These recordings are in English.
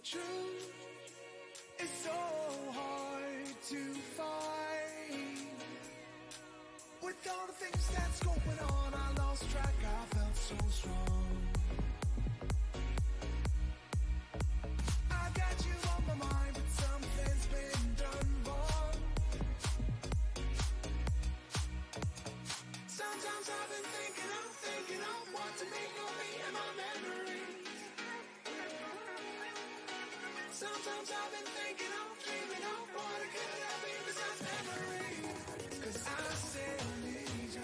truth is so hard to find. With all the things that's going on, I lost track, I felt so strong. I got you on my mind, but something's been done wrong. Sometimes I've been thinking of what to make of me and my memories. Sometimes I've been thinking of, dreaming of what it could have been besides memories. 'Cause I still need you.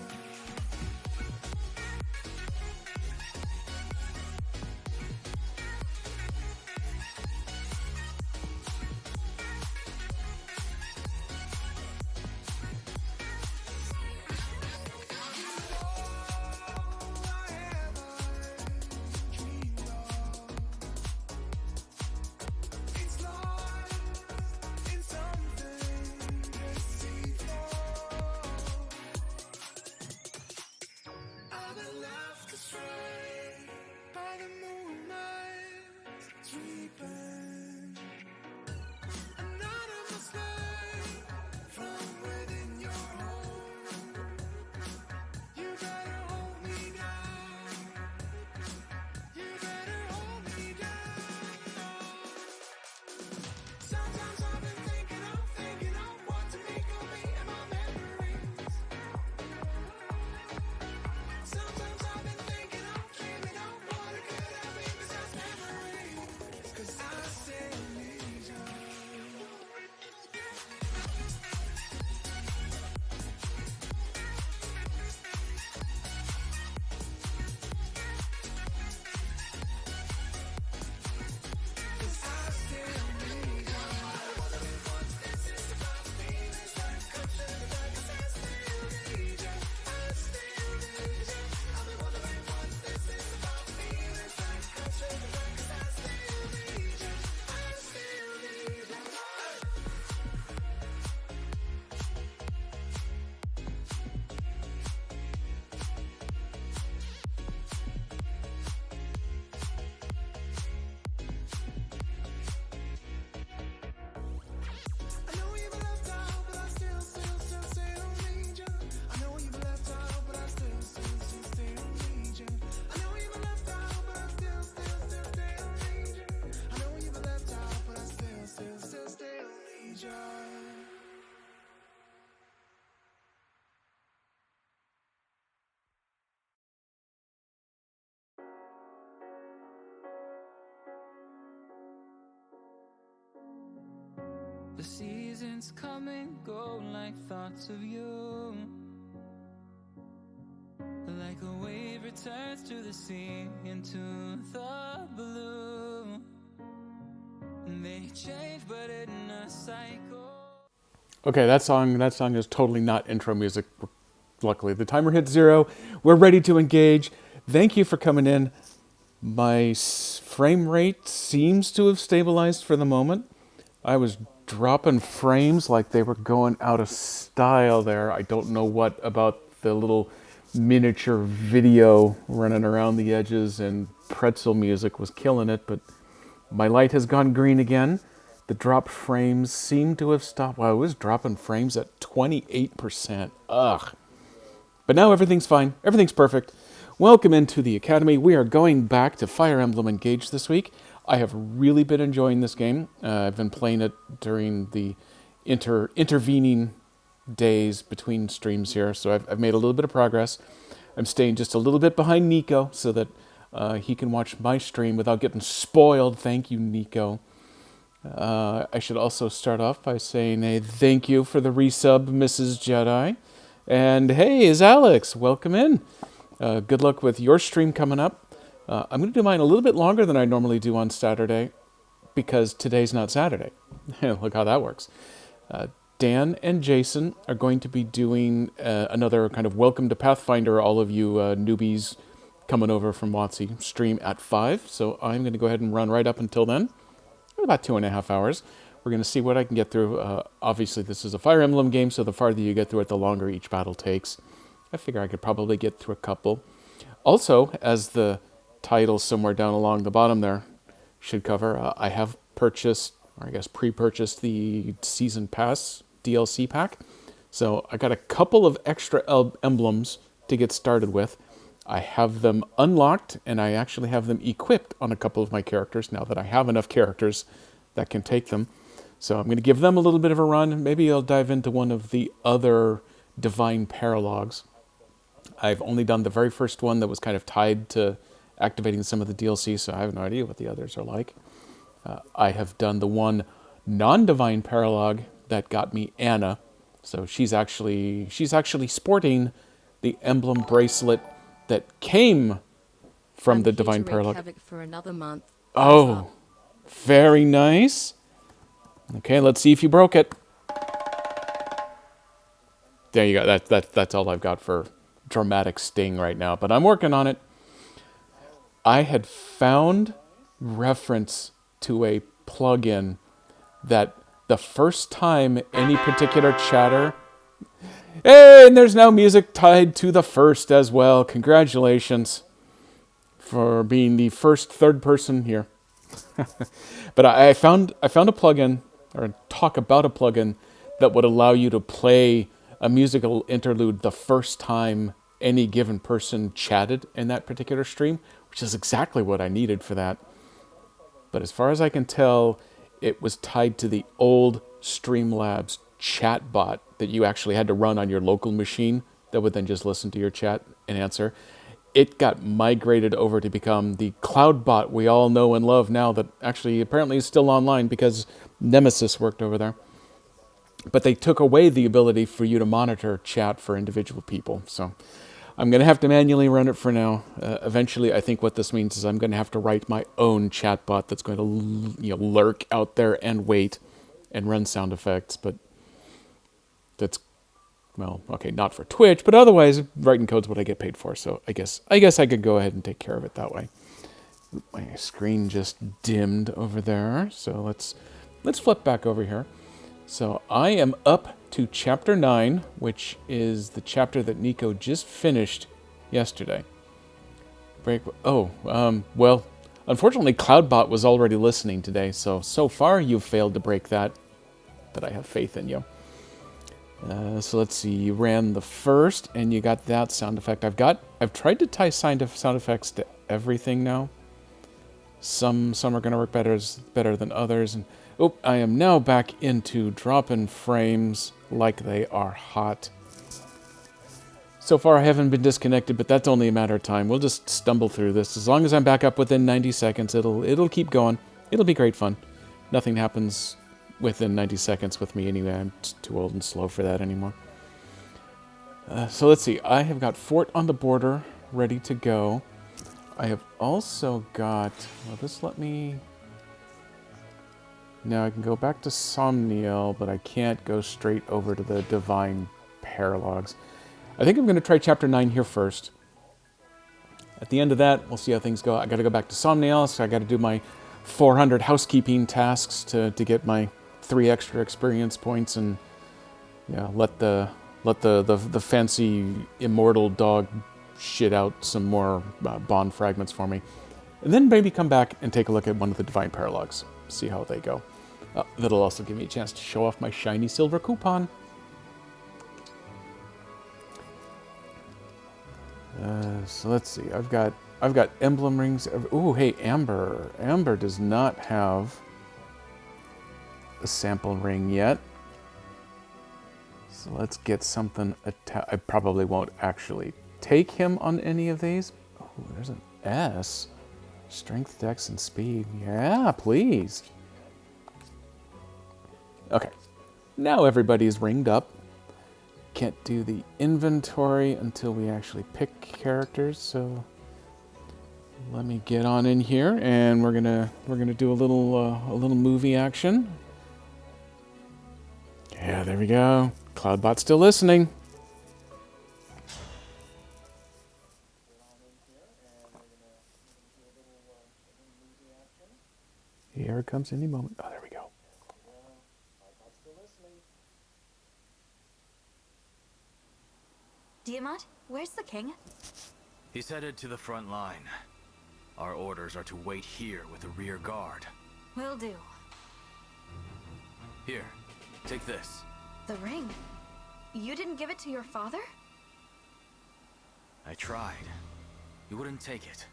The seasons come and go like thoughts of you. Like a wave returns to the sea into the blue. They change but in a cycle. Okay, that song is totally not intro music. Luckily, the timer hit 0. We're ready to engage. Thank you for coming in. My frame rate seems to have stabilized for the moment. I was dropping frames like they were going out of style there. I don't know what about the little miniature video running around the edges and pretzel music was killing it, but my light has gone green again. The drop frames seem to have stopped. Wow, it was dropping frames at 28%. Ugh. But now everything's fine. Everything's perfect. Welcome into the Academy. We are going back to Fire Emblem Engage this week. I have really been enjoying this game. I've been playing it during the intervening days between streams here, so I've made a little bit of progress. I'm staying just a little bit behind Nico so that he can watch my stream without getting spoiled. Thank you, Nico. I should also start off by saying a thank you for the resub, Mrs. Jedi. And hey, is Alex. Welcome in. Good luck with your stream coming up. I'm going to do mine a little bit longer than I normally do on Saturday because today's not Saturday. Look how that works. Dan and Jason are going to be doing another kind of welcome to Pathfinder, all of you newbies coming over from WotC stream at 5. So I'm going to go ahead and run right up until then. About 2.5 hours. We're going to see what I can get through. Obviously, this is a Fire Emblem game, so the farther you get through it, the longer each battle takes. I figure I could probably get through a couple. Also, as the title somewhere down along the bottom there should cover, I have purchased, or I guess pre-purchased, the Season Pass DLC pack. So I got a couple of extra emblems to get started with. I have them unlocked, and I actually have them equipped on a couple of my characters now that I have enough characters that can take them. So I'm going to give them a little bit of a run. Maybe I'll dive into one of the other Divine Paralogs. I've only done the very first one that was kind of tied to activating some of the DLC, so I have no idea what the others are like. I have done the one non-Divine Paralog that got me Anna. So she's actually sporting the emblem bracelet that came from the Divine Paralog. Havoc for another month. Oh, very nice. Okay, let's see if you broke it. There you go. That's all I've got for dramatic sting right now, but I'm working on it. I had found reference to a plugin that the first time any particular chatter... Hey, and there's now music tied to the first as well. Congratulations for being the first third person here. But I found a plugin, or talk about a plugin, that would allow you to play a musical interlude the first time any given person chatted in that particular stream, which is exactly what I needed for that. But as far as I can tell, it was tied to the old Streamlabs chat bot that you actually had to run on your local machine that would then just listen to your chat and answer. It got migrated over to become the cloud bot we all know and love now, that actually apparently is still online because Nemesis worked over there. But they took away the ability for you to monitor chat for individual people. So I'm going to have to manually run it for now. Eventually, I think what this means is I'm going to have to write my own chatbot that's going to lurk out there and wait and run sound effects. But that's, well, okay, not for Twitch, but otherwise, writing code's what I get paid for. So I guess I could go ahead and take care of it that way. My screen just dimmed over there, so let's flip back over here. So I am up to Chapter 9, which is the chapter that Nico just finished yesterday. Well, unfortunately Cloudbot was already listening today, so far you've failed to break that, but I have faith in you. So let's see, you ran the first, and you got that sound effect. I've tried to tie sound effects to everything now. Some are going to work better than others, and I am now back into dropping frames like they are hot. So far I haven't been disconnected, but that's only a matter of time. We'll just stumble through this. As long as I'm back up within 90 seconds, it'll keep going. It'll be great fun. Nothing happens within 90 seconds with me anyway. I'm too old and slow for that anymore. So let's see. I have got Fort on the Border ready to go. I have also got... Will this let me... Now I can go back to Somniel, but I can't go straight over to the Divine Paralogs. I think I'm going to try Chapter 9 here first. At the end of that, we'll see how things go. I got to go back to Somniel, so I got to do my 400 housekeeping tasks to get my 3 extra experience points, and let the fancy immortal dog shit out some more bond fragments for me, and then maybe come back and take a look at one of the Divine Paralogs. See how they go. That'll also give me a chance to show off my shiny silver coupon. So let's see. I've got emblem rings. Ooh, hey, Amber. Amber does not have a sample ring yet. So let's get something. I probably won't actually take him on any of these. Oh, there's an S. Strength, dex, and speed. Yeah, please. Okay. Now everybody's ringed up. Can't do the inventory until we actually pick characters, so let me get on in here, and we're gonna do a little movie action. Yeah, there we go. Cloudbot's still listening. Here it comes any moment. Oh, there we go. Diamant, where's the king? He's headed to the front line. Our orders are to wait here with the rear guard. Will do. Here, take this. The ring. You didn't give it to your father? I tried. He wouldn't take it.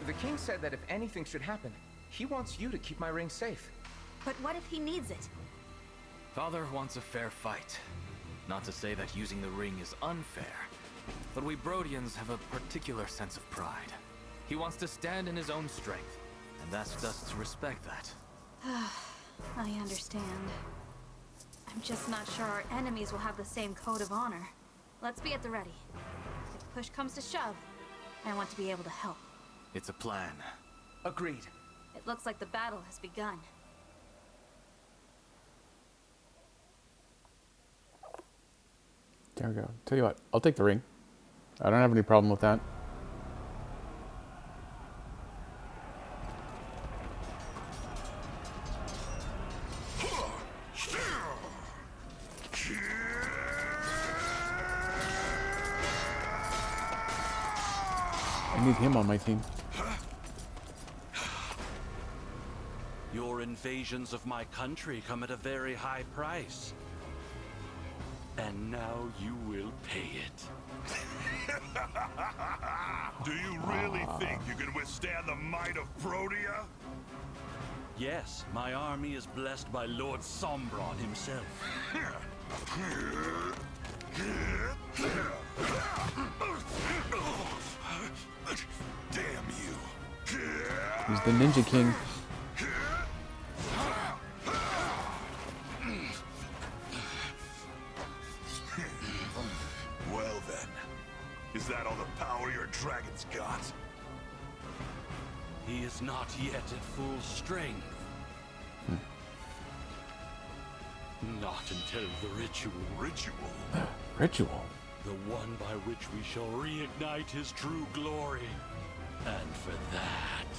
The king said that if anything should happen, he wants you to keep my ring safe. But what if he needs it? Father wants a fair fight. Not to say that using the ring is unfair, but we Brodians have a particular sense of pride. He wants to stand in his own strength, and asked us to respect that. I understand. I'm just not sure our enemies will have the same code of honor. Let's be at the ready. If push comes to shove, I want to be able to help. It's a plan. Agreed. It looks like the battle has begun. There we go. Tell you what, I'll take the ring. I don't have any problem with that. I need him on my team. Your invasions of my country come at a very high price. And now you will pay it. Do you really think you can withstand the might of Brodia? Yes, my army is blessed by Lord Sombron himself. Damn you. He's the Ninja King. Well then, is that all the power your dragon's got? He is not yet at full strength. Not until the ritual. Ritual? The one by which we shall reignite his true glory. And for that,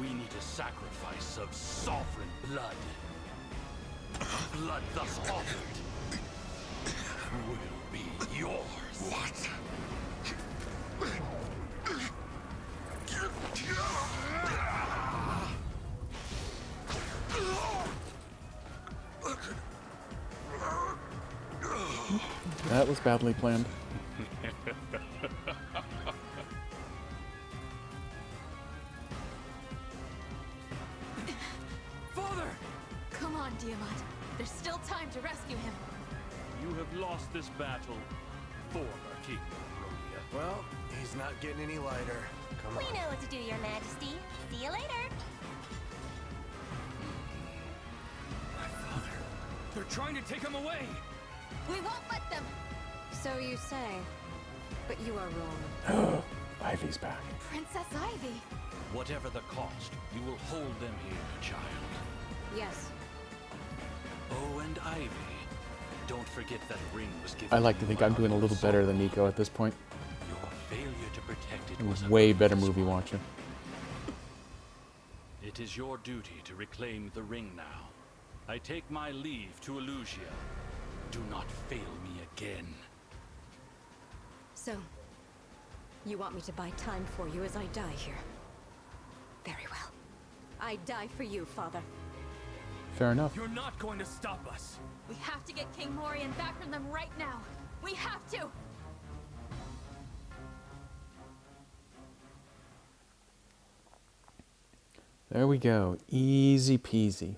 we need a sacrifice of sovereign blood. Blood thus offered will be yours. What? That was badly planned. Father! Come on, Diamant. There's still time to rescue him. You have lost this battle, former King of Brodia. Well, he's not getting any lighter. Come on. We know what to do, Your Majesty. See you later. My father. They're trying to take him away! We won't let them! So you say, but you are wrong. Ivy's back. Princess Ivy! Whatever the cost, you will hold them here, child. Yes. Oh, and Ivy. Don't forget that ring was given. I like to think I'm doing a little better than Nico at this point. Your failure to protect it I'm was a a way better grievous movie one. watcher. It is your duty to reclaim the ring now. I take my leave to Elusia. Do not fail me again. So, you want me to buy time for you as I die here? Very well. I die for you, Father. Fair enough. You're not going to stop us! We have to get King Morian back from them right now! We have to! There we go. Easy peasy.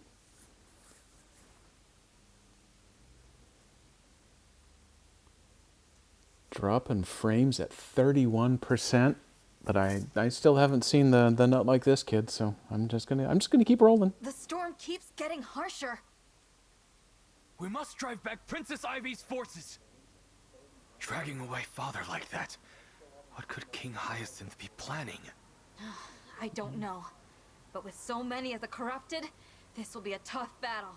Dropping frames at 31%, but I still haven't seen the Nut Like This kid, so I'm just gonna keep rolling. The storm keeps getting harsher. We must drive back Princess Ivy's forces! Dragging away father like that. What could King Hyacinth be planning? I don't know. But with so many of the corrupted, this will be a tough battle.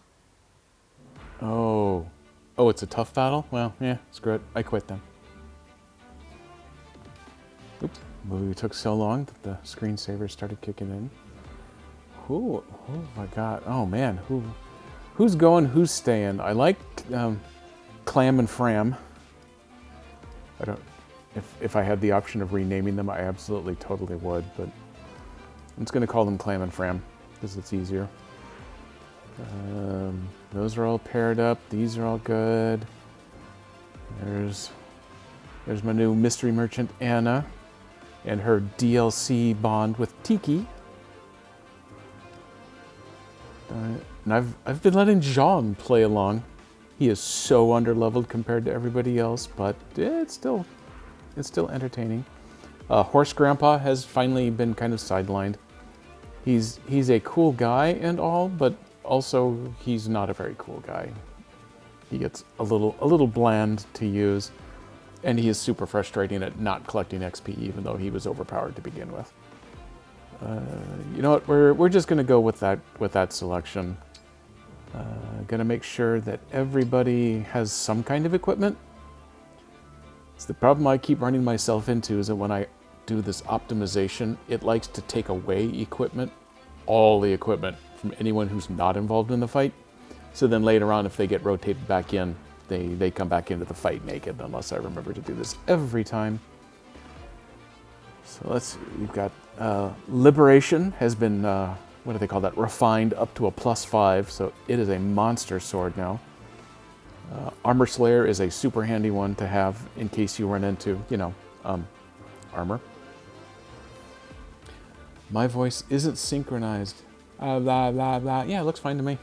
Oh, it's a tough battle. Well, yeah, screw it. I quit then. Oops, movie took so long that the screensaver started kicking in. Who have I got? Oh man, who's going? Who's staying? I like Clam and Fram. I don't. If I had the option of renaming them, I absolutely totally would. But I'm just gonna call them Clam and Fram because it's easier. Those are all paired up. These are all good. There's my new mystery merchant Anna and her DLC bond with Tiki. And I've been letting Jean play along. He is so underleveled compared to everybody else, but it's still entertaining. Horse Grandpa has finally been kind of sidelined. He's a cool guy and all, but also he's not a very cool guy. He gets a little bland to use, and he is super frustrating at not collecting XP, even though he was overpowered to begin with. You know what? We're just gonna go with that selection. Gonna make sure that everybody has some kind of equipment. It's the problem I keep running myself into is that when I do this optimization, it likes to take away equipment, all the equipment, from anyone who's not involved in the fight. So then later on, if they get rotated back in, they come back into the fight naked, unless I remember to do this every time. So let's see, we've got Liberation has been, what do they call that, refined up to a +5, so it is a monster sword now. Armor Slayer is a super handy one to have in case you run into, armor. My voice isn't synchronized. Blah, blah, blah. Yeah, it looks fine to me.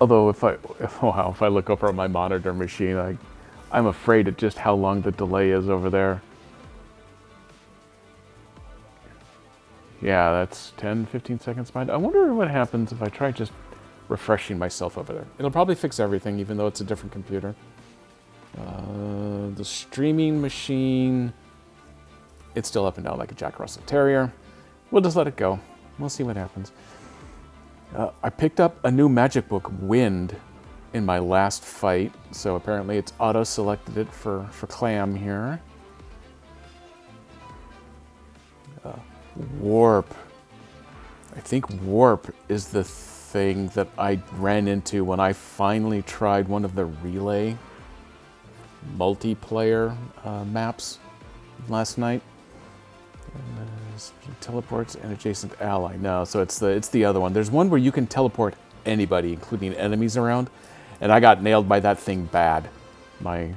Although if I look over at my monitor machine, I'm afraid at just how long the delay is over there. Yeah, that's 10, 15 seconds behind. I wonder what happens if I try just refreshing myself over there. It'll probably fix everything, even though it's a different computer. The streaming machine, it's still up and down like a Jack Russell Terrier. We'll just let it go. We'll see what happens. I picked up a new magic book, Wind, in my last fight, so apparently it's auto-selected it for Clam here. Warp. I think Warp is the thing that I ran into when I finally tried one of the Relay multiplayer maps last night. Teleports an adjacent ally. No, so it's the other one. There's one where you can teleport anybody, including enemies around, and I got nailed by that thing bad. My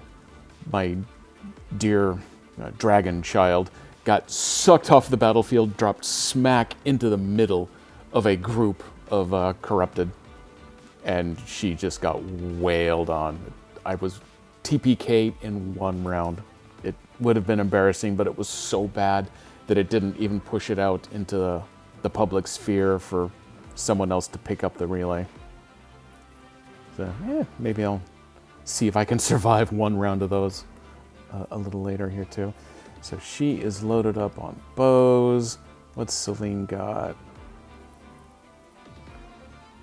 dear dragon child got sucked off the battlefield, dropped smack into the middle of a group of corrupted, and she just got wailed on. I was TPK'd in one round. It would have been embarrassing, but it was so bad that it didn't even push it out into the public sphere for someone else to pick up the relay. So, maybe I'll see if I can survive one round of those a little later here too. So she is loaded up on bows. What's Celine got?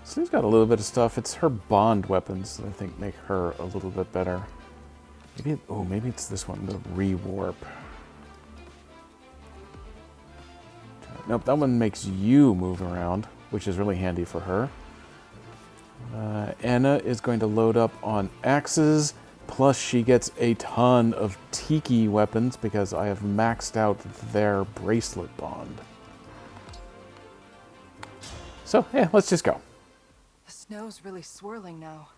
Celine's got a little bit of stuff. It's her bond weapons that I think make her a little bit better. Maybe it's this one, the Rewarp. Nope, that one makes you move around, which is really handy for her. Anna is going to load up on axes, plus she gets a ton of Tiki weapons because I have maxed out their bracelet bond. So, let's just go. The snow's really swirling now.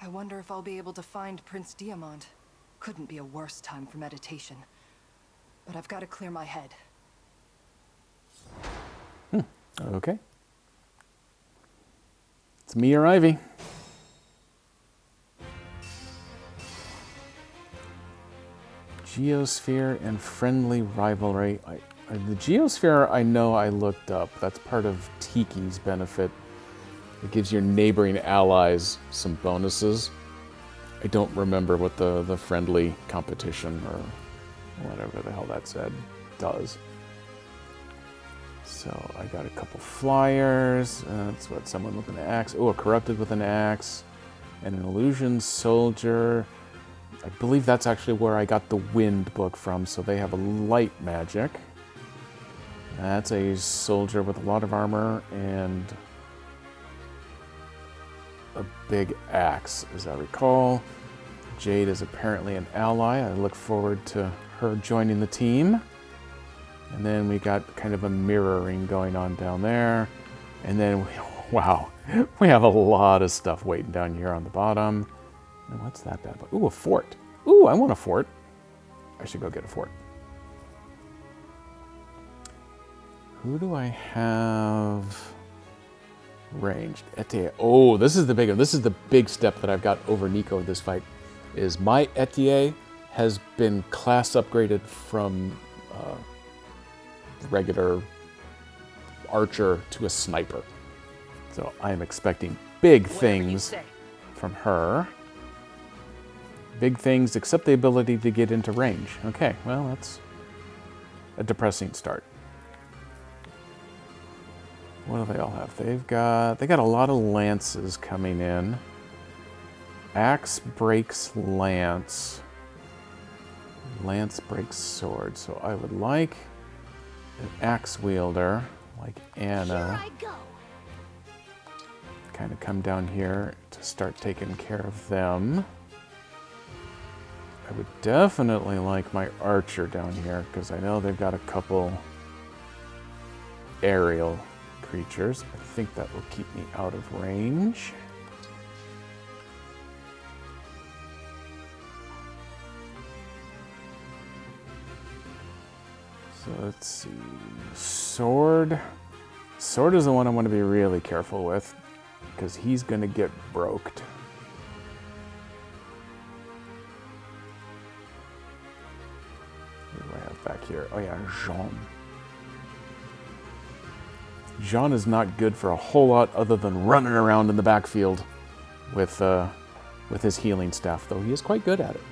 I wonder if I'll be able to find Prince Diamond. Couldn't be a worse time for meditation. But I've got to clear my head. Okay. It's me or Ivy. Geosphere and friendly rivalry. The Geosphere I know I looked up. That's part of Tiki's benefit. It gives your neighboring allies some bonuses. I don't remember what the friendly competition or whatever the hell that said does. So I got a couple flyers. That's what, someone with an axe. Oh, a corrupted with an axe. And an illusion soldier. I believe that's actually where I got the wind book from, so they have a light magic. That's a soldier with a lot of armor and a big axe, as I recall. Jade is apparently an ally. I look forward to her joining the team. And then we got kind of a mirroring going on down there. And then Wow. We have a lot of stuff waiting down here on the bottom. And what's that bad boy? Ooh, a fort. Ooh, I want a fort. I should go get a fort. Who do I have ranged? Etier. Oh, this is the big one. This is the big step that I've got over Nico in this fight. Is my Etier has been class upgraded from regular archer to a sniper. So I am expecting big things from her. Big things, except the ability to get into range. Okay, well, that's a depressing start. What do they all have? They got a lot of lances coming in. Axe breaks lance. Lance breaks sword. So I would like an axe wielder like Anna. Kind of come down here to start taking care of them. I would definitely like my archer down here because I know they've got a couple aerial creatures. I think that will keep me out of range. So let's see. Sword. Sword is the one I want to be really careful with because he's going to get broked. What do I have back here? Oh yeah, Jean. Jean is not good for a whole lot other than running around in the backfield with his healing staff, though he is quite good at it.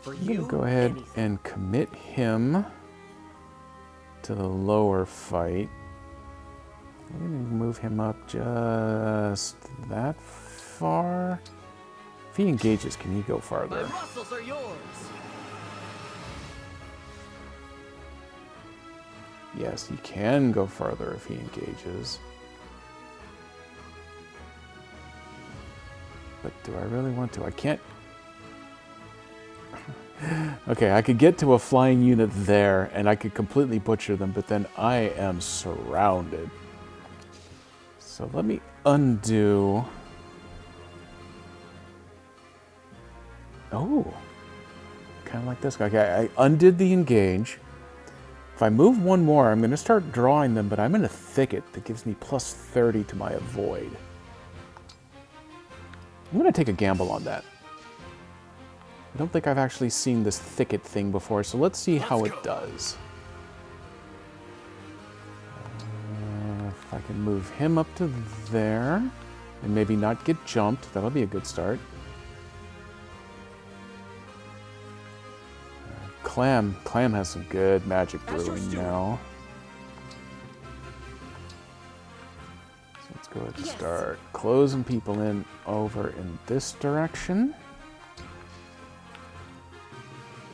I'm going to go ahead and commit him to the lower fight. I'm going to move him up just that far. If he engages, can he go farther? My muscles are yours. Yes, he can go farther if he engages. But do I really want to? I can't. Okay, I could get to a flying unit there, and I could completely butcher them, but then I am surrounded. So let me undo. Oh, kind of like this guy. Okay, I undid the engage. If I move one more, I'm going to start drawing them, but I'm in a thicket that gives me plus 30 to my avoid. I'm going to take a gamble on that. I don't think I've actually seen this thicket thing before, so let's see how it does. If I can move him up to there, and maybe not get jumped, that'll be a good start. Clam has some good magic brewing now. So let's go ahead and start closing people in over in this direction.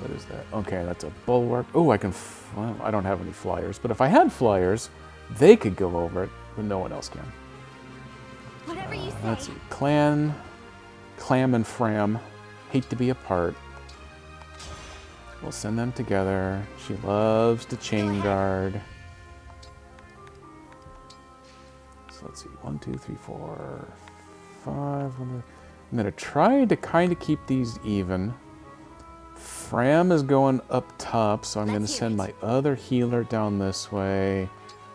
What is that? Okay, that's a bulwark. Oh, I can. Well, I don't have any flyers, but if I had flyers, they could go over it, but no one else can. Whatever you say. Let's see. Clam and Fram hate to be apart. We'll send them together. She loves to chain guard. So let's see. 1, 2, 3, 4, 5. I'm going to try to kind of keep these even. Fram is going up top, so I'm going to send my other healer down this way.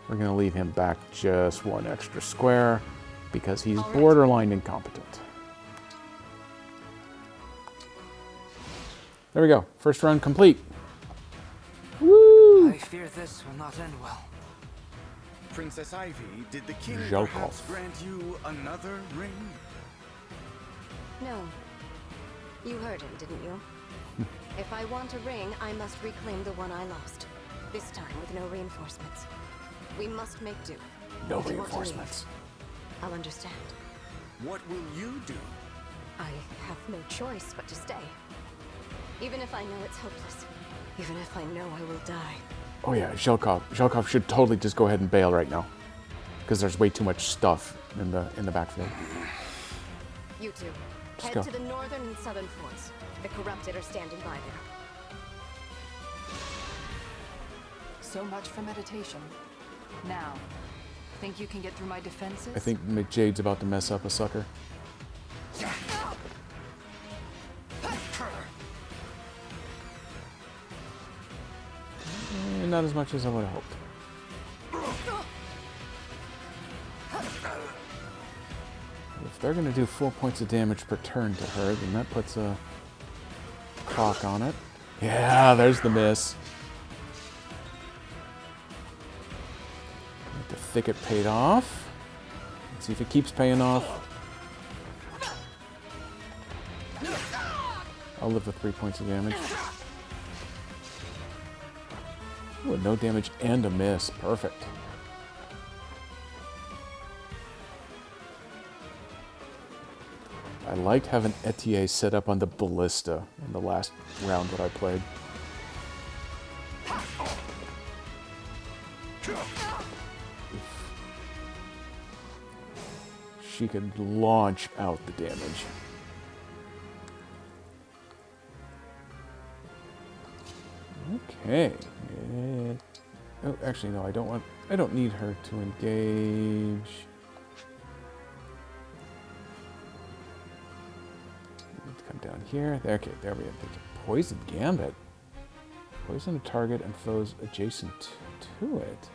We're going to leave him back just one extra square because he's borderline incompetent. There we go. First run complete. Woo! I fear this will not end well. Princess Ivy, did the king Zhelkov. perhaps grant you another ring? No. You heard him, didn't you? If I want a ring, I must reclaim the one I lost. This time with no reinforcements. We must make do. No If you want to reinforcements. leave, I'll understand. What will you do? I have no choice but to stay. Even if I know it's hopeless. Even if I know I will die. Oh yeah, Zhelkov. Zhelkov should totally just go ahead and bail right now. Because there's way too much stuff in the backfield. You two, Just head go. to the northern and southern forts. The corrupted are standing by there. So much for meditation. Now, think you can get through my defenses? I think McJade's about to mess up a sucker. Not as much as I would have hoped. If they're going to do 4 points of damage per turn to her, then that puts a clock on it. Yeah, there's the miss. The thicket paid off. Let's see if it keeps paying off. I'll live with 3 points of damage. Ooh, no damage and a miss. Perfect. I liked having Etier set up on the ballista in the last round that I played. She could launch out the damage. Okay. Oh, actually, no. I don't need her to engage. Come down here. Okay, there we have the poison gambit. Poison a target and foes adjacent to it.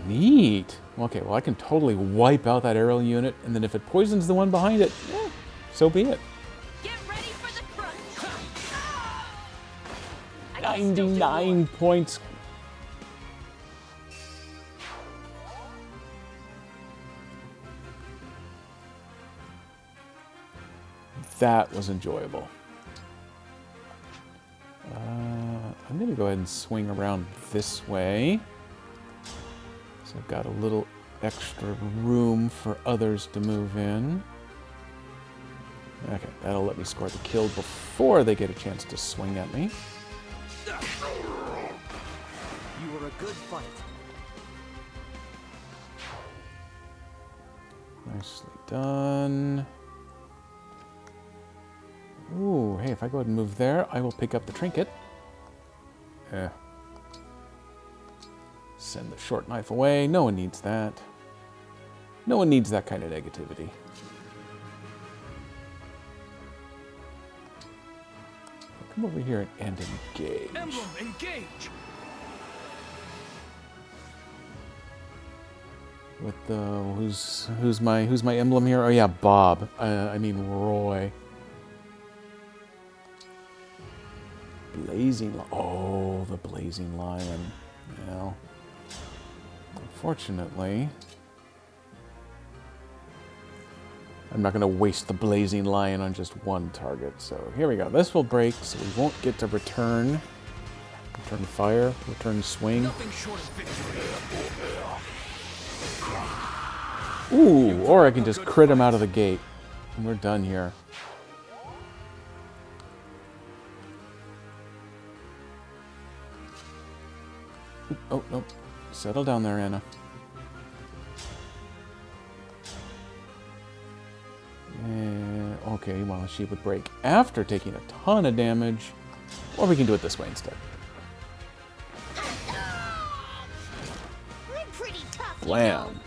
Neat. Okay, well I can totally wipe out that aerial unit, and then if it poisons the one behind it, so be it. 99 points. That was enjoyable. I'm going to go ahead and swing around this way. So I've got a little extra room for others to move in. Okay, that'll let me score the kill before they get a chance to swing at me. You were a good fight. Nicely done. Ooh, hey, if I go ahead and move there, I will pick up the trinket. Send the short knife away. No one needs that. No one needs that kind of negativity. Come over here and engage. Emblem, engage! With the who's my emblem here? Oh yeah, Bob. I mean Roy. Blazing. Oh, the blazing lion. Well, unfortunately, I'm not going to waste the blazing lion on just one target. So here we go. This will break, so we won't get to return. Return fire. Return swing. Nothing short of victory. Ooh, or I can just crit him out of the gate. And we're done here. Oh, nope. Settle down there, Anna. Okay, well, she would break after taking a ton of damage. Or we can do it this way instead. I'm pretty tough. Blam.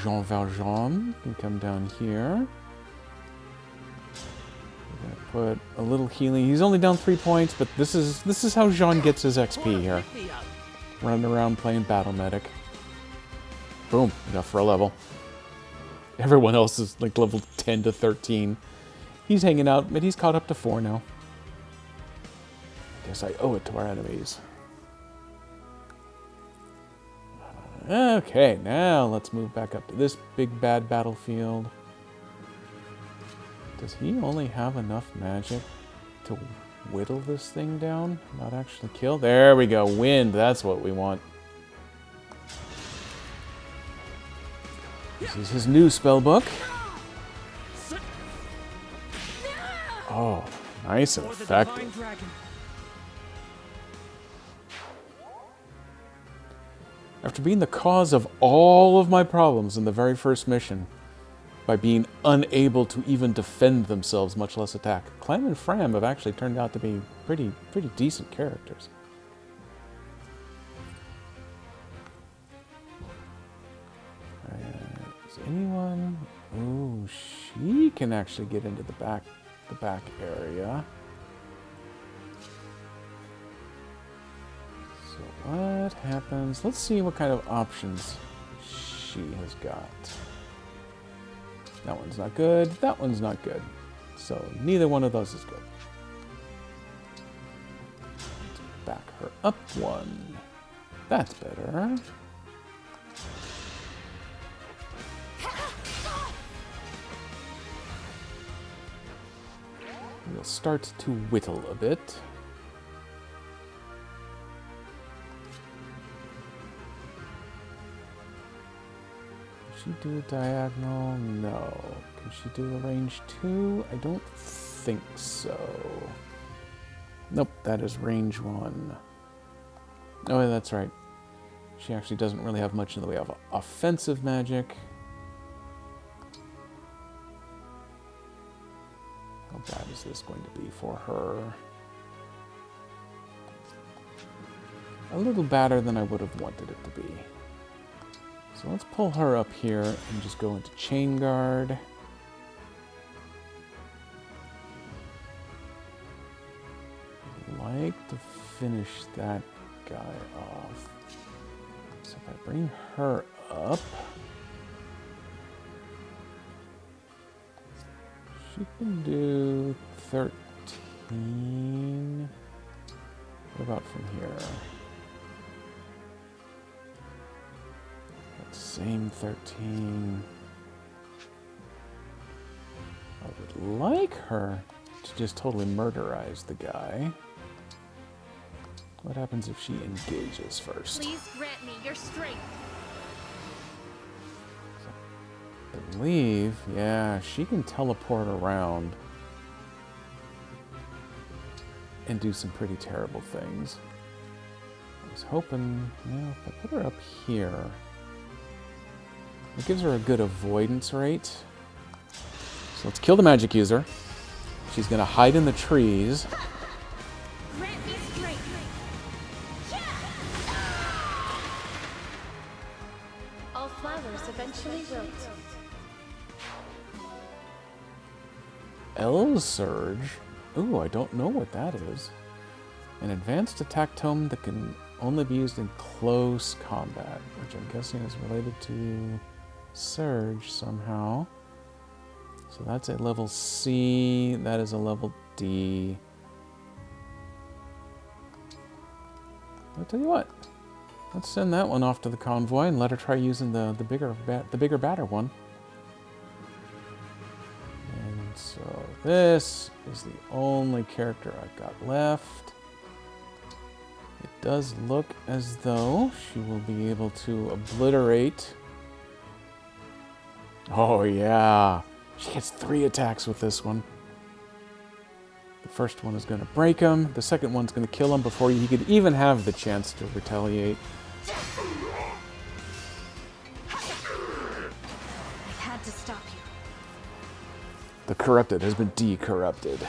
Jean Valjean can come down here. We're gonna put a little healing. He's only down 3 points, but this is how Jean gets his XP here. Running around playing Battle Medic. Boom, enough for a level. Everyone else is like level 10 to 13. He's hanging out, but he's caught up to 4 now. Guess I owe it to our enemies. Okay, now let's move back up to this big bad battlefield. Does he only have enough magic to whittle this thing down? Not actually kill? There we go. Wind, that's what we want. This is his new spellbook. Oh, nice and effective. After being the cause of all of my problems in the very first mission, by being unable to even defend themselves, much less attack. Clem and Fram have actually turned out to be pretty decent characters. Is anyone? Ooh, she can actually get into the back area. So what happens? Let's see what kind of options she has got. That one's not good. That one's not good. So neither one of those is good. Let's back her up one. That's better. We'll start to whittle a bit. Can she do a diagonal? No. Can she do a range 2? I don't think so. Nope, that is range 1. Oh, yeah, that's right. She actually doesn't really have much in the way of offensive magic. How bad is this going to be for her? A little badder than I would have wanted it to be. So let's pull her up here and just go into Chain Guard. I'd like to finish that guy off. So if I bring her up, she can do 13. What about from here? That same 13. I would like her to just totally murderize the guy. What happens if she engages first? Please grant me your strength. I believe, yeah, she can teleport around and do some pretty terrible things. I was hoping, if I put her up here, it gives her a good avoidance rate. So let's kill the magic user. She's going to hide in the trees. Grant me strength. All flowers eventually wilt. L Surge. Ooh, I don't know what that is. An advanced attack tome that can only be used in close combat, which I'm guessing is related to Surge somehow. So that's a level C. That is a level D. I'll tell you what. Let's send that one off to the convoy and let her try using the bigger badder one. And so this is the only character I've got left. It does look as though she will be able to obliterate. Oh yeah, she gets 3 attacks with this one. The first one is going to break him. The second one's going to kill him before he could even have the chance to retaliate. I had to stop you. The corrupted has been de-corrupted.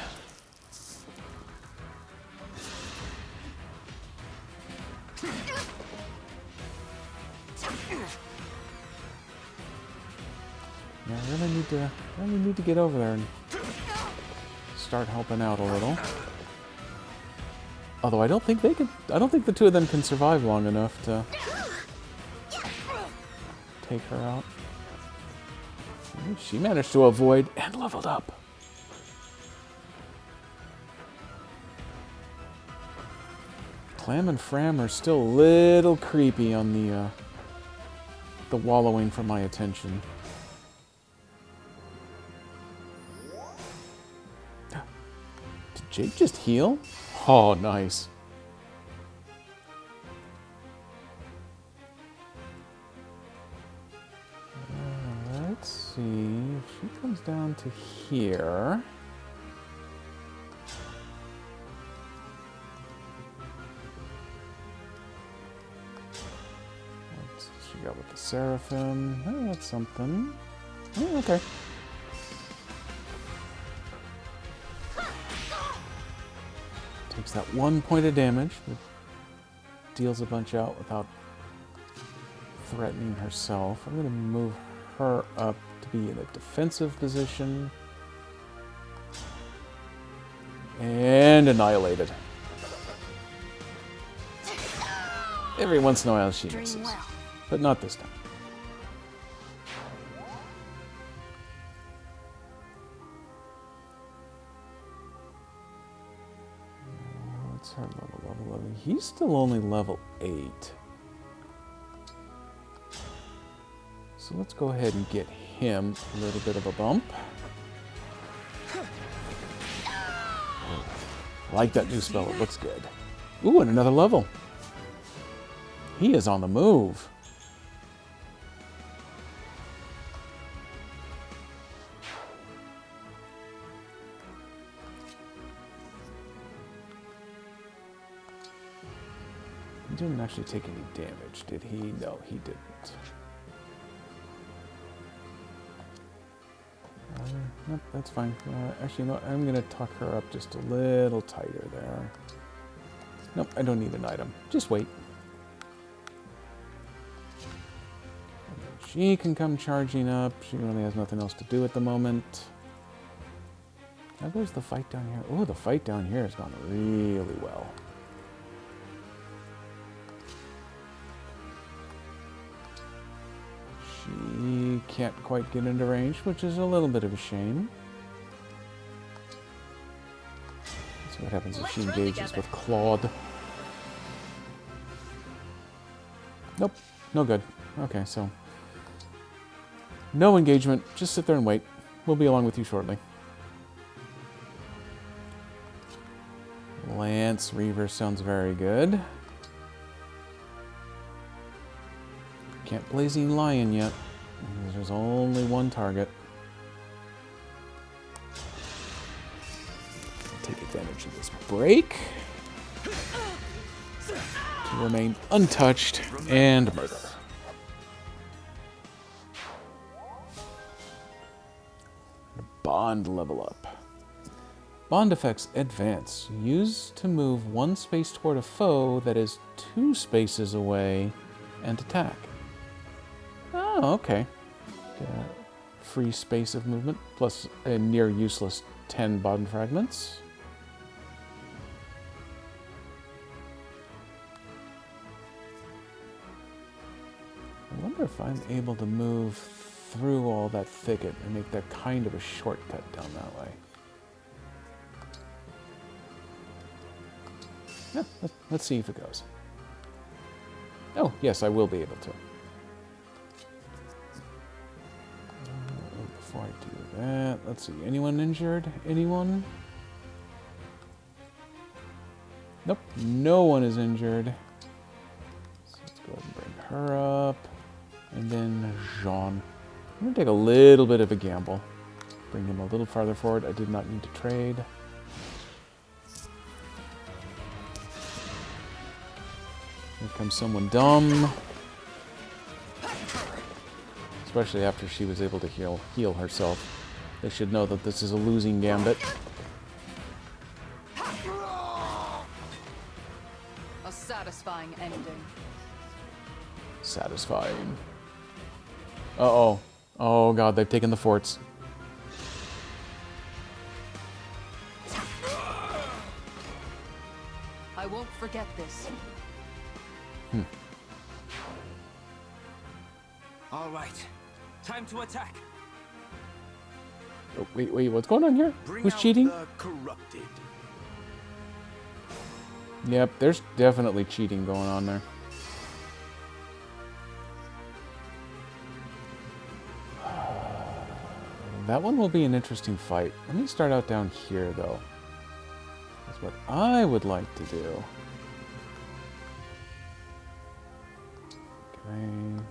Yeah, I really need to get over there and start helping out a little. Although I don't think the two of them can survive long enough to take her out. She managed to avoid and leveled up. Clam and Fram are still a little creepy on the wallowing for my attention. Did Jake just heal? Oh, nice. Let's see if she comes down to here. She got with the Seraphim. Oh, that's something. Oh, okay. Takes that 1 point of damage, but deals a bunch out without threatening herself. I'm going to move her up to be in a defensive position. And annihilated. Every once in a while she misses, but not this time. What's her level? Level 11. He's still only level 8. So let's go ahead and get him a little bit of a bump. I like that new spell, it looks good. Ooh, and another level. He is on the move. He didn't actually take any damage, did he? No, he didn't. Nope, that's fine. Actually, no, I'm going to tuck her up just a little tighter there. Nope, I don't need an item. Just wait. She can come charging up. She really has nothing else to do at the moment. Now there's the fight down here. Oh, the fight down here has gone really well. She can't quite get into range, which is a little bit of a shame. Let's see what happens if she engages with Claude. Nope, no good. Okay, so no engagement. Just sit there and wait. We'll be along with you shortly. Lance Reaver sounds very good. Can't Blazing Lion yet. There's only one target. Take advantage of this break to remain untouched and murder. Bond level up. Bond effects advance. Used to move 1 space toward a foe that is 2 spaces away and attack. Oh, okay. Get a free space of movement, plus a near useless 10 bond fragments. I wonder if I'm able to move through all that thicket and make that kind of a shortcut down that way. Yeah, let's see if it goes. Oh, yes, I will be able to. Before I do that, let's see. Anyone injured? Anyone? Nope, no one is injured. So let's go ahead and bring her up. And then Jean. I'm going to take a little bit of a gamble. Bring him a little farther forward. I did not need to trade. Here comes someone dumb. Especially after she was able to heal herself. They should know that this is a losing gambit. A satisfying ending. Satisfying. Uh-oh. Oh god, they've taken the forts. I won't forget this. All right. Time to attack. Oh, wait, what's going on here? Who's cheating? The corrupted. Yep, there's definitely cheating going on there. That one will be an interesting fight. Let me start out down here, though. That's what I would like to do. Okay.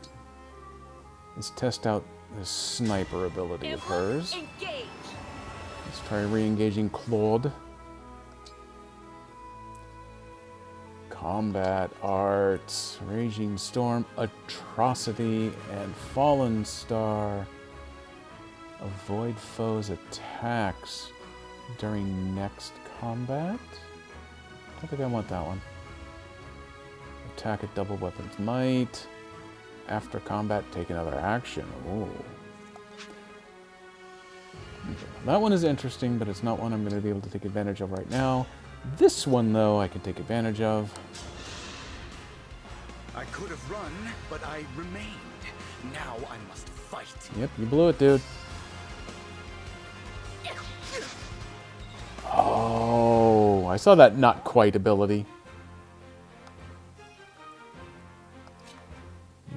Let's test out this sniper ability of hers. Engage. Let's try re-engaging Claude. Combat Arts, Raging Storm, Atrocity, and Fallen Star. Avoid foes' attacks during next combat. don't think I want that one. Attack at double weapons might. After combat, take another action. Ooh. Okay. That one is interesting, but it's not one I'm going to be able to take advantage of right now. This one, though, I can take advantage of. I could have run, but I remained. Now I must fight. Yep, you blew it, dude. Oh, I saw that not quite ability.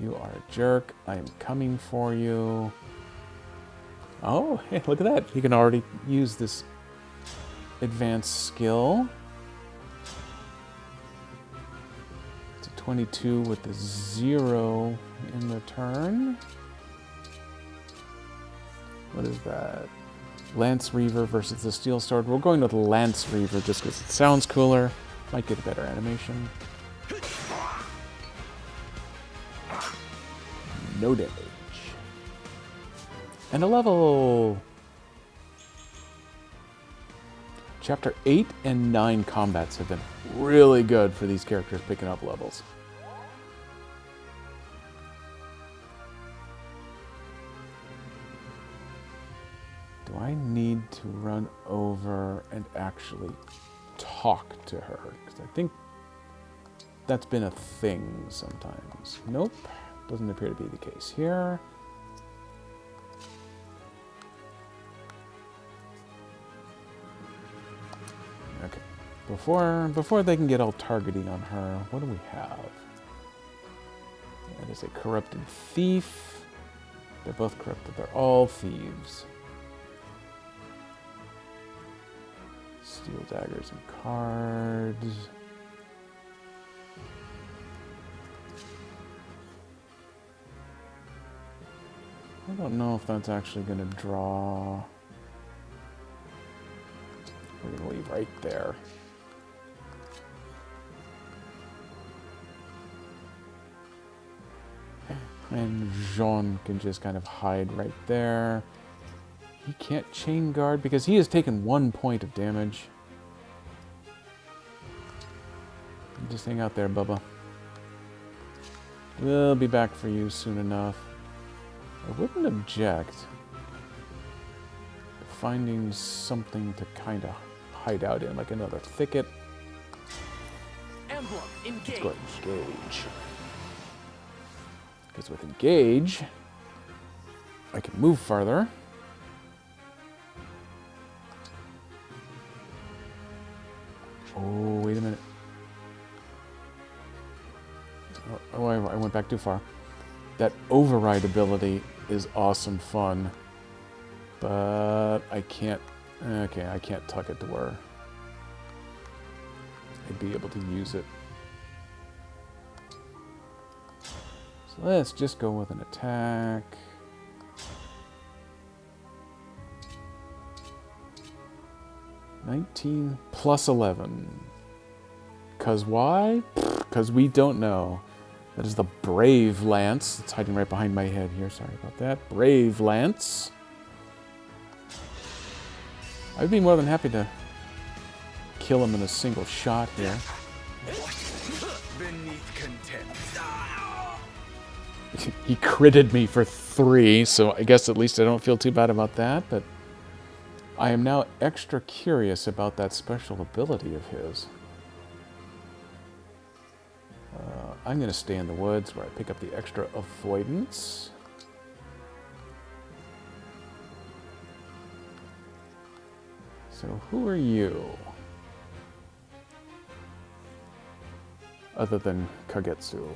You are a jerk. I am coming for you. Oh, hey, look at that. You can already use this advanced skill. It's a 22 with the 0 in return. What is that? Lance Reaver versus the Steel Sword. We're going with Lance Reaver just because it sounds cooler. Might get a better animation. No damage. And a level! Chapter 8 and 9 combats have been really good for these characters picking up levels. Do I need to run over and actually talk to her? Because I think that's been a thing sometimes. Nope, doesn't appear to be the case here. Okay, before they can get all targeting on her, what do we have? That is a corrupted thief. They're both corrupted. They're all thieves. Steel daggers and cards. I don't know if that's actually going to draw. We're going to leave right there. And Jean can just kind of hide right there. He can't chain guard because he has taken 1 point of damage. Just hang out there, Bubba. We'll be back for you soon enough. I wouldn't object to finding something to kind of hide out in, like another thicket. Emblem, engage. Let's go ahead and engage. Because with engage, I can move farther. Oh, wait a minute. Oh, I went back too far. That override ability is awesome fun. But I can't... Okay, I can't tuck it to where I'd be able to use it. So let's just go with an attack. $19 plus 11. 'Cause why? Because we don't know. That is the Brave Lance. It's hiding right behind my head here. Sorry about that. Brave Lance. I'd be more than happy to kill him in a single shot here. Beneath contempt. He critted me for 3, so I guess at least I don't feel too bad about that, but I am now extra curious about that special ability of his. I'm going to stay in the woods where I pick up the extra avoidance. So who are you? Other than Kagetsu.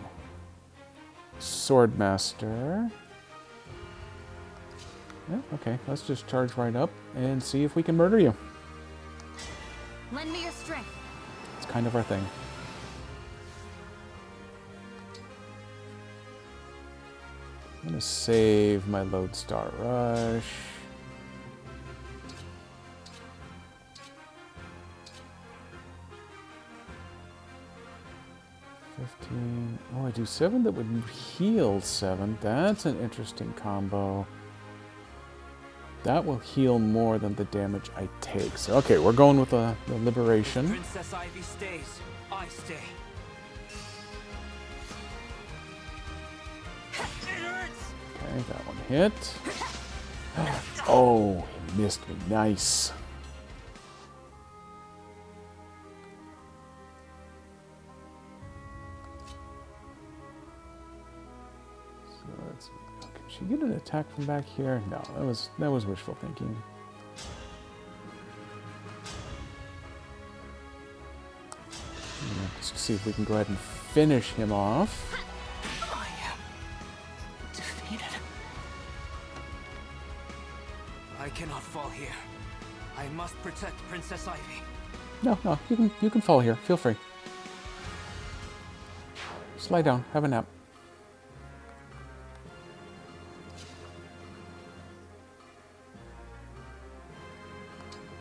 Swordmaster. Yeah, okay, let's just charge right up and see if we can murder you. Lend me your strength. It's kind of our thing. I'm gonna save my Lodestar Rush. Oh, I do 7 that would heal 7. That's an interesting combo. That will heal more than the damage I take. So, okay, we're going with the liberation. Princess Ivy stays. I stay. It hurts. Okay, that one hit. Oh, he missed me. Nice. So let's see. Oh, can she get an attack from back here? No, that was wishful thinking. Let's see if we can go ahead and finish him off. I am defeated. I cannot fall here. I must protect Princess Ivy. No, you can fall here. Feel free. Just lie down. Have a nap.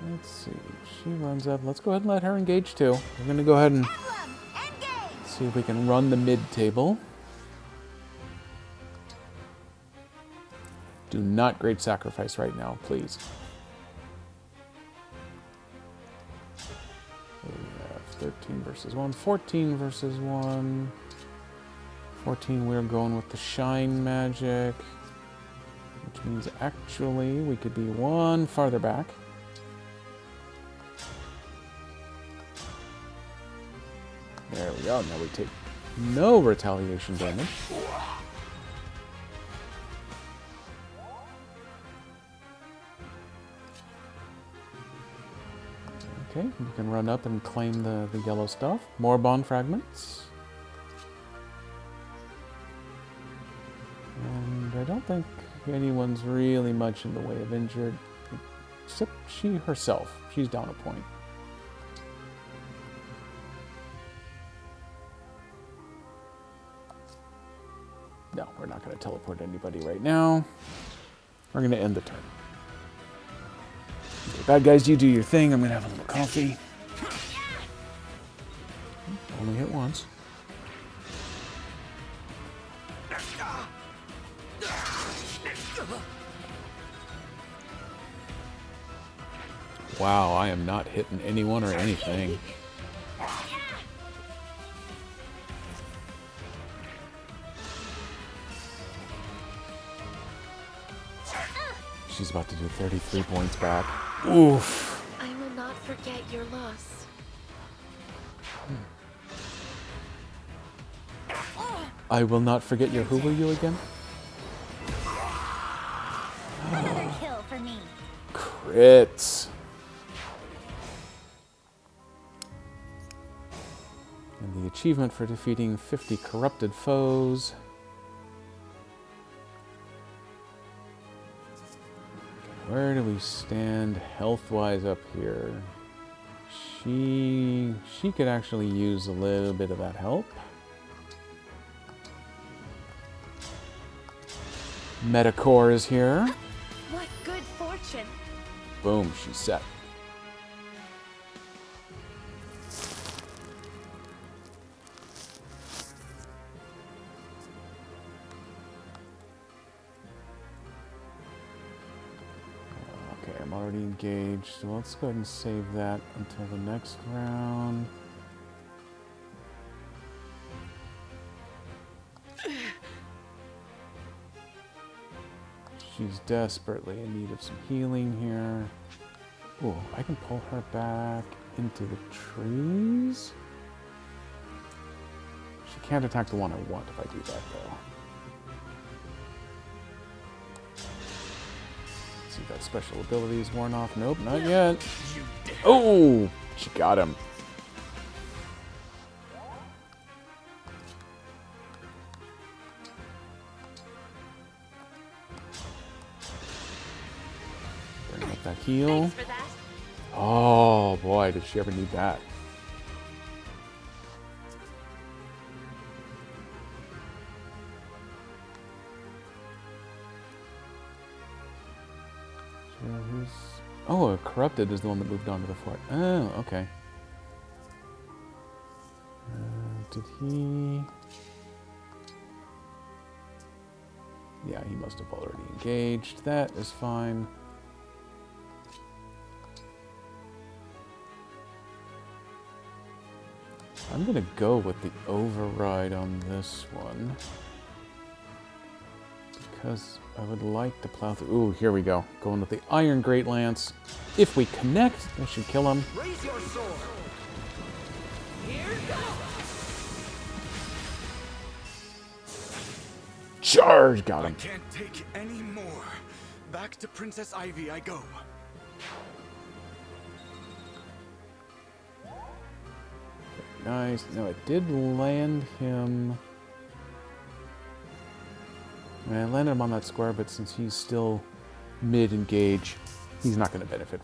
Let's see. She runs up. Let's go ahead and let her engage too. We're going to go ahead and see if we can run the mid-table. Do not great sacrifice right now, please. We have 13 versus 1, 14 versus 1. 14, we're going with the Shine Magic, which means actually we could be one farther back. There we go. Now we take no retaliation damage. Okay, you can run up and claim the yellow stuff. More bond fragments. And I don't think anyone's really much in the way of injured, except she herself. She's down a point. No, we're not going to teleport anybody right now. We're going to end the turn. Okay, bad guys, you do your thing. I'm going to have a little coffee. Only hit once. Wow, I am not hitting anyone or anything. She's about to do 33 points back. Oof. I will not forget your loss. I will not forget your who were you again? Another kill for me. Crits. And the achievement for defeating 50 corrupted foes. Where do we stand health-wise up here? She could actually use a little bit of that help. Metacore is here. What good fortune! Boom, she's set. Okay, I'm already engaged, so let's go ahead and save that until the next round. She's desperately in need of some healing here. Oh, I can pull her back into the trees. She can't attack the one I want if I do that, though. Let's see if that special ability is worn off. Nope, not yet. Oh, she got him. Bring up that heal. Oh boy, did she ever need that. Oh, Corrupted is the one that moved on to the fort. Oh, okay. Did he... Yeah, he must have already engaged. That is fine. I'm gonna go with the override on this one. Because I would like to plow through. Ooh, here we go. Going with the Iron Great Lance. If we connect, that should kill him. Raise your sword. Here goes. Charge! Got him. I can't take any more. Back to Princess Ivy I go. Nice. No, it did land him. I mean, I landed him on that square, but since he's still mid-engage, he's not going to benefit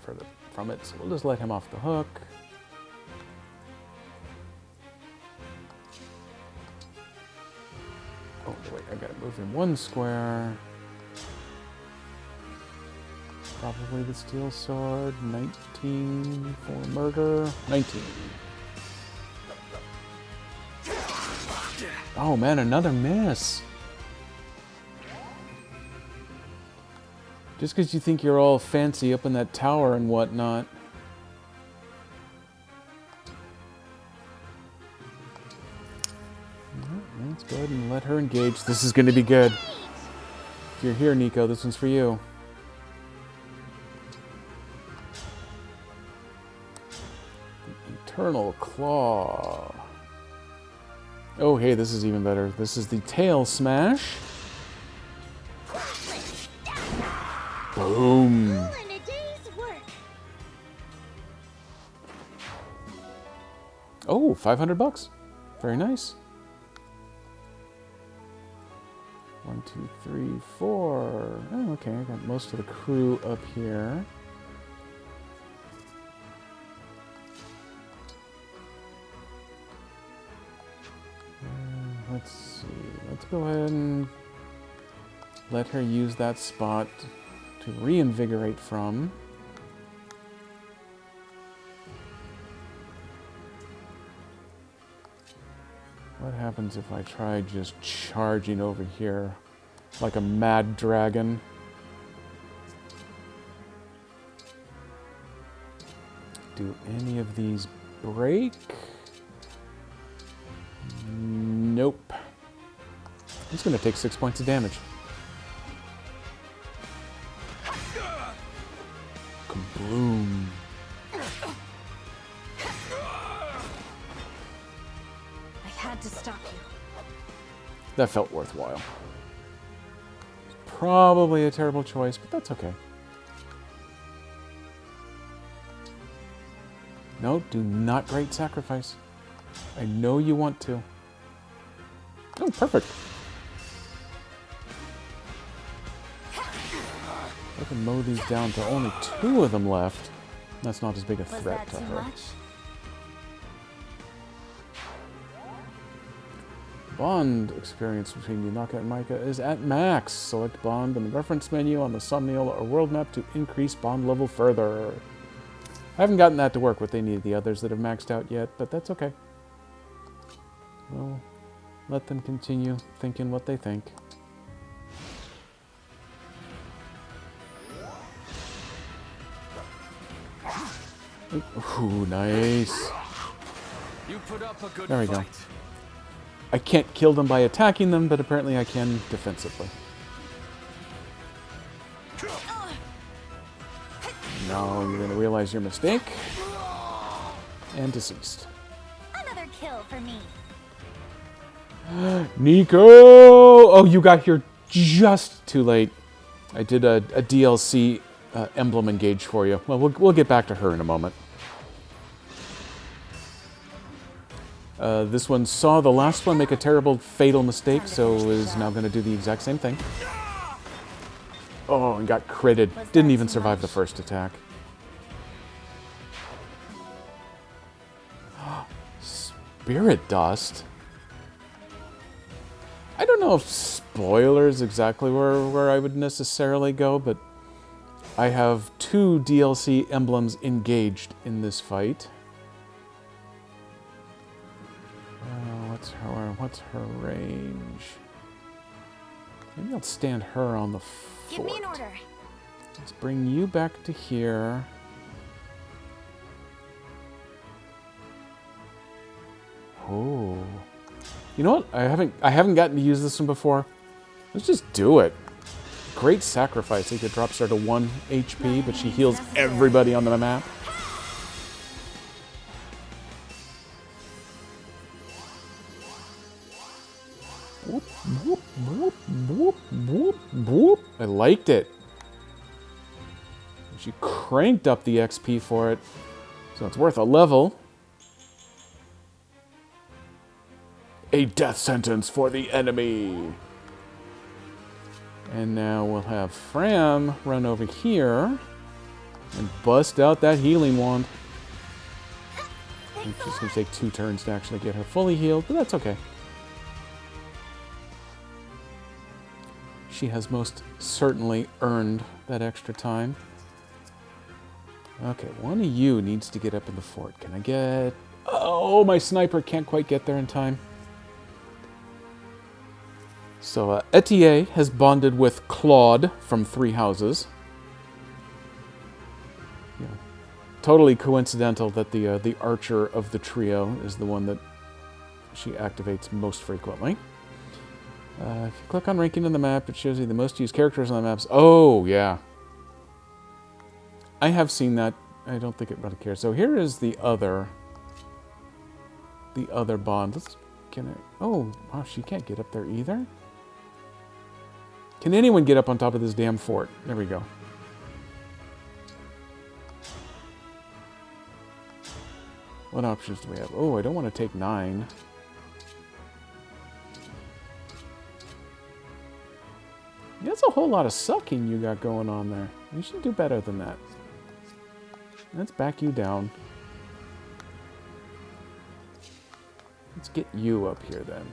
from it. So we'll just let him off the hook. Oh, wait, I gotta move him one square. Probably the steel sword. 19 for murder. 19. Oh man, another miss. Just because you think you're all fancy up in that tower and whatnot. Let's go ahead and let her engage. This is going to be good. If you're here, Nico, this one's for you. The Eternal Claw. Oh, hey, this is even better. This is the Tail Smash. Boom. Oh, 500 bucks. Very nice. 1, 2, 3, 4. Oh, okay, I got most of the crew up here. Let's see. Let's go ahead and let her use that spot to reinvigorate from. What happens if I try just charging over here like a mad dragon? Do any of these break? Nope. It's going to take 6 points of damage. Kabloom. I had to stop you. That felt worthwhile. Probably a terrible choice, but that's okay. No, do not great sacrifice. I know you want to. Oh, perfect. I can mow these down to only 2 of them left. That's not as big a threat to her. Bond experience between Yunaka and Micah is at max. Select Bond in the reference menu on the thumbnail or world map to increase Bond level further. I haven't gotten that to work with any of the others that have maxed out yet, but that's okay. We'll let them continue thinking what they think. Ooh, nice. You put up a good There we go. fight. I can't kill them by attacking them, but apparently I can defensively. Now you're going to realize your mistake. And deceased. Another kill for me. Nico! Oh, you got here just too late. I did a DLC emblem engage for you. Well, we'll get back to her in a moment. This one saw the last one make a terrible, fatal mistake, so is now going to do the exact same thing. Oh, and got critted. Didn't even survive the first attack. Spirit Dust? I don't know if spoilers exactly where I would necessarily go, but I have 2 DLC emblems engaged in this fight. What's her range? Maybe I'll stand her on the fort. Give me an order. Let's bring you back to here. Oh. You know what? I haven't gotten to use this one before. Let's just do it. Great sacrifice. It drops her to 1 HP, but she heals everybody on the map. Whoop, whoop, whoop, whoop, whoop, whoop. I liked it. She cranked up the XP for it, so it's worth a level. A death sentence for the enemy. And now we'll have Fram run over here and bust out that healing wand. It's just going to take 2 turns to actually get her fully healed, but that's okay. She has most certainly earned that extra time. Okay, one of you needs to get up in the fort. Can I get... Oh, my sniper can't quite get there in time. So, Etier has bonded with Claude from Three Houses. Yeah. Totally coincidental that the archer of the trio is the one that she activates most frequently. If you click on ranking on the map, it shows you the most used characters on the maps. Oh, yeah. I have seen that. I don't think it really cares. So here is the other bond. Oh, wow, she can't get up there either. Can anyone get up on top of this damn fort? There we go. What options do we have? Oh, I don't want to take 9. That's a whole lot of sucking you got going on there. You should do better than that. Let's back you down. Let's get you up here then.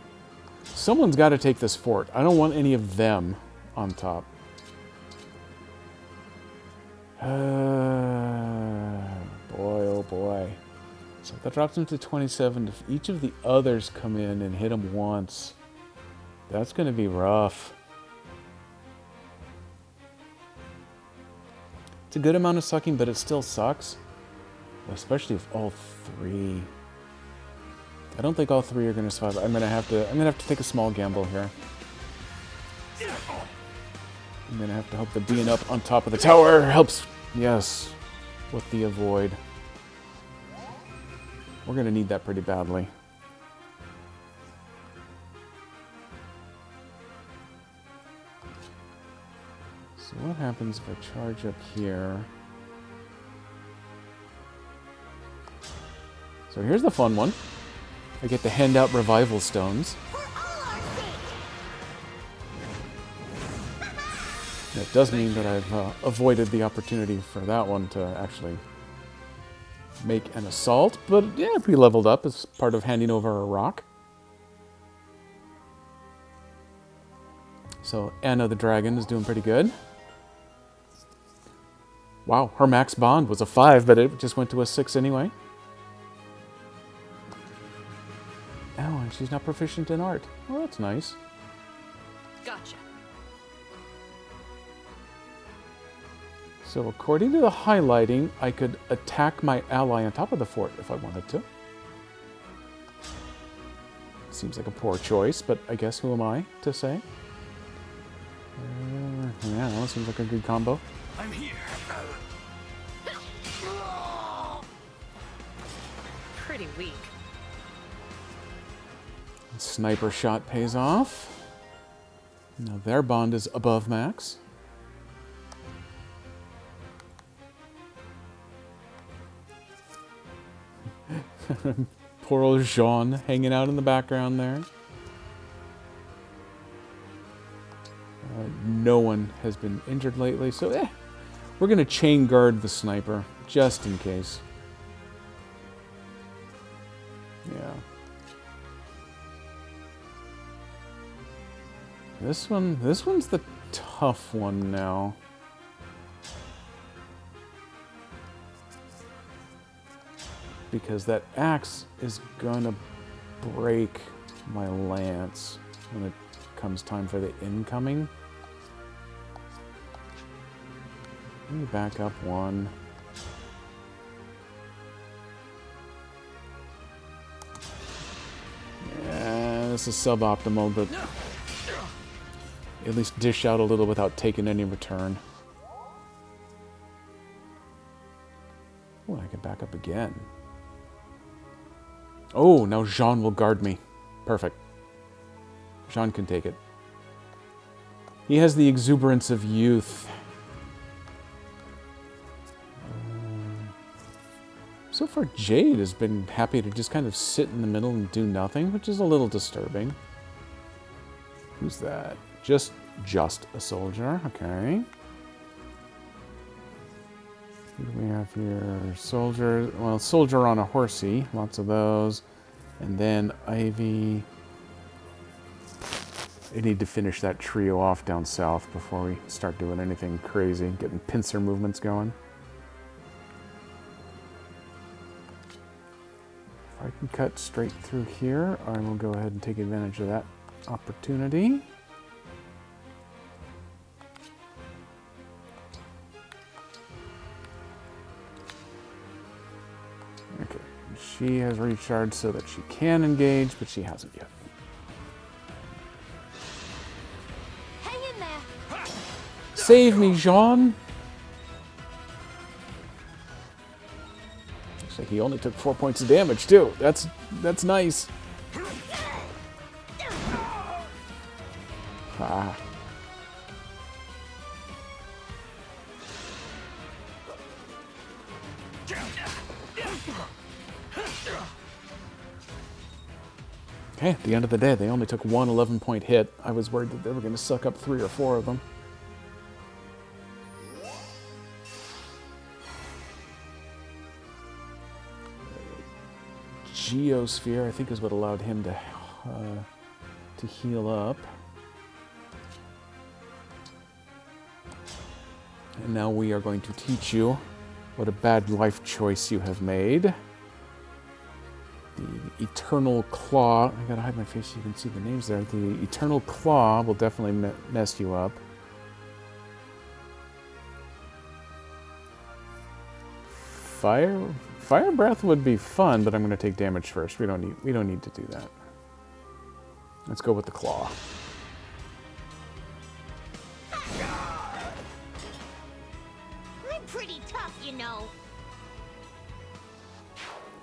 Someone's got to take this fort. I don't want any of them on top. Boy, oh boy. So that drops him to 27. If each of the others come in and hit him once, that's going to be rough. It's a good amount of sucking, but it still sucks. Especially if all 3. I don't think all 3 are going to survive. I'm gonna have to take a small gamble here. I'm gonna have to hope that being up on top of the tower helps. Yes, with the avoid. We're gonna need that pretty badly. So what happens if I charge up here? So here's the fun one. I get to hand out revival stones. That does mean that I've avoided the opportunity for that one to actually make an assault, but yeah, we leveled up as part of handing over a rock. So Anna the Dragon is doing pretty good. Wow, her max bond was a 5, but it just went to a 6 anyway. Oh, and she's not proficient in art. Well, that's nice. Gotcha. So according to the highlighting, I could attack my ally on top of the fort if I wanted to. Seems like a poor choice, but I guess who am I to say? Yeah, that seems like a good combo. I'm here. Pretty weak. Sniper shot pays off. Now their bond is above max. Poor old Jean hanging out in the background there. No one has been injured lately, so we're going to chain guard the sniper, just in case. Yeah. This one's the tough one now. Because that axe is gonna break my lance when it comes time for the incoming. Let me back up one. This is suboptimal, but at least dish out a little without taking any return. Oh, I can back up again. Oh, now Jean will guard me. Perfect. Jean can take it. He has the exuberance of youth. So far, Jade has been happy to just kind of sit in the middle and do nothing, which is a little disturbing. Who's that? Just a soldier. Okay. Who do we have here? Soldier. Well, soldier on a horsey. Lots of those. And then Ivy. I need to finish that trio off down south before we start doing anything crazy, getting pincer movements going. If I can cut straight through here, I will go ahead and take advantage of that opportunity. Okay, she has recharged so that she can engage, but she hasn't yet. Hang in there. Save me, Jean! Looks like he only took 4 points of damage, too. That's nice. Ah. Okay, at the end of the day, they only took one 11-point hit. I was worried that they were going to suck up 3 or 4 of them. Geosphere, I think, is what allowed him to heal up. And now we are going to teach you what a bad life choice you have made. The Eternal Claw. I gotta hide my face so you can see the names there. The Eternal Claw will definitely mess you up. Fire Breath would be fun, but I'm going to take damage first. We don't need to do that. Let's go with the Claw. I'm pretty tough, you know.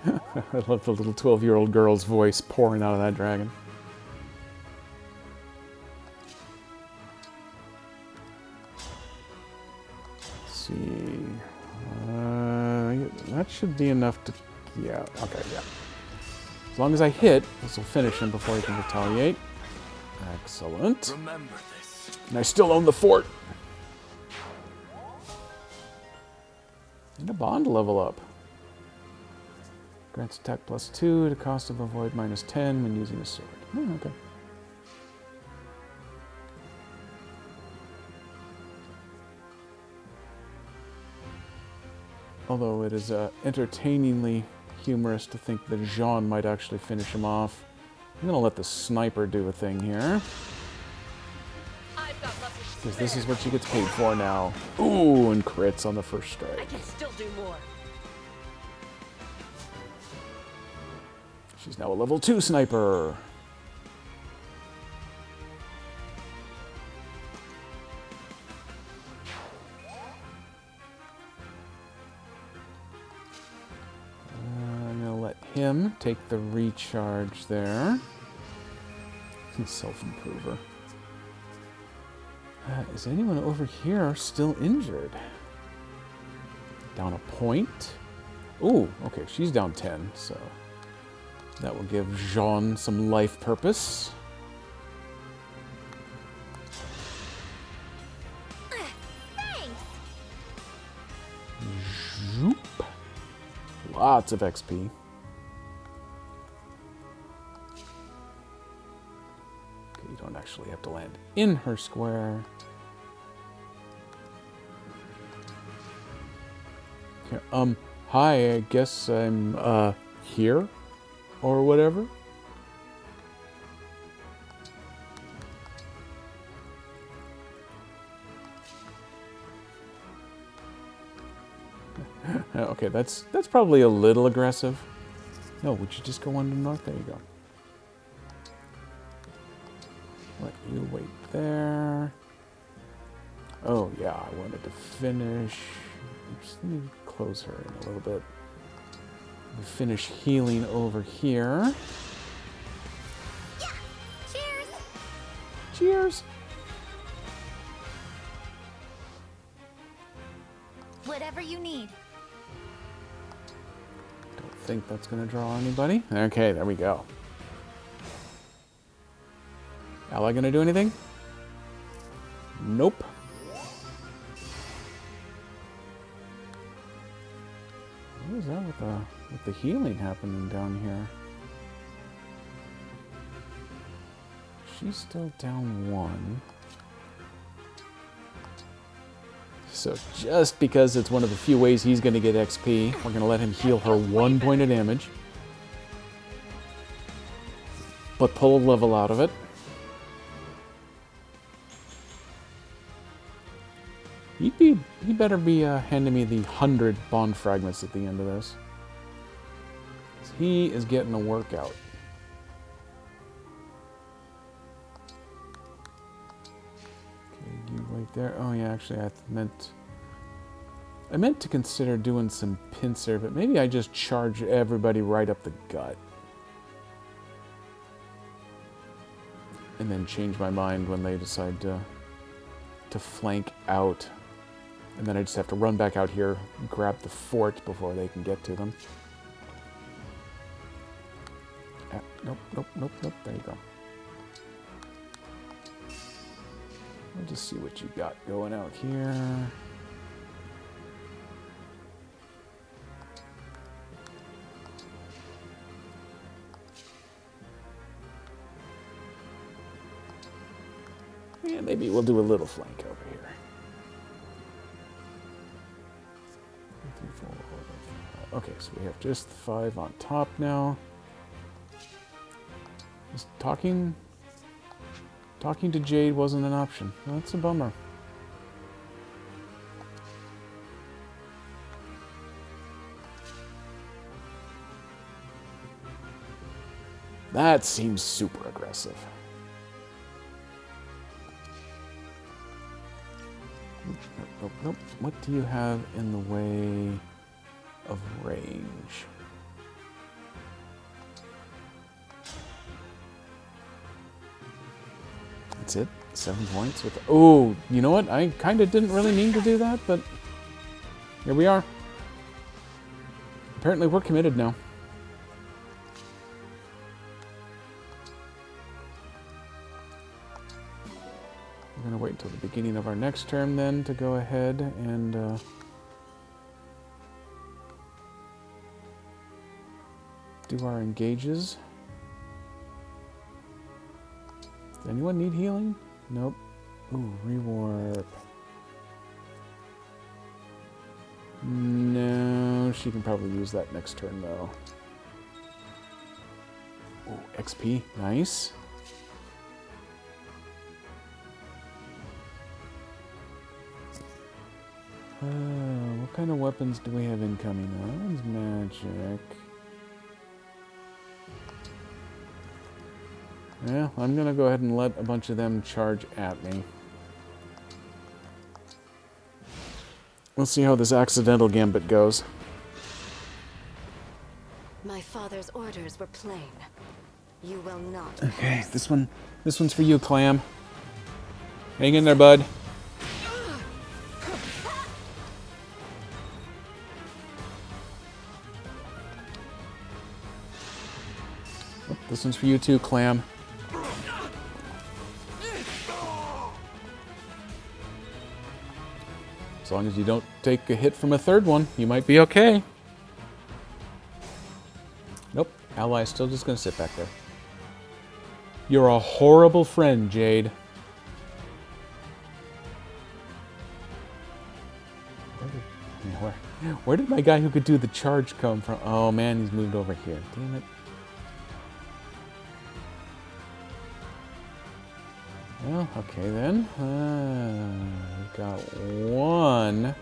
I love the little 12-year-old girl's voice pouring out of that dragon. Let's see. That should be enough to... Yeah, okay, yeah. As long as I hit, this will finish him before he can retaliate. Excellent. Remember this. And I still own the fort. And a bond level up. Grants attack +2 to cost of a void -10 when using a sword. Oh, okay. Although it is entertainingly humorous to think that Jean might actually finish him off. I'm going to let the sniper do a thing here. Because this is what she gets paid for now. Ooh, and crits on the first strike. I can still do more. She's now a level 2 sniper. I'm going to let him take the recharge there. He's self-improver. Is anyone over here still injured? Down a point. Ooh, okay, she's down 10, so that will give Jean some life purpose. Thanks. Zoop. Lots of XP. Okay, you don't actually have to land in her square. Okay, hi, I guess I'm, here? Or whatever? Okay, that's probably a little aggressive. No, would you just go on to north? There you go. You wait there. Oh yeah, I wanted to finish. Oops, let me close her in a little bit. Finish healing over here. Yeah. Cheers. Cheers. Whatever you need. Don't think that's going to draw anybody. Okay, there we go. Ally going to do anything? Nope. What is that with the healing happening down here? She's still down 1. So just because it's one of the few ways he's going to get XP, we're going to let him heal her 1 point of damage. But pull a level out of it. He better be handing me the 100 bond fragments at the end of this. He is getting a workout. Okay, you right there. Oh yeah, actually I meant to consider doing some pincer, but maybe I just charge everybody right up the gut. And then change my mind when they decide to flank out. And then I just have to run back out here, grab the fort before they can get to them. Nope, nope, nope, nope. There you go. We'll just see what you got going out here. Yeah, maybe we'll do a little flank over here. 3, 4, 5. Okay, so we have just 5 on top now. Just talking to Jade wasn't an option. That's a bummer. That seems super aggressive. Nope, nope, nope. What do you have in the way of range? That's it? 7 points with... Oh, you know what? I kind of didn't really mean to do that, but here we are. Apparently we're committed now. We're going to wait until the beginning of our next term then to go ahead and... do our engages. Does anyone need healing? Nope. Ooh, rewarp. No, she can probably use that next turn though. Ooh, XP, nice. What kind of weapons do we have incoming? That one's magic. Yeah, I'm going to go ahead and let a bunch of them charge at me. We'll see how this accidental gambit goes. My father's orders were plain. You will not. Okay, this one's for you, Clam. Hang in there, bud. Oh, this one's for you too, Clam. As long as you don't take a hit from a third one, you might be okay. Nope, ally is still just going to sit back there. You're a horrible friend, Jade. Where did my guy who could do the charge come from? Oh man, he's moved over here. Damn it. Well, okay then. We've got one.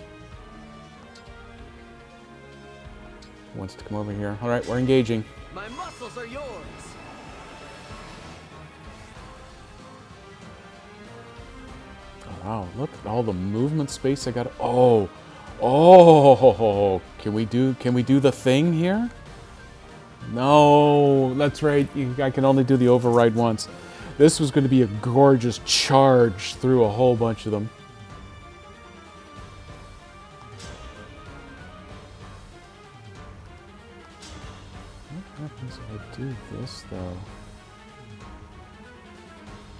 Who wants to come over here? All right, we're engaging. My muscles are yours. Oh, wow, look at all the movement space I got. Oh, oh, can we do the thing here? No, that's right. I can only do the override once. This was going to be a gorgeous charge through a whole bunch of them. What happens if I do this, though?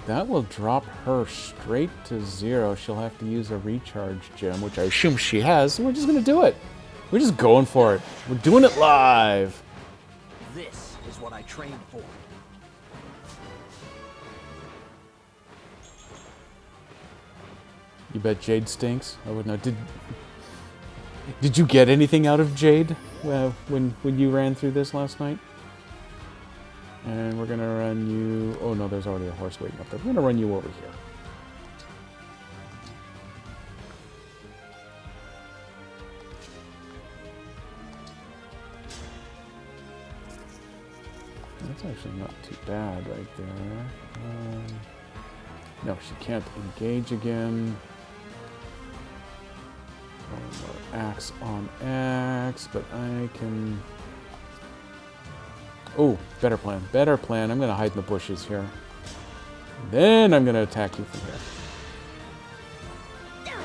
That will drop her straight to 0. She'll have to use a recharge gem, which I assume she has. And we're just going to do it. We're just going for it. We're doing it live. This is what I trained for. You bet Jade stinks? I would not. Did you get anything out of Jade when you ran through this last night? And we're gonna run you. Oh no, there's already a horse waiting up there. We're gonna run you over here. That's actually not too bad right there. No, she can't engage again. One more axe on axe, but I can. Oh, better plan. Better plan. I'm going to hide in the bushes here. Then I'm going to attack you from here.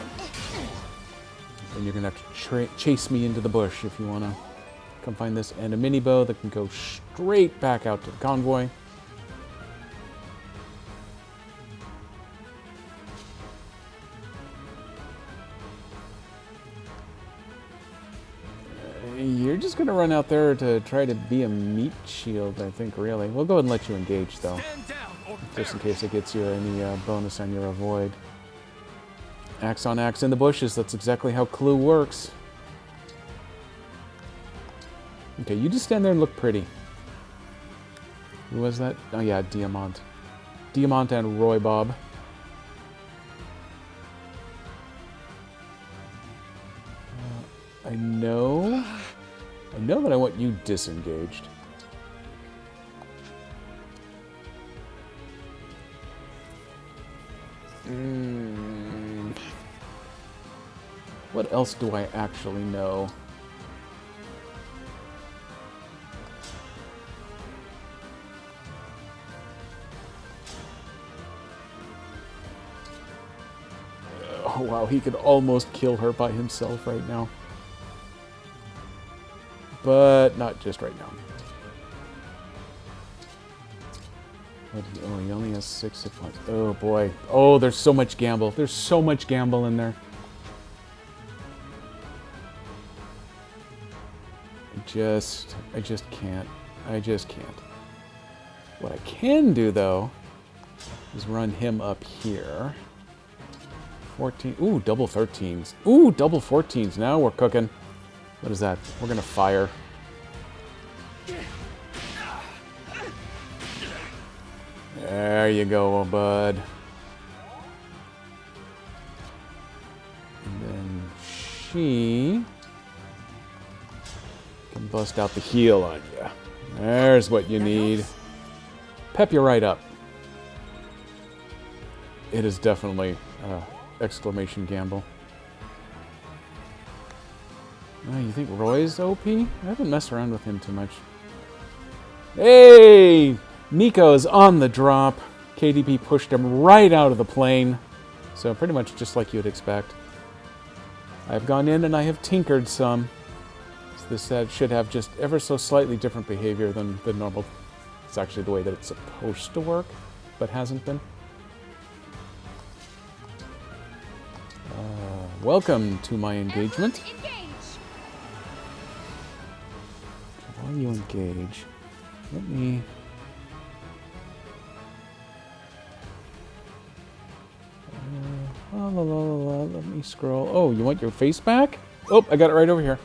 And you're going to have to chase me into the bush if you want to come find this. And a mini bow that can go straight back out to the convoy. You're just going to run out there to try to be a meat shield, I think, really. We'll go ahead and let you engage, though. Just in case it gets you any bonus on your avoid. Axe on axe in the bushes. That's exactly how Clue works. Okay, you just stand there and look pretty. Who was that? Oh, yeah, Diamant. Diamant and Roy Bob. I know that I want you disengaged. What else do I actually know? Oh wow, he could almost kill her by himself right now. But not just right now. Oh, he only has 6 hit points. Oh boy. Oh, there's so much gamble. There's so much gamble in there. I just can't. I just can't. What I can do, though, is run him up here. 14. Ooh, double 13s. Ooh, double 14s. Now we're cooking. What is that? We're gonna fire. There you go, bud. And then she can bust out the heel on you. There's what you need. Pep you right up. It is definitely exclamation gamble. Oh, you think Roy's OP? I haven't messed around with him too much. Hey! Nico's on the drop. KDP pushed him right out of the plane. So pretty much just like you'd expect. I've gone in and I have tinkered some. So this set should have just ever so slightly different behavior than normal. It's actually the way that it's supposed to work, but hasn't been. Welcome to my engagement. While you engage, let me... let me scroll. Oh, you want your face back? Oh, I got it right over here.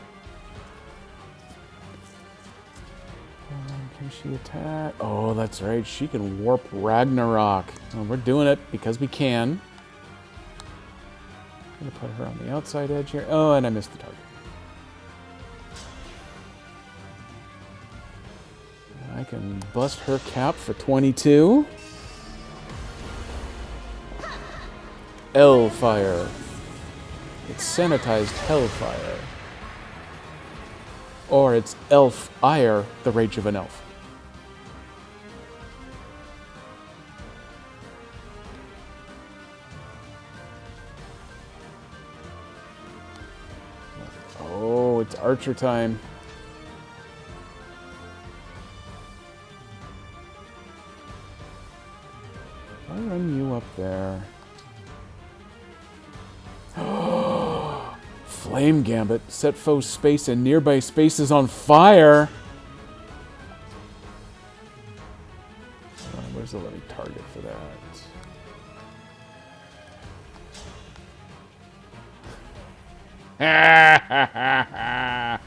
Can she attack? Oh, that's right. She can warp Ragnarok. Well, we're doing it because we can. I'm going to put her on the outside edge here. Oh, and I missed the target. I can bust her cap for 22. Hellfire. It's sanitized hellfire. Or it's elf ire, the rage of an elf. Oh, it's archer time. I'll run you up there. Flame Gambit. Set foe space and nearby spaces on fire. Where's the living target for that?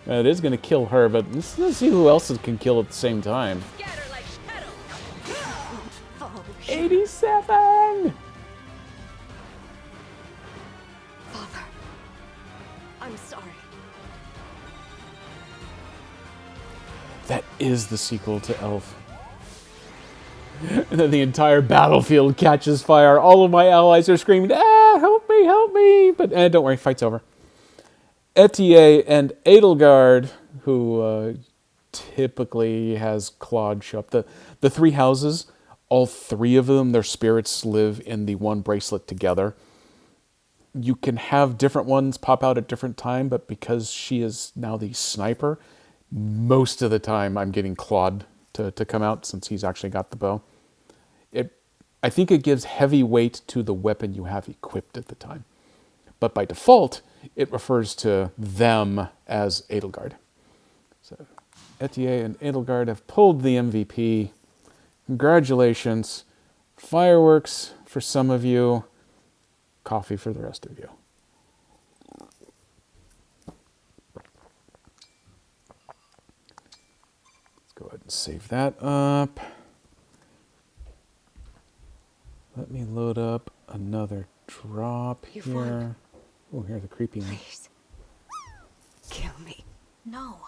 It is going to kill her, but let's see who else it can kill at the same time. 87! Father, I'm sorry. That is the sequel to Elf. And then the entire battlefield catches fire. All of my allies are screaming, "Ah, help me, help me!" But don't worry, fight's over. Etier and Edelgard, who typically has Claude show up. The three houses, all three of them, their spirits live in the one bracelet together. You can have different ones pop out at different time, but because she is now the sniper, most of the time I'm getting Claude to come out since he's actually got the bow. I think it gives heavy weight to the weapon you have equipped at the time. But by default, it refers to them as Edelgard. So Etier and Edelgard have pulled the MVP. Congratulations. Fireworks for some of you. Coffee for the rest of you. Let's go ahead and save that up. Let me load up another drop You've here. won. Oh, here's the creepy one. Please. Kill me. No.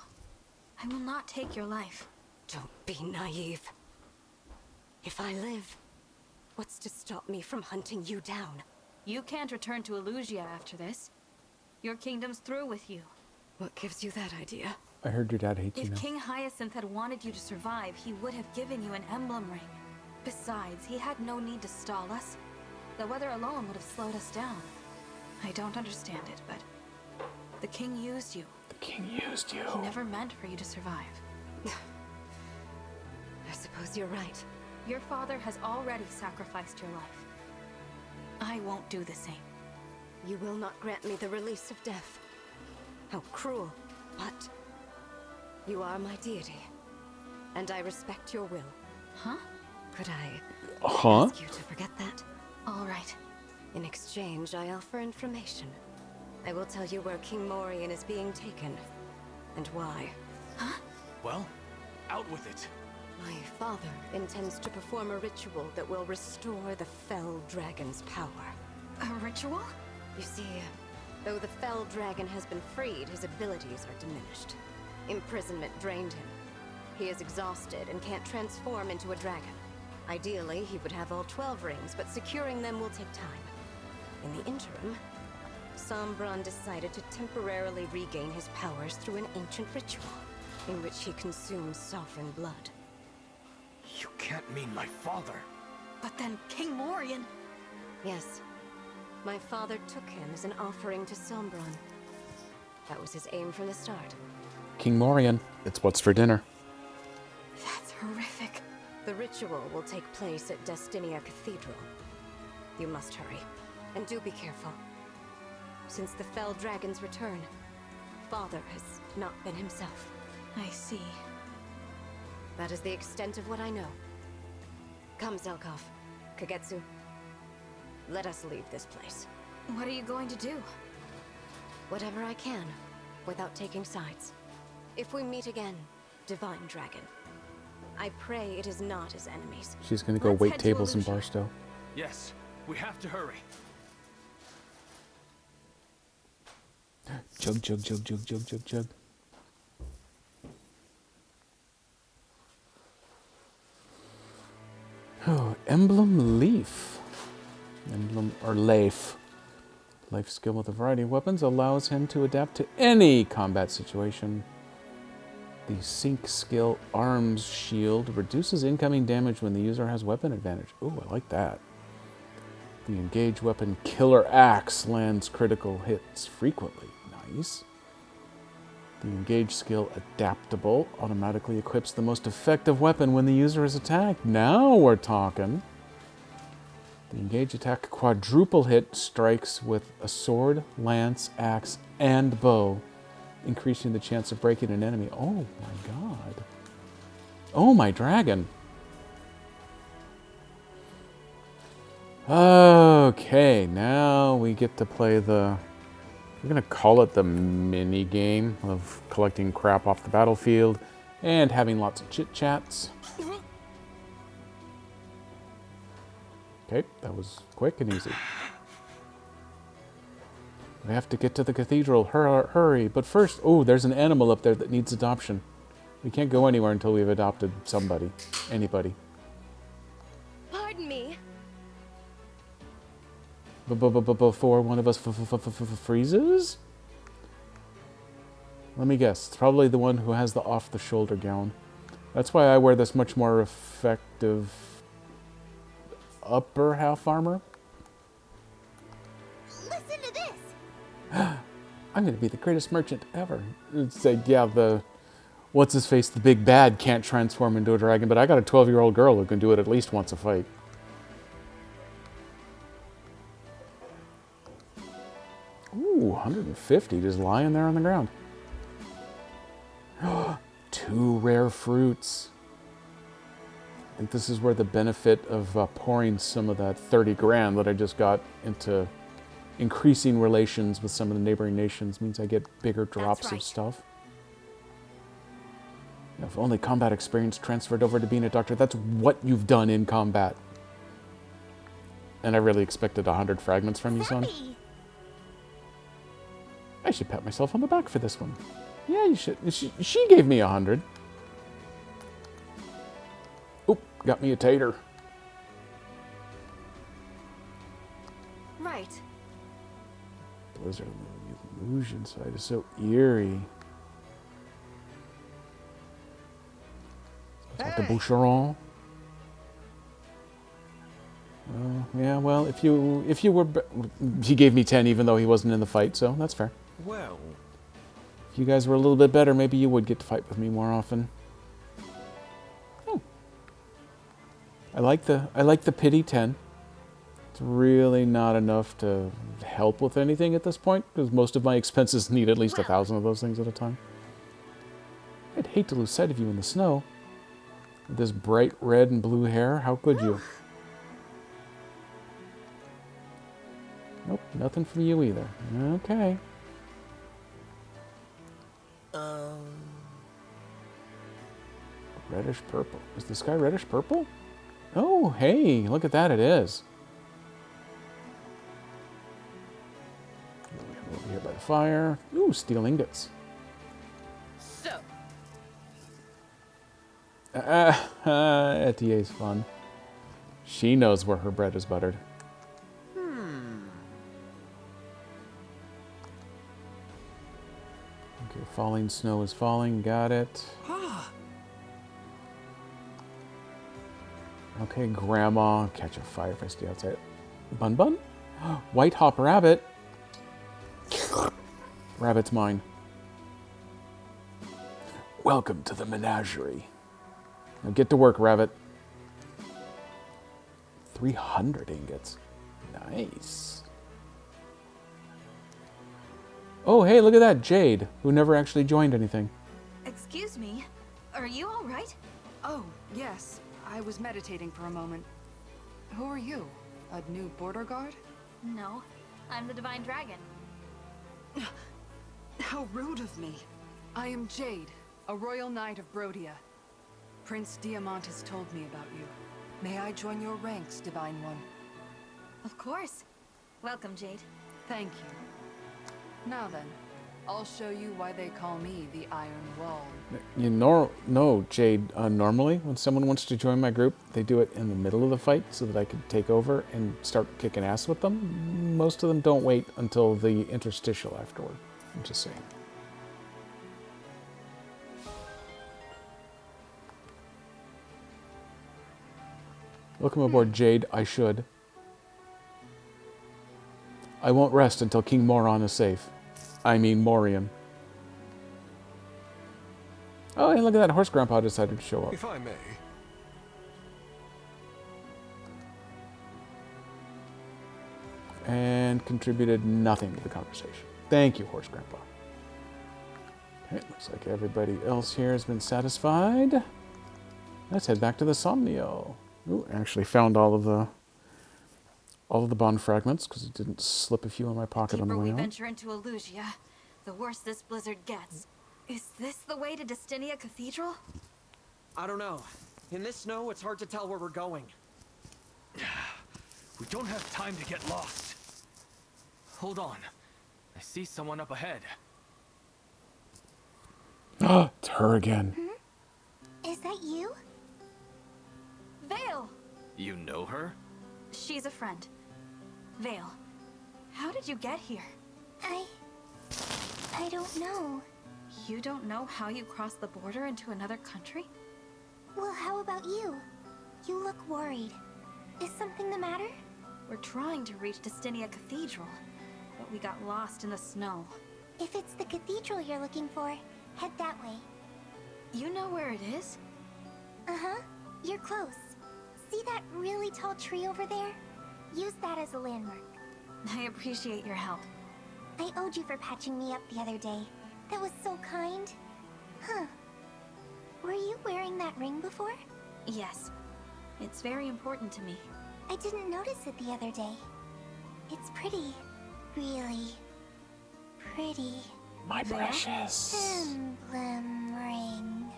I will not take your life. Don't be naive. If I live, what's to stop me from hunting you down? You can't return to Elusia after this. Your kingdom's through with you. What gives you that idea? I heard your dad hates you If now. King Hyacinth had wanted you to survive, he would have given you an emblem ring. Besides, he had no need to stall us. The weather alone would have slowed us down. I don't understand it, but the king used you. The king used you. He never meant for you to survive. I suppose you're right. Your father has already sacrificed your life. I won't do the same. You will not grant me the release of death. How cruel, but you are my deity, and I respect your will. Huh? Could I ask you to forget that? All right. In exchange, I offer information. I will tell you where King Morian is being taken, and why. Huh? Well, out with it. My father intends to perform a ritual that will restore the Fell Dragon's power. A ritual? You see, though the Fell Dragon has been freed, his abilities are diminished. Imprisonment drained him. He is exhausted and can't transform into a dragon. Ideally, he would have all 12 rings, but securing them will take time. In the interim, Sombron decided to temporarily regain his powers through an ancient ritual, in which he consumes sovereign blood. You can't mean my father. But then King Morian... Yes. My father took him as an offering to Sombron. That was his aim from the start. King Morian, it's what's for dinner. That's horrific. The ritual will take place at Destinia Cathedral. You must hurry. And do be careful. Since the Fell Dragon's return, Father has not been himself. I see. That is the extent of what I know. Come, Zelkov. Kagetsu. Let us leave this place. What are you going to do? Whatever I can, without taking sides. If we meet again, Divine Dragon, I pray it is not as enemies. She's gonna go wait tables in Barstow. Yes, we have to hurry. Jug, jug, jug, jug, jug, jug, jug. Oh, Emblem Leaf. Emblem, or Leif. Life skill with a variety of weapons allows him to adapt to any combat situation. The Sync skill Arms Shield reduces incoming damage when the user has weapon advantage. Ooh, I like that. The Engage weapon Killer Axe lands critical hits frequently. Nice. The Engage skill Adaptable automatically equips the most effective weapon when the user is attacked. Now we're talking. The Engage attack Quadruple Hit strikes with a sword, lance, axe, and bow, increasing the chance of breaking an enemy. Oh my god. Oh my dragon. Okay, now we get to play the... We're going to call it the mini game of collecting crap off the battlefield and having lots of chit-chats. Okay, that was quick and easy. We have to get to the cathedral. Hurry. But first, oh, there's an animal up there that needs adoption. We can't go anywhere until we've adopted somebody. Anybody. Pardon me. Before one of us freezes? Let me guess. It's probably the one who has the off-the-shoulder gown. That's why I wear this much more effective upper half armor. Listen to this. I'm going to be the greatest merchant ever. It's like, yeah, the... What's-his-face, the big bad, can't transform into a dragon, but I got a 12-year-old girl who can do it at least once a fight. Ooh, 150 just lying there on the ground. 2 rare fruits. I think this is where the benefit of pouring some of that 30 grand that I just got into increasing relations with some of the neighboring nations means I get bigger drops of stuff. If only combat experience transferred over to being a doctor. That's what you've done in combat. And I really expected 100 fragments from you, son. I should pat myself on the back for this one. Yeah, you should. She gave me 100. Oop, got me a tater. Right. Blizzard, the illusion side is so eerie. Dr. Boucheron. Yeah, well, if you were... He gave me 10 even though he wasn't in the fight, so that's fair. Well... If you guys were a little bit better, maybe you would get to fight with me more often. Oh. I like the pity 10. It's really not enough to help with anything at this point, because most of my expenses need at least 1,000 of those things at a time. I'd hate to lose sight of you in the snow. With this bright red and blue hair, how could you? Nope, nothing from you either. Okay. Reddish purple. Is the sky reddish purple? Oh, hey, look at that, it is. Over here by the fire. Ooh, steel ingots. So. Etier's fun. She knows where her bread is buttered. Okay, falling snow is falling. Got it. Okay, Grandma. Catch a fire if I stay outside. Bun Bun? White Hop Rabbit. Rabbit's mine. Welcome to the menagerie. Now get to work, Rabbit. 300 ingots. Nice. Oh, hey, look at that. Jade, who never actually joined anything. Excuse me. Are you all right? Oh, yes. I was meditating for a moment. Who are you? A new border guard? No, I'm the Divine Dragon. How rude of me. I am Jade, a royal knight of Brodia. Prince Diamant has told me about you. May I join your ranks, Divine One? Of course. Welcome, Jade. Thank you. Now then, I'll show you why they call me the Iron Wall. No, Jade. Normally, when someone wants to join my group, they do it in the middle of the fight so that I can take over and start kicking ass with them. Most of them don't wait until the interstitial afterward. I'm just saying. Welcome aboard, Jade. I should. I won't rest until King Moron is safe. I mean Morian. Oh, hey, look at that. Horse Grandpa decided to show up. If I may. And contributed nothing to the conversation. Thank you, Horse Grandpa. Okay, looks like everybody else here has been satisfied. Let's head back to the Somnio. Ooh, I actually found all of the bond fragments because it didn't slip a few in my pocket on the way we out. venture into Illusia, the worse this blizzard gets. Is this the way to Destinia Cathedral? I don't know. In this snow, it's hard to tell where we're going. We don't have time to get lost. Hold on. I see someone up ahead. It's her again. Is that you? Vale! You know her? She's a friend. Vale, how did you get here? I don't know. You don't know how you crossed the border into another country? Well, how about you? You look worried. Is something the matter? We're trying to reach Destinia Cathedral, but we got lost in the snow. If it's the cathedral you're looking for, head that way. You know where it is? Uh-huh. You're close. See that really tall tree over there? Use that as a landmark. I appreciate your help. I owed you for patching me up the other day. That was so kind. Huh. Were you wearing that ring before? Yes. It's very important to me. I didn't notice it the other day. It's pretty. Really pretty. My precious. Emblem ring.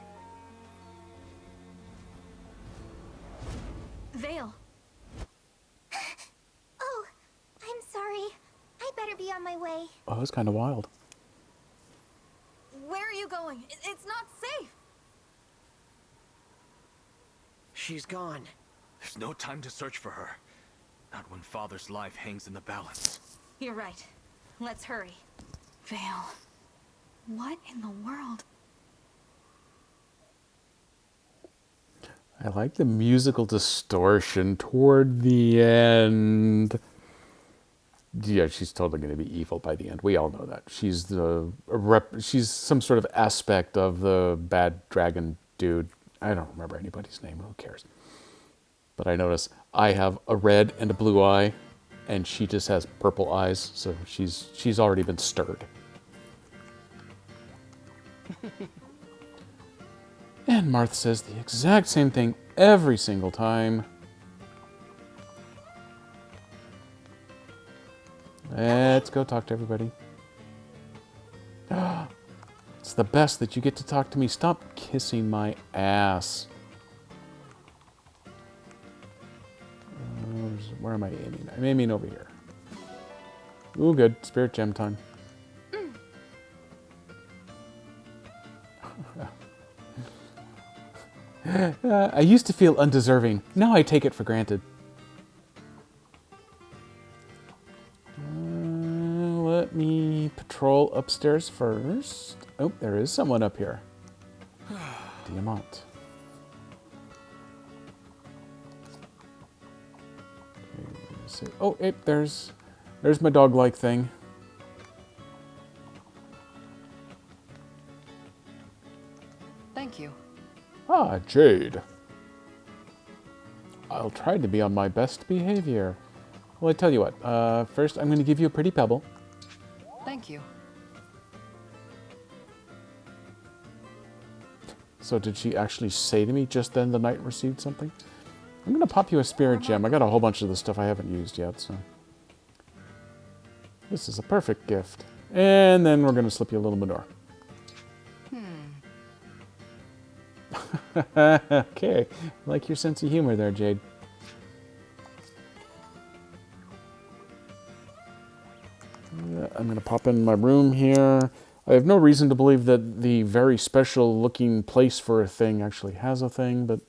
Vale. Oh, I'm sorry. I better be on my way. Oh, that's kind of wild. Where are you going? It's not safe. She's gone. There's no time to search for her. Not when Father's life hangs in the balance. You're right. Let's hurry. Vale. What in the world? I like the musical distortion toward the end. Yeah, she's totally going to be evil by the end. We all know that. She's she's some sort of aspect of the bad dragon dude. I don't remember anybody's name. Who cares? But I notice I have a red and a blue eye, and she just has purple eyes. So she's already been stirred. And Marth says the exact same thing every single time. Let's go talk to everybody. It's the best that you get to talk to me. Stop kissing my ass. Where am I aiming? I'm aiming over here. Ooh, good. Spirit gem time. I used to feel undeserving. Now I take it for granted. Let me patrol upstairs first. Oh, there is someone up here. Diamant. Okay, oh, hey, there's my dog-like thing. Thank you. Ah, Jade. I'll try to be on my best behavior. Well, I tell you what. First, I'm going to give you a pretty pebble. Thank you. So did she actually say to me just then the knight received something? I'm going to pop you a spirit gem. I got a whole bunch of the stuff I haven't used yet, so... This is a perfect gift. And then we're going to slip you a little manure. Okay. I like your sense of humor there, Jade. I'm going to pop in my room here. I have no reason to believe that the very special looking place for a thing actually has a thing, but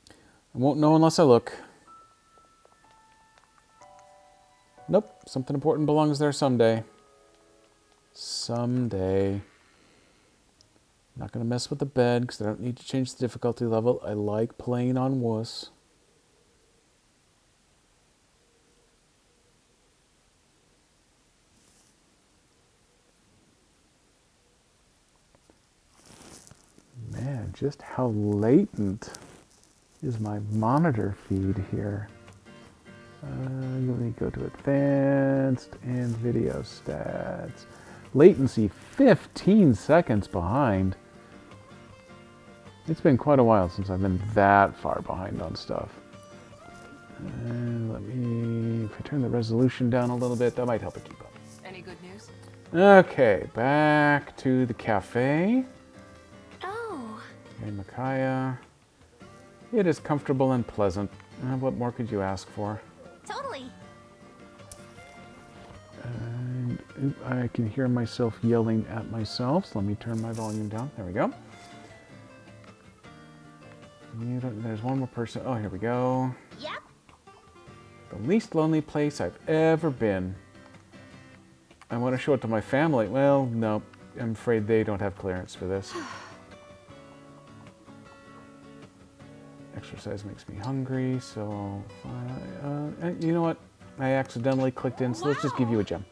I won't know unless I look. Nope, something important belongs there someday. Someday. Not going to mess with the bed because I don't need to change the difficulty level. I like playing on wuss. Man, just how latent is my monitor feed here. Let me go to advanced and video stats. Latency 15 seconds behind. It's been quite a while since I've been that far behind on stuff. And let me, if I turn the resolution down a little bit, that might help it keep up. Any good news? Okay, back to the cafe. Oh. Hey, Micaiah. It is comfortable and pleasant. What more could you ask for? Totally. And I can hear myself yelling at myself, so let me turn my volume down. There we go. There's one more person. Oh, here we go. Yep. The least lonely place I've ever been. I want to show it to my family. Well, no. I'm afraid they don't have clearance for this. Exercise makes me hungry, so... you know what? I accidentally clicked in, so let's just give you a gem.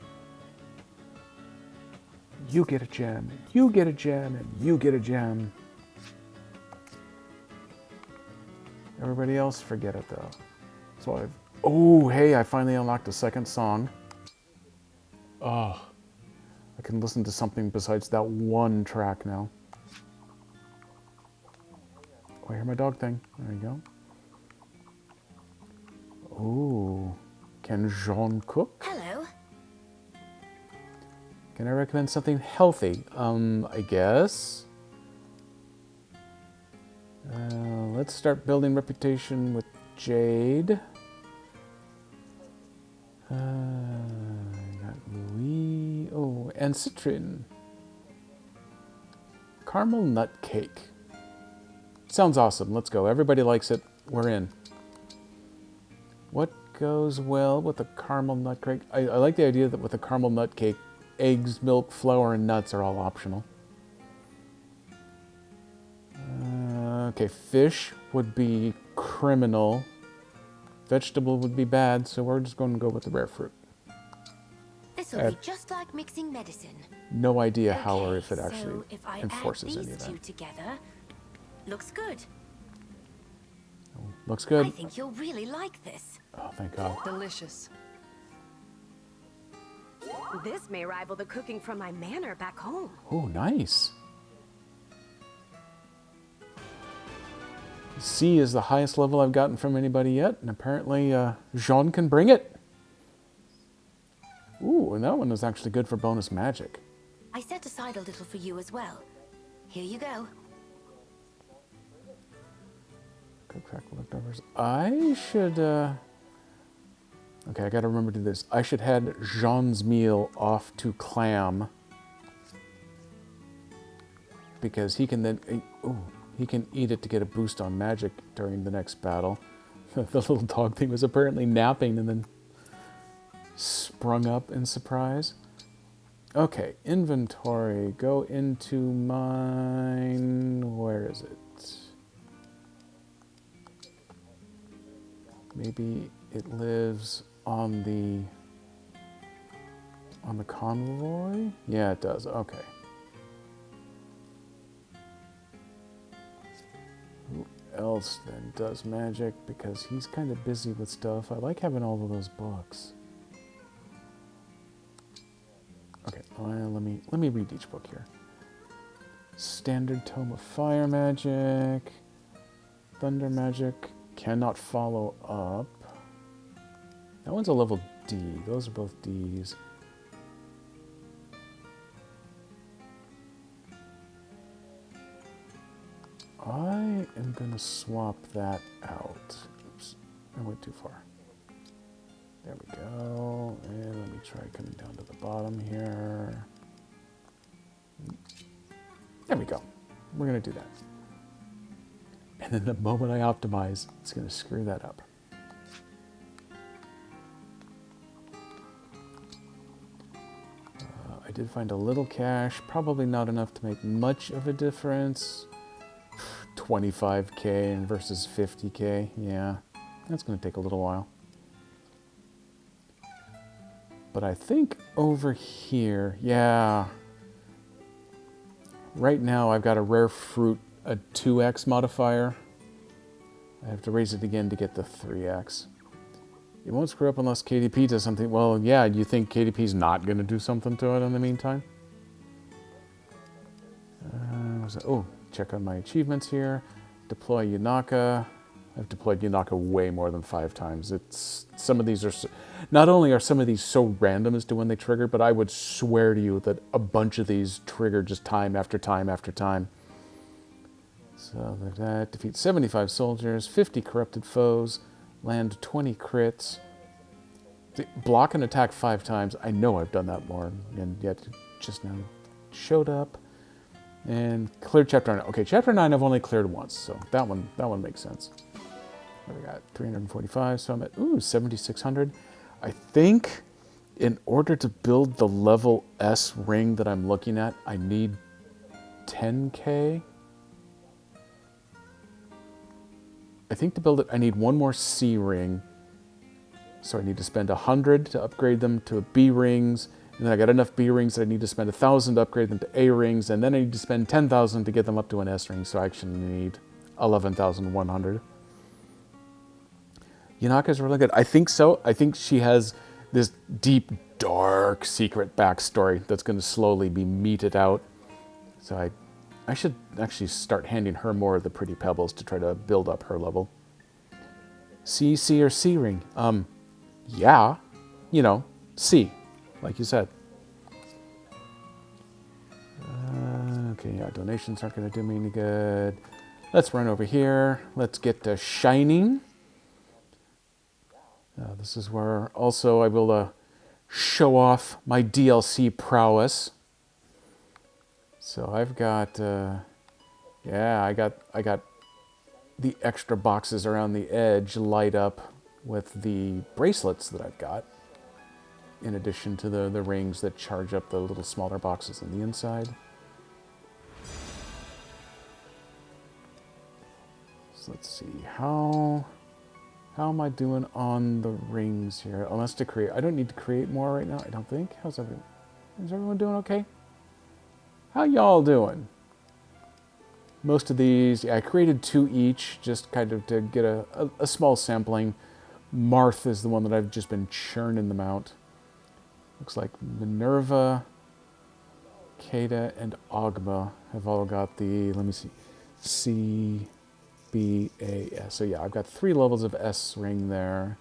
You get a gem, and you get a gem, and you get a gem. Everybody else, forget it, though. So I've... Oh, hey, I finally unlocked a second song. Oh. I can listen to something besides that one track now. Oh, I hear my dog thing. There you go. Oh. Can Jean cook? Hello. Can I recommend something healthy? I guess. Let's start building reputation with Jade. Got Louis. Oh, and Citrin. Caramel nut cake. Sounds awesome. Let's go. Everybody likes it. We're in. What goes well with a caramel nut cake? I like the idea that with a caramel nut cake, eggs, milk, flour, and nuts are all optional. Okay, fish would be criminal. Vegetable would be bad, so we're just going to go with the rare fruit. This'll be just like mixing medicine. No idea how or if it actually so if I enforces add any of these that. two together, looks good. Looks good. I think you'll really like this. Oh, thank God. Delicious. This may rival the cooking from my manor back home. Oh, nice. C is the highest level I've gotten from anybody yet, and apparently Jean can bring it. Ooh, and that one was actually good for bonus magic. I set aside a little for you as well. Here you go. Cook crack leftovers. I should... Okay, I gotta remember to do this. I should head Jean's meal off to Clam. Because he can then... Ooh, he can eat it to get a boost on magic during the next battle. The little dog thing was apparently napping and then sprung up in surprise. Okay, inventory. Go into mine... Where is it? Maybe it lives on the convoy? Yeah, it does. Okay. Who else then does magic? Because he's kind of busy with stuff. I like having all of those books. Okay, let me read each book here. Standard Tome of Fire Magic, Thunder Magic. Cannot follow up. That one's a level D. Those are both Ds. I am going to swap that out. Oops, I went too far. There we go. And let me try coming down to the bottom here. There we go. We're going to do that. And then the moment I optimize, it's going to screw that up. I did find a little cash. Probably not enough to make much of a difference. 25k versus 50k. Yeah, that's going to take a little while. But I think over here, yeah. Right now I've got a rare fruit, a 2x modifier. I have to raise it again to get the 3x. It won't screw up unless KDP does something. Well, yeah, do you think KDP's not going to do something to it in the meantime? Oh, check on my achievements here. Deploy Yunaka. I've deployed Yunaka way more than 5 times. It's some of these are not only are some of these so random as to when they trigger, but I would swear to you that a bunch of these trigger just time after time after time. So that defeats 75 soldiers, 50 corrupted foes, land 20 crits, block and attack 5 times. I know I've done that more, and yet it just now showed up. And cleared chapter 9. Okay, chapter 9 I've only cleared once, so that one makes sense. What we got? 345, so I'm at 7,600. I think in order to build the level S ring that I'm looking at, I need 10k. I think to build it, I need one more C ring. So I need to spend 100 to upgrade them to B rings. And then I got enough B rings that I need to spend 1,000 to upgrade them to A rings. And then I need to spend 10,000 to get them up to an S ring. So I actually need 11,100. Yunaka's really good. I think so. I think she has this deep, dark, secret backstory that's going to slowly be meted out. So I should actually start handing her more of the pretty pebbles to try to build up her level. C, or C ring? Yeah. You know, C, like you said. Okay, yeah, donations aren't going to do me any good. Let's run over here. Let's get to Shining. This is where also I will show off my DLC prowess. So I've got, yeah, I got the extra boxes around the edge light up with the bracelets that I've got, in addition to the rings that charge up the little smaller boxes on the inside. So let's see, how am I doing on the rings here? Unless to create, I don't need to create more right now, I don't think. Is everyone doing okay? How y'all doing? Most of these, yeah, I created 2 each, just kind of to get a small sampling. Marth is the one that I've just been churning them out. Looks like Minerva, Kata, and Ogma have all got the, let me see, C, B, A, S. So yeah, I've got 3 levels of S ring there.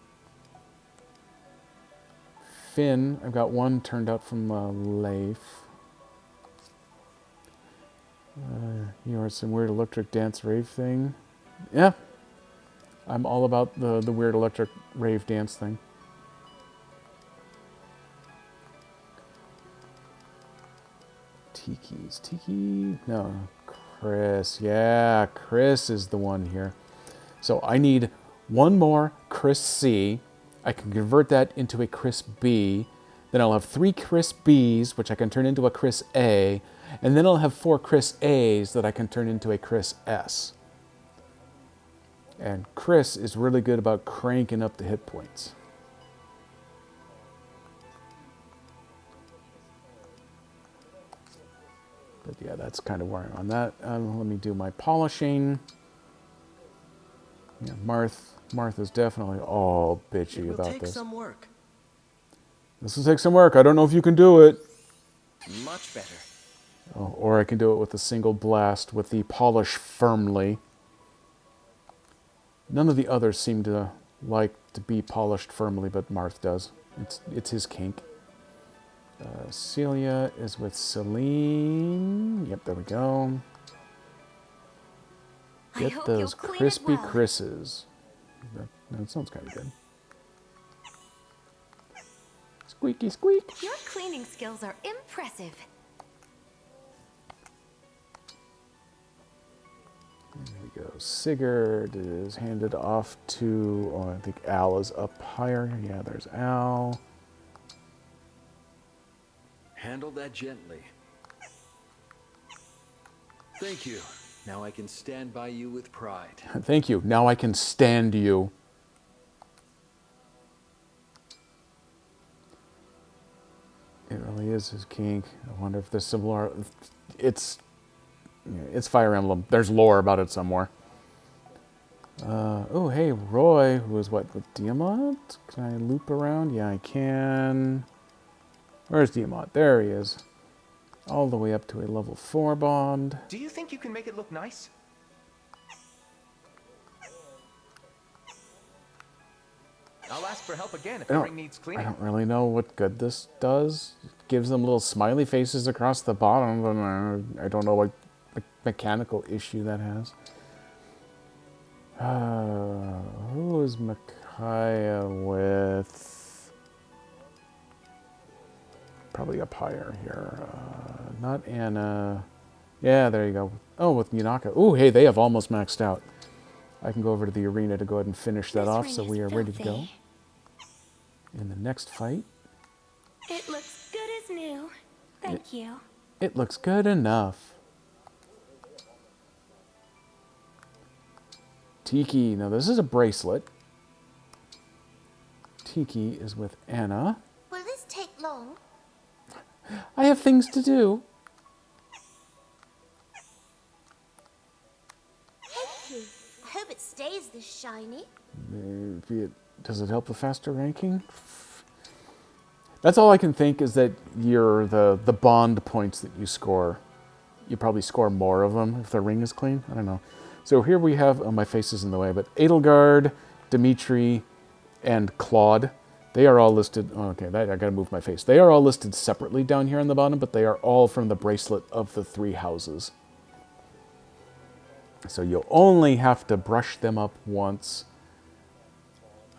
Finn, I've got 1 turned out from Leif. You are some weird electric dance rave thing. Yeah, I'm all about the weird electric rave dance thing. Tiki, no, Chris. Yeah, Chris is the one here. So I need 1 more Chris C. I can convert that into a Chris B. Then I'll have 3 Chris Bs, which I can turn into a Chris A. And then I'll have 4 Chris A's that I can turn into a Chris S. And Chris is really good about cranking up the hit points. But yeah, that's kind of where I'm on that. Let me do my polishing. Yeah, Marth is definitely all bitchy about this. It will take some work. This will take some work. I don't know if you can do it. Much better. Oh, or I can do it with a single blast with the polish firmly. None of the others seem to like to be polished firmly, but Marth does. It's his kink. Celia is with Celine. Yep, there we go. Get those crispy Chris's. That sounds kind of good. Squeaky squeak. Your cleaning skills are impressive. go. Sigurd is handed off to, oh, I think Al is up higher. Yeah, there's Al. Handle that gently. Thank you. Now I can stand by you with pride. Thank you. Now I can stand you. It really is his kink. I wonder if there's similar. It's Fire Emblem. There's lore about it somewhere. Oh, hey, Roy, who is what, with Diamant? Can I loop around? Yeah, I can. Where's Diamant? There he is. All the way up to a level 4 bond. Do you think you can make it look nice? I'll ask for help again if the ring needs cleaning. I don't really know what good this does. It gives them little smiley faces across the bottom, but I don't know what mechanical issue that has. Who is Micaiah with? Probably up higher here. Not Anna. Yeah, there you go. Oh, with Yunaka. Oh, hey, they have almost maxed out. I can go over to the arena to go ahead and finish that off, so we are ready to go. In the next fight. It looks good as new. Thank you. It looks good enough. Tiki. Now, this is a bracelet. Tiki is with Anna. Will this take long? I have things to do. Thank you. I hope it stays this shiny. Maybe does it help the faster ranking? That's all I can think is that the bond points that you score, you probably score more of them if the ring is clean. I don't know. So here we have, oh, my face is in the way, but Edelgard, Dimitri, and Claude. They are all listed. Oh, okay, I gotta move my face. They are all listed separately down here on the bottom, but they are all from the bracelet of the 3 houses. So you'll only have to brush them up once.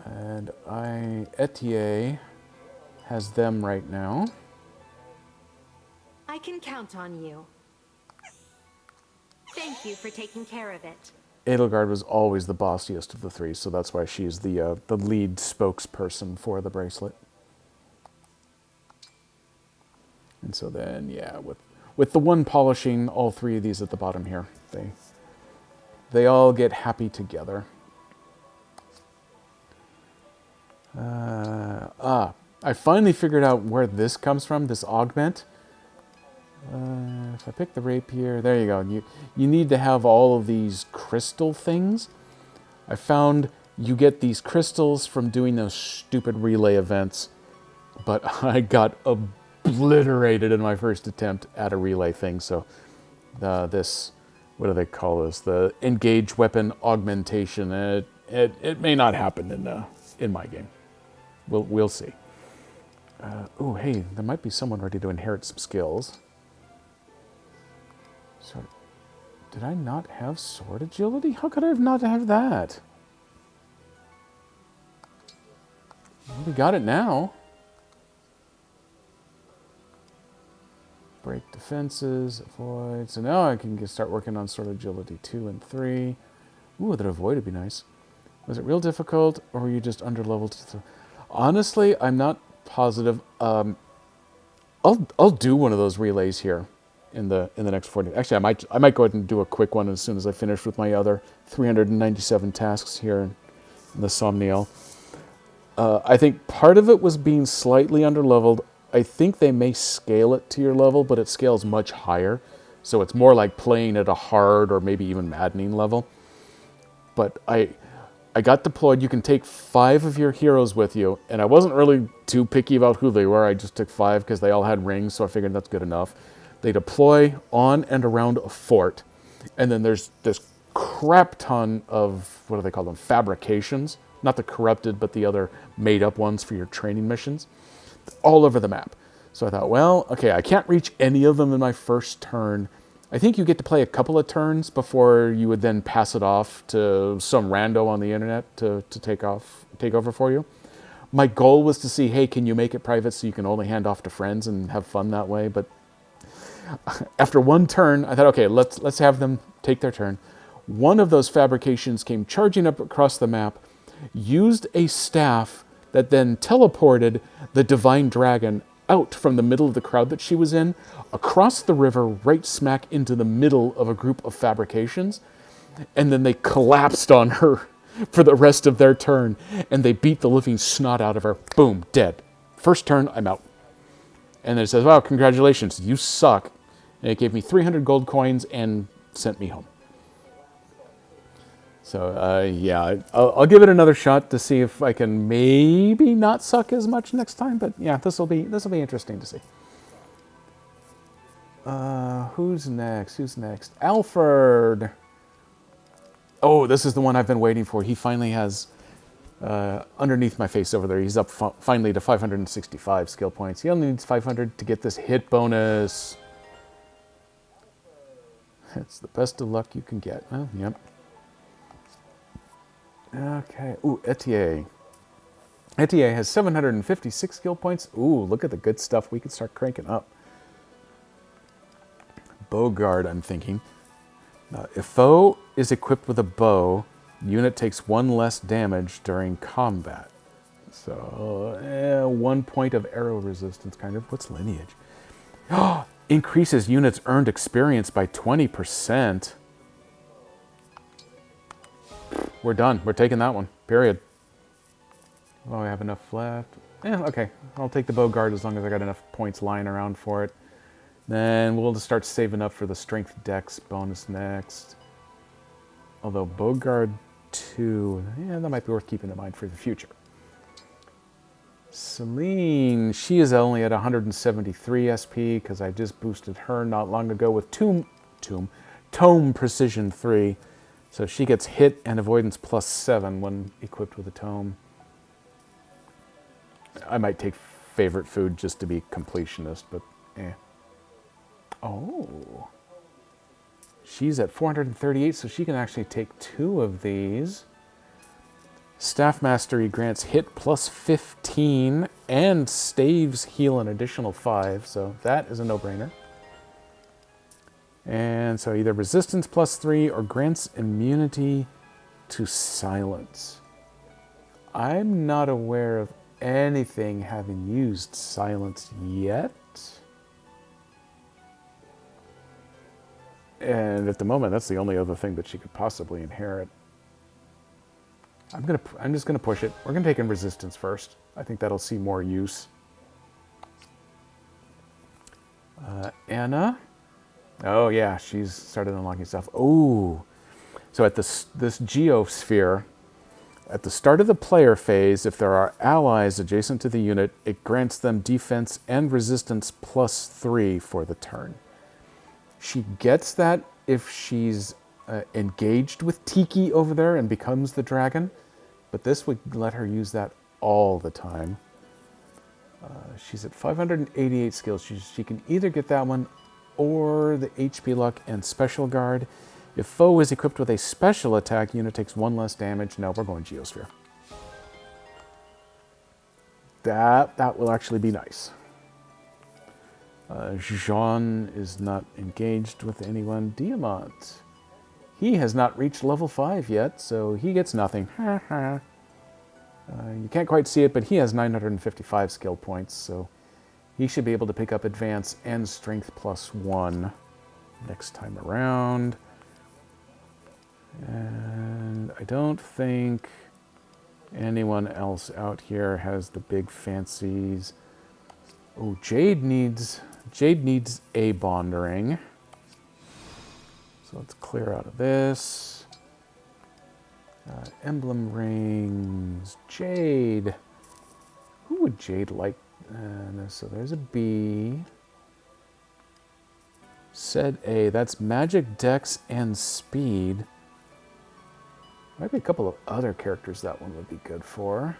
And Etier has them right now. I can count on you. Thank you for taking care of it. Edelgard was always the bossiest of the 3, so that's why she's the lead spokesperson for the bracelet. And so then, yeah, with the one polishing all 3 of these at the bottom here, they all get happy together. I finally figured out where this comes from, this augment. If I pick the rapier, there you go. You need to have all of these crystal things. I found you get these crystals from doing those stupid relay events, but I got obliterated in my first attempt at a relay thing. So this, what do they call this? The engage weapon augmentation. It may not happen in my game. We'll see. Oh, hey, there might be someone ready to inherit some skills. So, did I not have sword agility? How could I have not have that? Well, we got it now. Break defenses, avoid. So now I can start working on sword agility 2 and 3. Ooh, that avoid would be nice. Was it real difficult, or were you just underleveled? Honestly, I'm not positive. I'll do one of those relays here in the next 40. Actually, I might go ahead and do a quick one as soon as I finish with my other 397 tasks here in the Somniel. I think part of it was being slightly underleveled. I think they may scale it to your level, but it scales much higher. So it's more like playing at a hard or maybe even maddening level. But I got deployed. You can take 5 of your heroes with you, and I wasn't really too picky about who they were. I just took 5 because they all had rings, so I figured that's good enough. They deploy on and around a fort, and then there's this crap ton of, what do they call them, fabrications. Not the corrupted, but the other made-up ones for your training missions, all over the map. So I thought, well, okay, I can't reach any of them in my first turn. I think you get to play a couple of turns before you would then pass it off to some rando on the internet to take over for you. My goal was to see, hey, can you make it private so you can only hand off to friends and have fun that way? But after one turn, I thought, okay, let's have them take their turn. one of those fabrications came charging up across the map, used a staff that then teleported the divine dragon out from the middle of the crowd that she was in, across the river, right smack into the middle of a group of fabrications, and then they collapsed on her for the rest of their turn, and they beat the living snot out of her. Boom, dead. First turn, I'm out. And then it says, wow, congratulations, you suck. And it gave me 300 gold coins and sent me home. So, yeah, I'll give it another shot to see if I can maybe not suck as much next time. But yeah, this will be interesting to see. Who's next? Who's next? Alfred. Oh, this is the one I've been waiting for. He finally has, underneath my face over there, he's up finally to 565 skill points. He only needs 500 to get this hit bonus. It's the best of luck you can get. Oh, yep. Okay. Ooh, Etier. Etier has 756 skill points. Ooh, look at the good stuff we can start cranking up. Bowguard, I'm thinking. If foe is equipped with a bow, unit takes 1 less damage during combat. So, 1 point of arrow resistance, kind of. What's lineage? Increases units' earned experience by 20%. We're done. We're taking that one. Period. Oh, I have enough left. Yeah, okay. I'll take the Bowguard as long as I got enough points lying around for it. Then we'll just start saving up for the Strength Dex bonus next. Although Bowguard 2, yeah, that might be worth keeping in mind for the future. Celine, she is only at 173 SP because I just boosted her not long ago with Tome Precision 3. So she gets hit and avoidance +7 when equipped with a tome. I might take favorite food just to be completionist, but eh. Oh. She's at 438, so she can actually take 2 of these. Staff Mastery grants hit +15 and staves heal an additional 5, so that is a no-brainer. And so either resistance +3 or grants immunity to silence. I'm not aware of anything having used silence yet. And at the moment, that's the only other thing that she could possibly inherit. I'm just gonna push it. We're gonna take in resistance first. I think that'll see more use. Anna. Oh yeah, she's started unlocking stuff. Oh, so at this geosphere, at the start of the player phase, if there are allies adjacent to the unit, it grants them defense and resistance +3 for the turn. She gets that if she's engaged with Tiki over there and becomes the dragon, but this would let her use that all the time. She's at 588 skills. She can either get that one or the HP luck and special guard. If foe is equipped with a special attack, unit takes 1 less damage. No, we're going Geosphere. That will actually be nice. Jean is not engaged with anyone. Diamant. He has not reached level 5 yet, so he gets nothing. You can't quite see it, but he has 955 skill points, so he should be able to pick up Advance and Strength +1 next time around. And I don't think anyone else out here has the big fancies. Oh, Jade needs a bond ring. So let's clear out of this. Emblem rings. Jade. Who would Jade like? So there's a B. Said A. That's magic, dex, and speed. Might be a couple of other characters that one would be good for.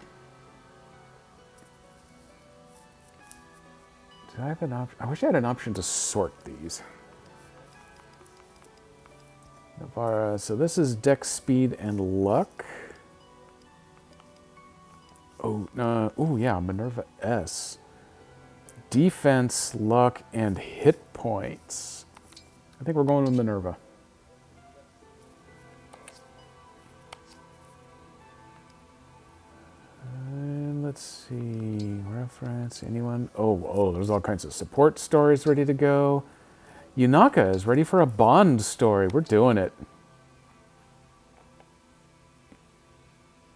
Do I have an option? I wish I had an option to sort these. Navara. So this is dex, speed, and luck. Oh, yeah, Minerva S. Defense, luck, and hit points. I think we're going with Minerva. let's see. Reference, anyone? Oh, there's all kinds of support stories ready to go. Yunaka is ready for a Bond story. We're doing it.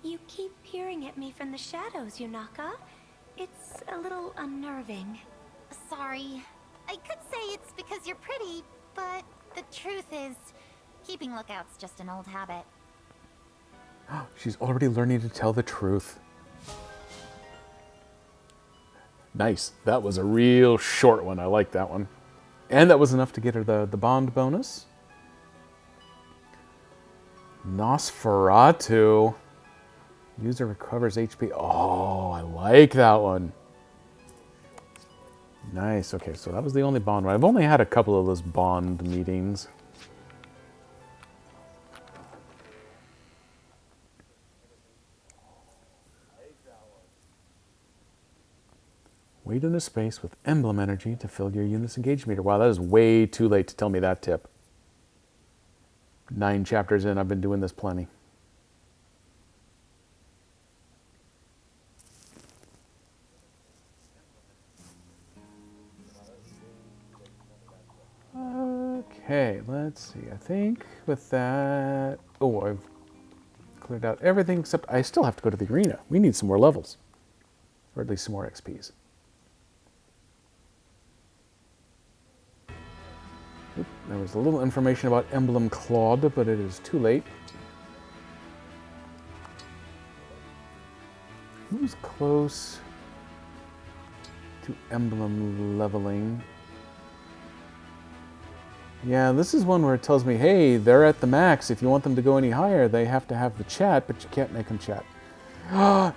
You keep peering at me from the shadows, Yunaka. It's a little unnerving. Sorry. I could say it's because you're pretty, but the truth is, keeping lookout's just an old habit. She's already learning to tell the truth. Nice. That was a real short one. I like that one. And that was enough to get her the Bond bonus. Nosferatu. User recovers HP. Oh, I like that one. Nice. Okay, so that was the only Bond one. I've only had a couple of those Bond meetings. Wait in a space with Emblem energy to fill your unit's engage meter. Wow, that is way too late to tell me that tip. 9 chapters in, I've been doing this plenty. Okay, let's see. I think with that... Oh, I've cleared out everything except I still have to go to the arena. We need some more levels. Or at least some more XPs. Oop, there was a little information about Emblem Claude, but it is too late. Who's close to Emblem leveling? Yeah, this is one where it tells me, hey, they're at the max. If you want them to go any higher, they have to have the chat, but you can't make them chat.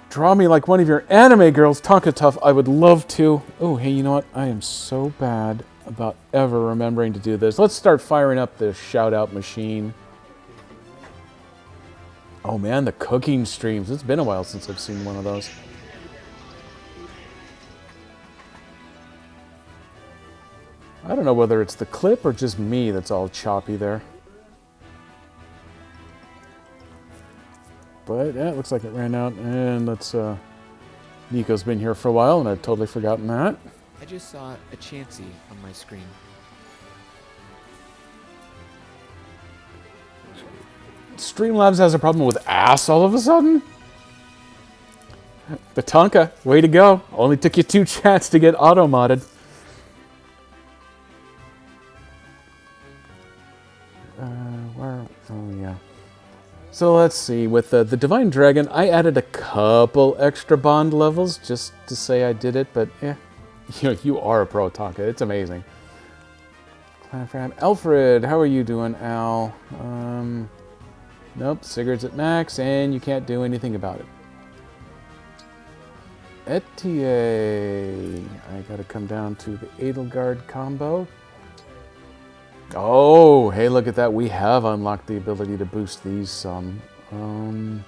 Draw me like one of your anime girls, Tonka Tough. I would love to. Oh, hey, you know what? I am so bad about ever remembering to do this. Let's start firing up the shout-out machine. Oh, man, the cooking streams. It's been a while since I've seen one of those. I don't know whether it's the clip or just me that's all choppy there. But yeah, it looks like it ran out. And let's, Nico's been here for a while and I'd totally forgotten that. I just saw a Chansey on my screen. Streamlabs has a problem with ass all of a sudden? Batonka, way to go. Only took you 2 chats to get auto-modded. Oh, yeah. So let's see. With the Divine Dragon, I added a couple extra Bond levels just to say I did it, but yeah. You are a pro, Tonka. It's amazing. Clan Fram. Alfred, how are you doing, Al? Nope, Sigurd's at max, and you can't do anything about it. Etier. I gotta come down to the Edelgard combo. Oh, hey, look at that. We have unlocked the ability to boost these some. I'm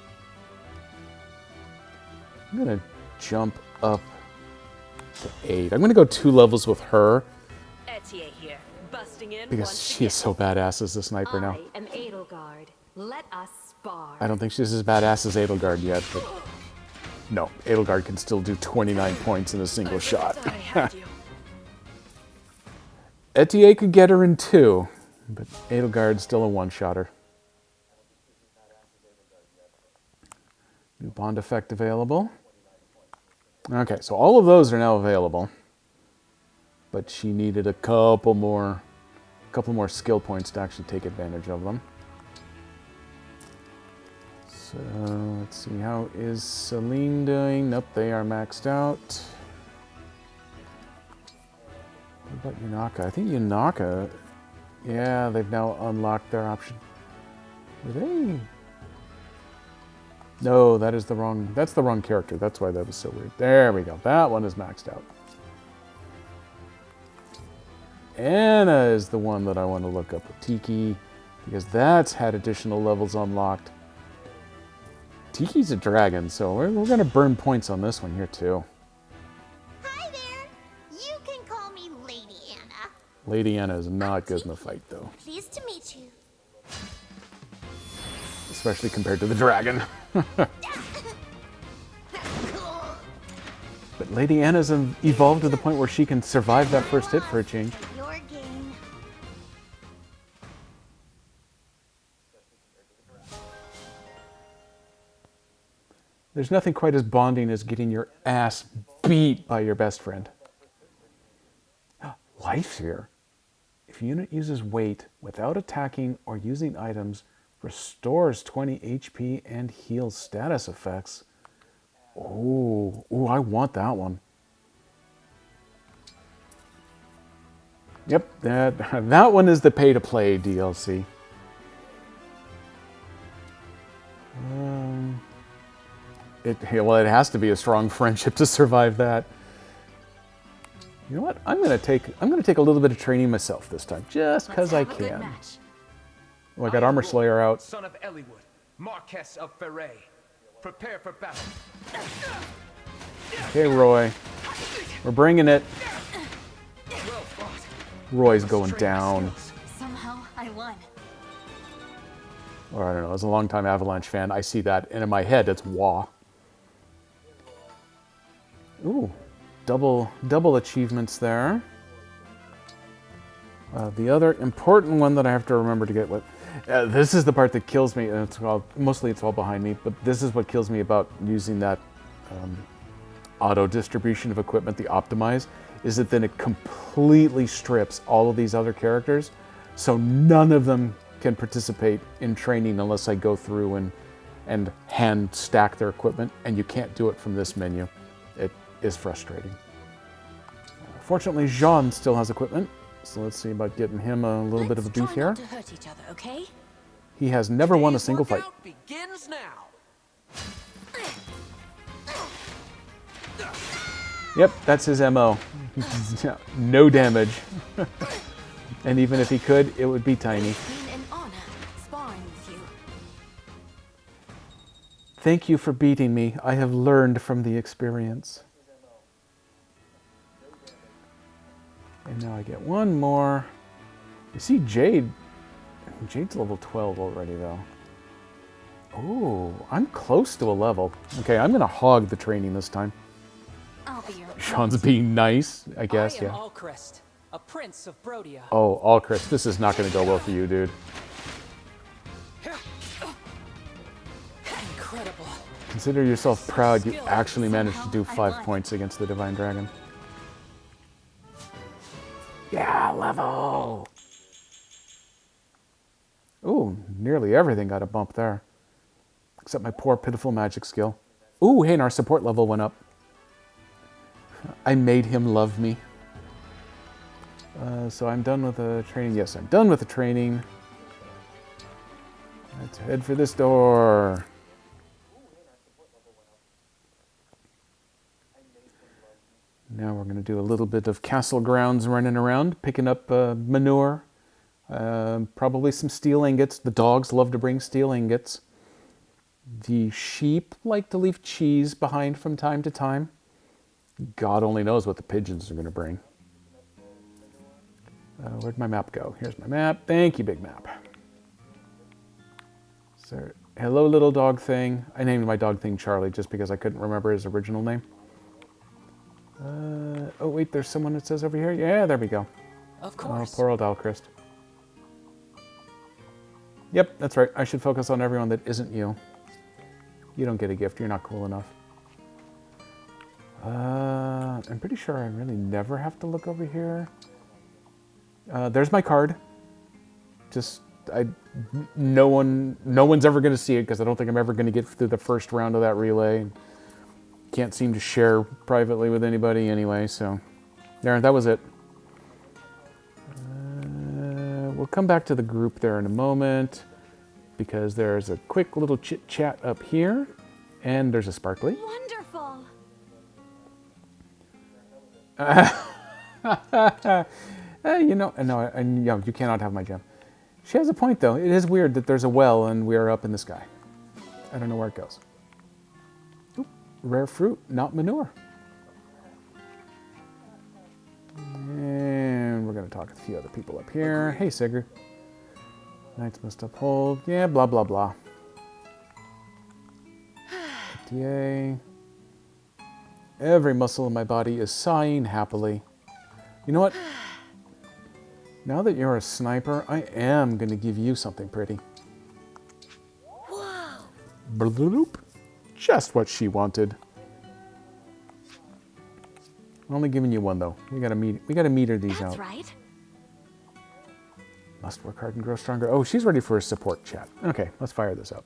gonna jump up to 8. I'm gonna go 2 levels with her. Etier here, busting in Because she is so badass as a sniper now. I am Edelgard. Let us spar. I don't think she's as badass as Edelgard yet, but no, Edelgard can still do 29 points in a single shot. Etier could get her in 2, but Edelgard's still a one-shotter. New Bond effect available. Okay, so all of those are now available, but she needed a couple more skill points to actually take advantage of them. So let's see, how is Celine doing? Nope, they are maxed out. What about Yunaka? I think Yunaka, yeah, they've now unlocked their option. Were they? No, that's the wrong character. That's why that was so weird. There we go. That one is maxed out. Anna is the one that I want to look up with Tiki, because that's had additional levels unlocked. Tiki's a dragon, so we're going to burn points on this one here too. Hi there. You can call me Lady Anna. Lady Anna is not good in the fight, though. Pleased to meet you. Especially compared to the dragon. Lady Anna's evolved to the point where she can survive that first hit for a change. Your game. There's nothing quite as bonding as getting your ass beat by your best friend. Life Sphere. If a unit uses weight without attacking or using items, restores 20 HP and heals status effects. Oh, I want that one. Yep, that one is the pay-to-play DLC. It has to be a strong friendship to survive that. You know what? I'm gonna take a little bit of training myself this time, just because I can. Oh, I got Armor Slayer out. Son of Eliwood, Marquess of Ferre. Prepare for battle. Okay, Roy. We're bringing it. Roy's going down. Somehow I won. Or I don't know, as a longtime Avalanche fan, I see that, and in my head, it's wah. Ooh, double achievements there. The other important one that I have to remember to get with, this is the part that kills me, and mostly it's all behind me, but this is what kills me about using that auto distribution of equipment, the optimize, is that then it completely strips all of these other characters, so none of them can participate in training unless I go through and hand stack their equipment, and you can't do it from this menu. It is frustrating. Fortunately, Jean still has equipment, so let's see about getting him a little bit of a beef here. Not to hurt each other, okay? He has never won a single fight. Begins now. Yep, that's his MO. No damage. And even if he could, it would be tiny. It's been an honor sparring with you. Thank you for beating me. I have learned from the experience. And now I get one more. You see Jade. Jade's level 12 already, though. Oh, I'm close to a level. Okay, I'm going to hog the training this time. I'll be your Sean's being nice, I guess, I am yeah. Alcrest, a prince of Brodia. Oh, Alcrest, this is not going to go well for you, dude. Incredible. Consider yourself proud you actually managed to do 5 points against the Divine Dragon. Yeah, level! Ooh, nearly everything got a bump there. Except my poor, pitiful magic skill. Ooh, hey, and our support level went up. I made him love me. So I'm done with the training. Yes, I'm done with the training. Let's head for this door. Now we're going to do a little bit of castle grounds running around, picking up manure. Probably some steel ingots. The dogs love to bring steel ingots. The sheep like to leave cheese behind from time to time. God only knows what the pigeons are going to bring. Where'd my map go? Here's my map. Thank you, big map. So, hello, little dog thing. I named my dog thing Charlie just because I couldn't remember his original name. Oh, wait, there's someone that says over here. Yeah, there we go. Of course. Oh, poor old Alcrest. Yep, that's right. I should focus on everyone that isn't you. You don't get a gift. You're not cool enough. I'm pretty sure I really never have to look over here. There's my card. Just, no one's ever going to see it because I don't think I'm ever going to get through the first round of that relay. Can't seem to share privately with anybody anyway, so there, that was it. We'll come back to the group there in a moment because there's a quick little chit chat up here, and there's a sparkly. Wonderful. You know, no, you cannot have my gem. She has a point though. It is weird that there's a well and we're up in the sky. I don't know where it goes. Oop, rare fruit, not manure. And we're going to talk to a few other people up here. Hey, Sigurd. Knights must uphold. Yeah, blah, blah, blah. FDA. Every muscle in my body is sighing happily. You know what? Now that you're a sniper, I am going to give you something pretty. Whoa! Bloop. Just what she wanted. I'm only giving you one though. We gotta meter these out. That's right. Must work hard and grow stronger. Oh, she's ready for a support chat. Okay, let's fire this up.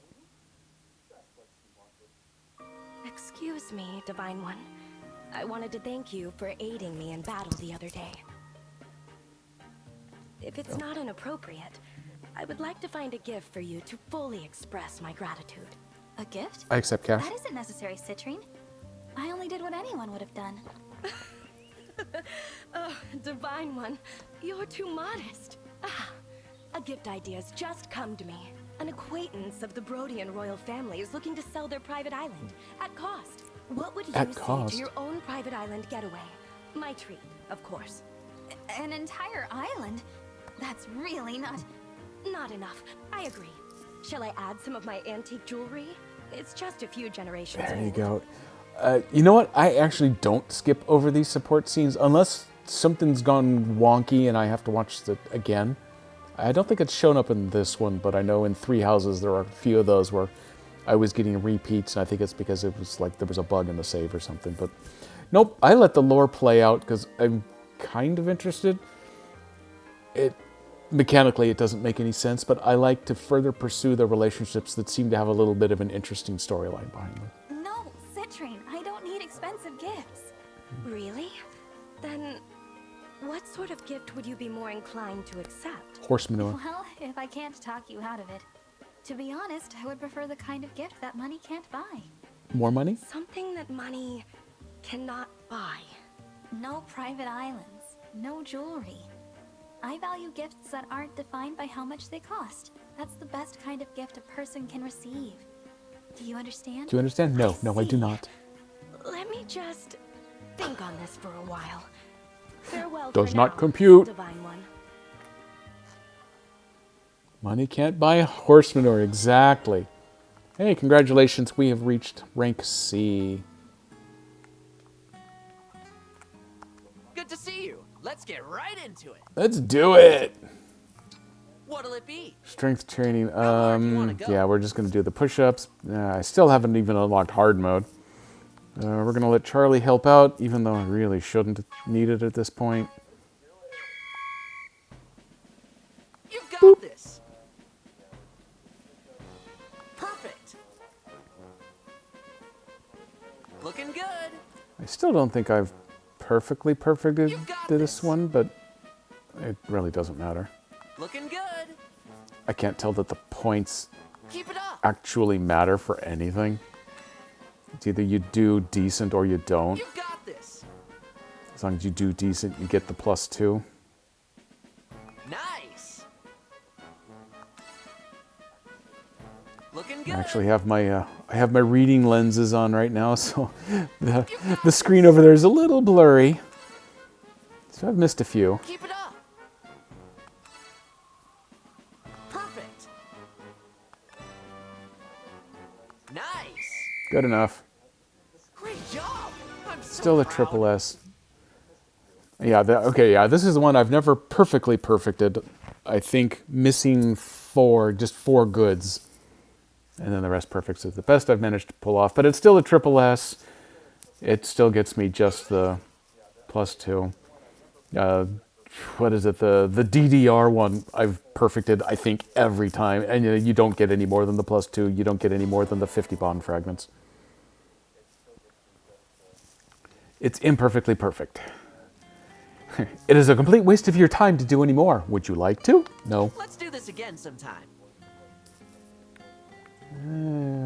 Excuse me, Divine One. I wanted to thank you for aiding me in battle the other day. If it's not inappropriate, I would like to find a gift for you to fully express my gratitude. A gift? I accept cash. That isn't necessary, Citrine. I only did what anyone would have done. Oh, Divine One, you're too modest. A gift idea's just come to me. An acquaintance of the Brodian royal family is looking to sell their private island at cost. What would you say to your own private island getaway? My treat, of course. An entire island? That's really not enough. I agree. Shall I add some of my antique jewelry? It's just a few generations There you old. go. You know what? I actually don't skip over these support scenes unless something's gone wonky and I have to watch it again. I don't think it's shown up in this one, but I know in Three Houses there are a few of those where I was getting repeats, and I think it's because it was like there was a bug in the save or something. But nope, I let the lore play out because I'm kind of interested. Mechanically, it doesn't make any sense, but I like to further pursue the relationships that seem to have a little bit of an interesting storyline behind them. No, Citrine, I don't need expensive gifts. Really? Then what sort of gift would you be more inclined to accept? Horse manure. Well, if I can't talk you out of it, to be honest, I would prefer the kind of gift that money can't buy. More money? Something that money cannot buy. No private islands, no jewelry. I value gifts that aren't defined by how much they cost. That's the best kind of gift a person can receive. Do you understand? Do you understand? No, I do not. Let me just think on this for a while. Farewell Does for not now, compute. Divine One. Money can't buy horse manure, exactly. Hey, congratulations, we have reached rank C. Good to see you. Let's get right into it. Let's do it! What'll it be? Strength training, yeah, we're just gonna do the push-ups. I still haven't even unlocked hard mode. We're gonna let Charlie help out, even though I really shouldn't need it at this point. You got this. Perfect. Looking good. I still don't think I've perfectly perfected this one, but it really doesn't matter. Looking good. I can't tell that the points Keep it up. actually matter for anything. It's either you do decent or you don't. You got this. As long as you do decent, you get the +2. Nice. Looking I good. actually have my I have my reading lenses on right now, so the screen over there is a little blurry. So I've missed a few. Keep it up. Perfect. Nice. Good enough. Great job. I'm so Still a proud. triple S. Yeah, this is the one I've never perfectly perfected. I think missing just four goods. And then the rest perfects is the best I've managed to pull off. But it's still a triple S. It still gets me just the +2. What is it? The DDR one I've perfected, I think, every time. And you don't get any more than the +2. You don't get any more than the 50 bond fragments. It's imperfectly perfect. It is a complete waste of your time to do any more. Would you like to? No. Let's do this again sometime.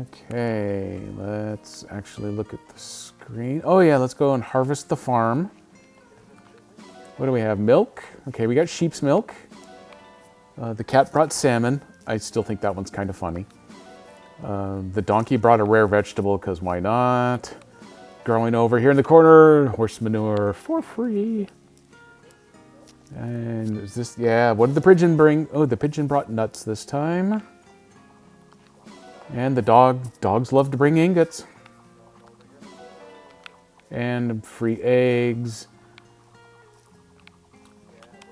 Okay, let's actually look at the screen. Oh yeah, let's go and harvest the farm. What do we have? Milk. Okay, we got sheep's milk. The cat brought salmon. I still think that one's kind of funny. The donkey brought a rare vegetable, because why not? Growing over here in the corner, horse manure for free. And is this, yeah, what did the pigeon bring? Oh, the pigeon brought nuts this time. And the dogs love to bring ingots. And free eggs.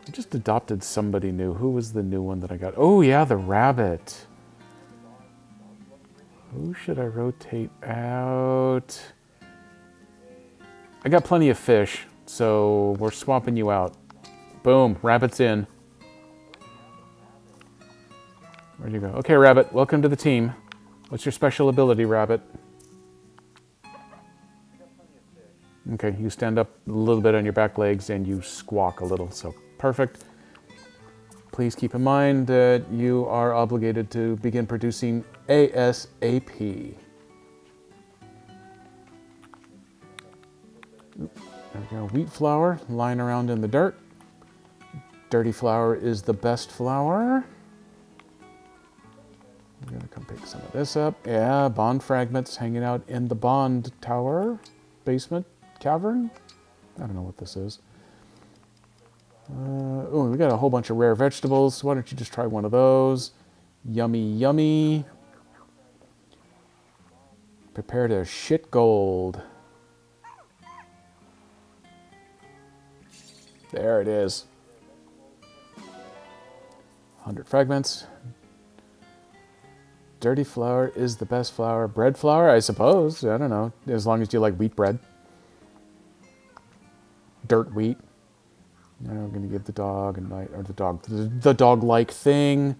I just adopted somebody new. Who was the new one that I got? Oh, yeah, the rabbit. Who should I rotate out? I got plenty of fish, so we're swapping you out. Boom, rabbit's in. Where'd you go? Okay, rabbit, welcome to the team. What's your special ability, rabbit? Okay, you stand up a little bit on your back legs and you squawk a little, so perfect. Please keep in mind that you are obligated to begin producing ASAP. There we go, wheat flour lying around in the dirt. Dirty flour is the best flour. I'm gonna come pick some of this up. Yeah, bond fragments hanging out in the bond tower, basement, cavern. I don't know what this is. Oh, we got a whole bunch of rare vegetables. Why don't you just try one of those? Yummy, yummy. Prepare to shit gold. There it is. 100 fragments. Dirty flour is the best flour. Bread flour, I suppose. I don't know. As long as you like wheat bread. Dirt wheat. Now I'm going to give the dog a night, or the dog-like thing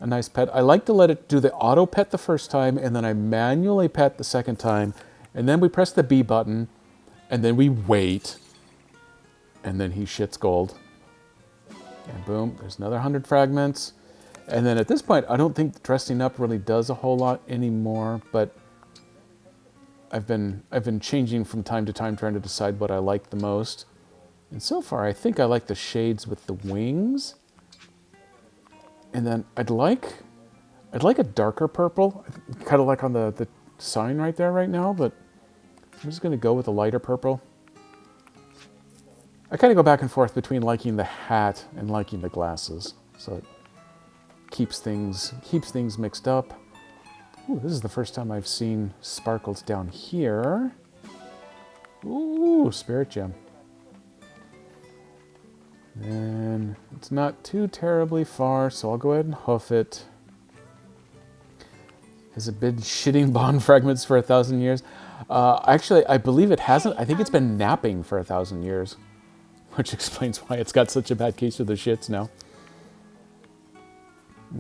a nice pet. I like to let it do the auto pet the first time, and then I manually pet the second time, and then we press the B button, and then we wait, and then he shits gold. And boom, there's another 100 fragments. And then at this point, I don't think dressing up really does a whole lot anymore, but I've been changing from time to time, trying to decide what I like the most. And so far, I think I like the shades with the wings. And then I'd like a darker purple, kind of like on the sign right there right now, but I'm just going to go with a lighter purple. I kind of go back and forth between liking the hat and liking the glasses, so it keeps things mixed up. Ooh, this is the first time I've seen sparkles down here. Ooh, spirit gem. And it's not too terribly far, so I'll go ahead and hoof it. Has it been shitting bond fragments for 1,000 years? Actually, I believe it hasn't. I think it's been napping for 1,000 years, which explains why it's got such a bad case of the shits now.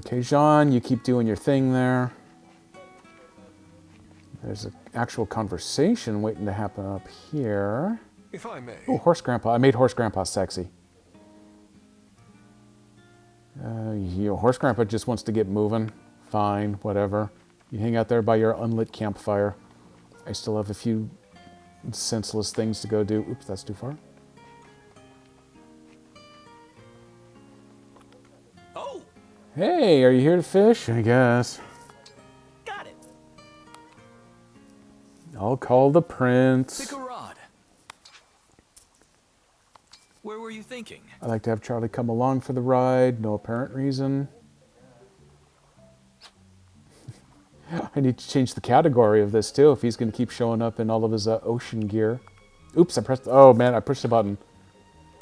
Okay, Jean, you keep doing your thing there. There's an actual conversation waiting to happen up here. If I may. Oh, Horse Grandpa. I made Horse Grandpa sexy. Horse Grandpa just wants to get moving. Fine, whatever. You hang out there by your unlit campfire. I still have a few senseless things to go do. Oops, that's too far. Oh! Hey, are you here to fish? I guess. Got it. I'll call the prince. Pick a rod. Where were you thinking? I like to have Charlie come along for the ride. No apparent reason. I need to change the category of this too if he's going to keep showing up in all of his ocean gear. Oops, I pressed... Oh man, I pushed the button.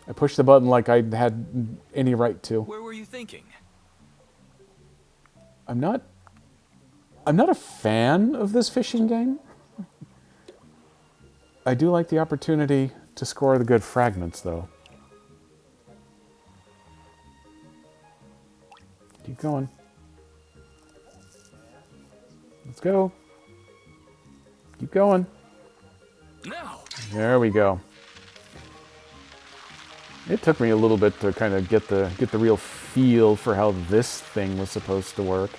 I pushed the button like I had any right to. Where were you thinking? I'm not a fan of this fishing game. I do like the opportunity to score the good fragments though. Keep going. Let's go. Keep going. No. There we go. It took me a little bit to kind of get the real feel for how this thing was supposed to work.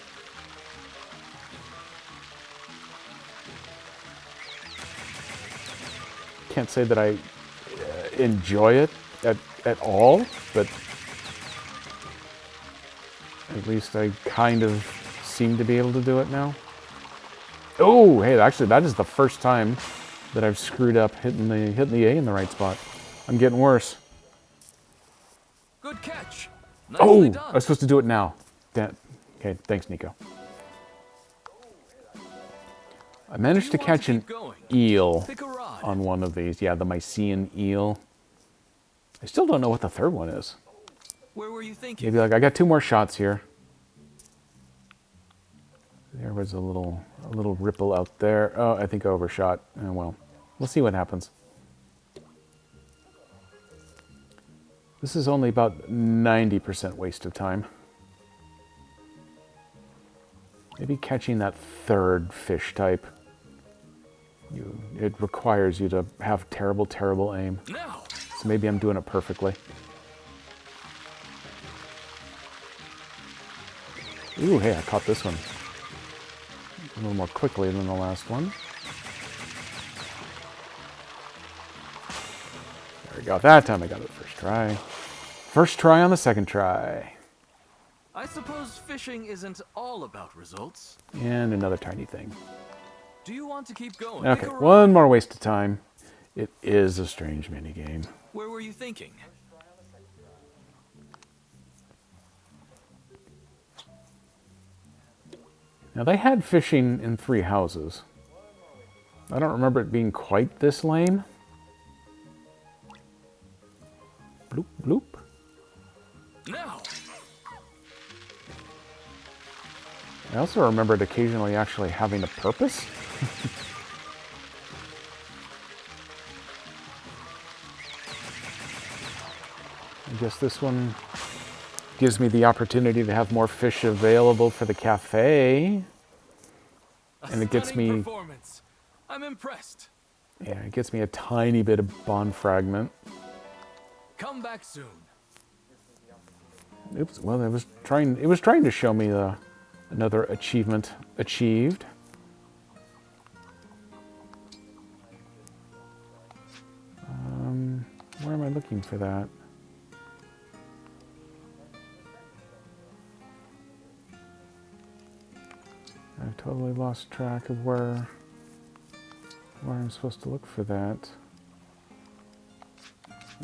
Can't say that I enjoy it at all, but at least I kind of seem to be able to do it now. Oh, hey, actually, that is the first time that I've screwed up hitting the A in the right spot. I'm getting worse. Good catch. Oh, Nicely done. I was supposed to do it now. Okay, thanks, Nico. I managed to catch an eel on one of these. Yeah, the Mycenaean eel. I still don't know what the third one is. Where were you thinking? Maybe like I got 2 more shots here. There was a little ripple out there. Oh, I think I overshot. Oh, well, we'll see what happens. This is only about 90% waste of time. Maybe catching that third fish type. It requires you to have terrible, terrible aim. So maybe I'm doing it perfectly. Ooh, hey, I caught this one. A little more quickly than the last one. There we go. That time I got it first try. First try on the second try. I suppose fishing isn't all about results. And another tiny thing. Do you want to keep going? Okay, one more waste of time. It is a strange minigame. Where were you thinking? Now, they had fishing in 3 houses. I don't remember it being quite this lame. Bloop, bloop. Now. I also remembered occasionally actually having a purpose. I guess this one gives me the opportunity to have more fish available for the cafe. And it gets me... performance. I'm impressed. Yeah, it gets me a tiny bit of bond fragment. Come back soon. Oops, well, it was trying to show me another achievement achieved. Where am I looking for that? I've totally lost track of where I'm supposed to look for that.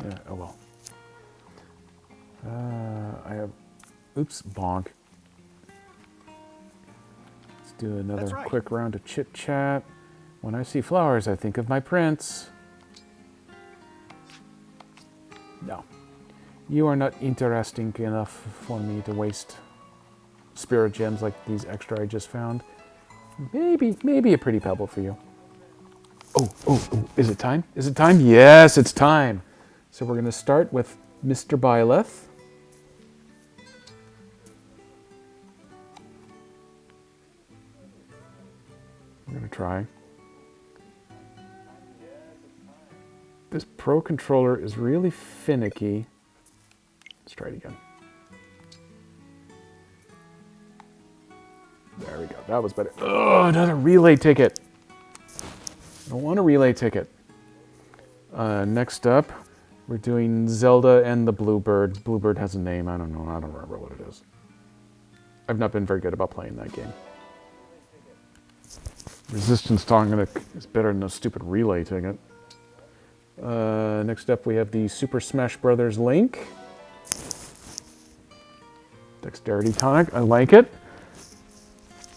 Yeah, oh well. I have... Oops, bonk. Let's do another quick round of chit-chat. When I see flowers, I think of my prince. No. You are not interesting enough for me to waste spirit gems like these extra I just found. Maybe a pretty pebble for you. Oh, is it time? Is it time? Yes, it's time. So we're going to start with Mr. Byleth. I'm going to try. This Pro controller is really finicky. Let's try it again. There we go. That was better. Oh, another relay ticket. I don't want a relay ticket. Next up, we're doing Zelda and the Bluebird. Bluebird has a name. I don't know. I don't remember what it is. I've not been very good about playing that game. Resistance Tonic is better than a stupid relay ticket. Next up, we have the Super Smash Brothers Link. Dexterity Tonic. I like it.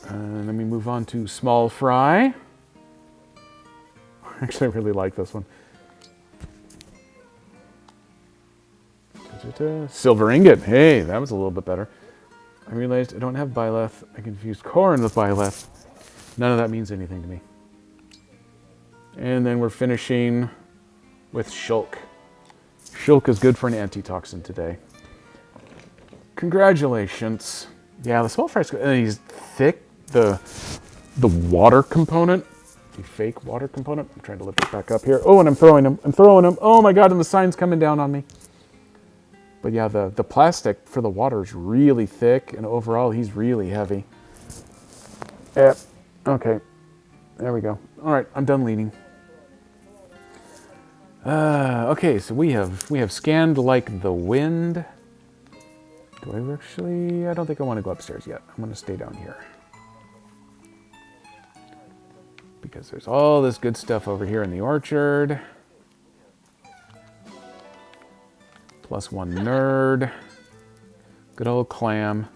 And then we move on to Small Fry. Actually, I really like this one. Silver Ingot. Hey, that was a little bit better. I realized I don't have Byleth. I confused Corrin with Byleth. None of that means anything to me. And then we're finishing with Shulk. Shulk is good for an antitoxin today. Congratulations. Yeah, the Small Fry's good. And he's thick. The water component. The fake water component. I'm trying to lift it back up here. Oh, and I'm throwing him. Oh my god, and the sign's coming down on me. But yeah, the plastic for the water is really thick, and overall he's really heavy. Yep. Okay. There we go. All right, I'm done leaning. Okay, so we have scanned like the wind. Do I actually? I don't think I want to go upstairs yet. I'm going to stay down here. Because there's all this good stuff over here in the orchard. Plus one nerd. Good old Clam.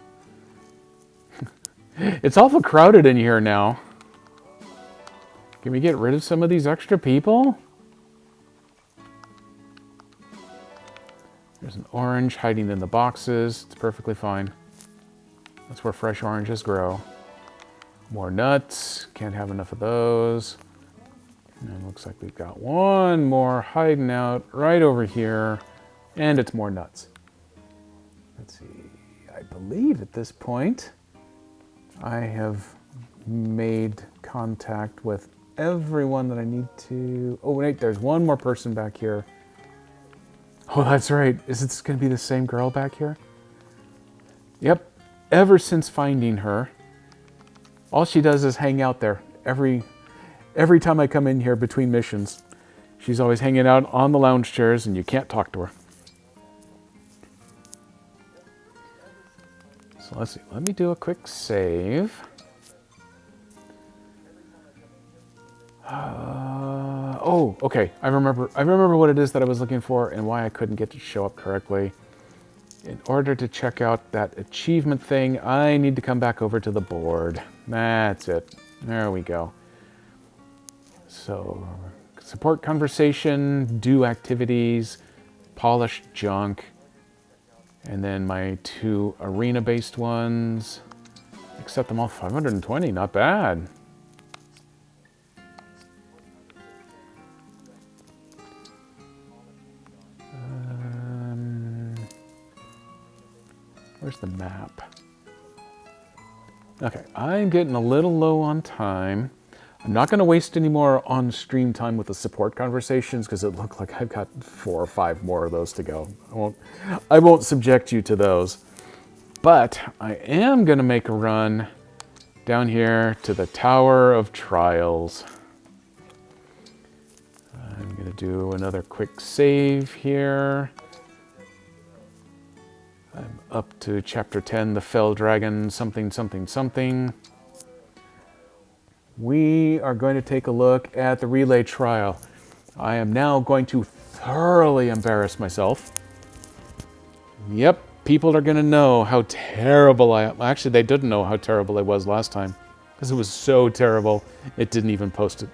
It's awful crowded in here now. Can we get rid of some of these extra people? There's an orange hiding in the boxes. It's perfectly fine. That's where fresh oranges grow. More nuts. Can't have enough of those. And it looks like we've got one more hiding out right over here. And it's more nuts. Let's see. I believe at this point I have made contact with everyone that I need to... Oh, wait, there's one more person back here. Oh, that's right. Is this going to be the same girl back here? Yep. Ever since finding her, all she does is hang out there. Every time I come in here between missions, she's always hanging out on the lounge chairs and you can't talk to her. So let's see. Let me do a quick save. Oh, okay. I remember what it is that I was looking for and why I couldn't get it to show up correctly. In order to check out that achievement thing, I need to come back over to the board. That's it. There we go. So, support conversation, do activities, polish junk, and then my 2 arena-based ones. Accept them all. 520, not bad. Where's the map? Okay, I'm getting a little low on time. I'm not going to waste any more on-stream time with the support conversations because it looks like I've got 4 or 5 more of those to go. I won't subject you to those. But I am going to make a run down here to the Tower of Trials. I'm going to do another quick save here. I'm up to chapter 10, the Fell Dragon, something, something, something. We are going to take a look at the relay trial. I am now going to thoroughly embarrass myself. Yep, people are going to know how terrible I am. Actually, they didn't know how terrible I was last time because it was so terrible, it didn't even post it.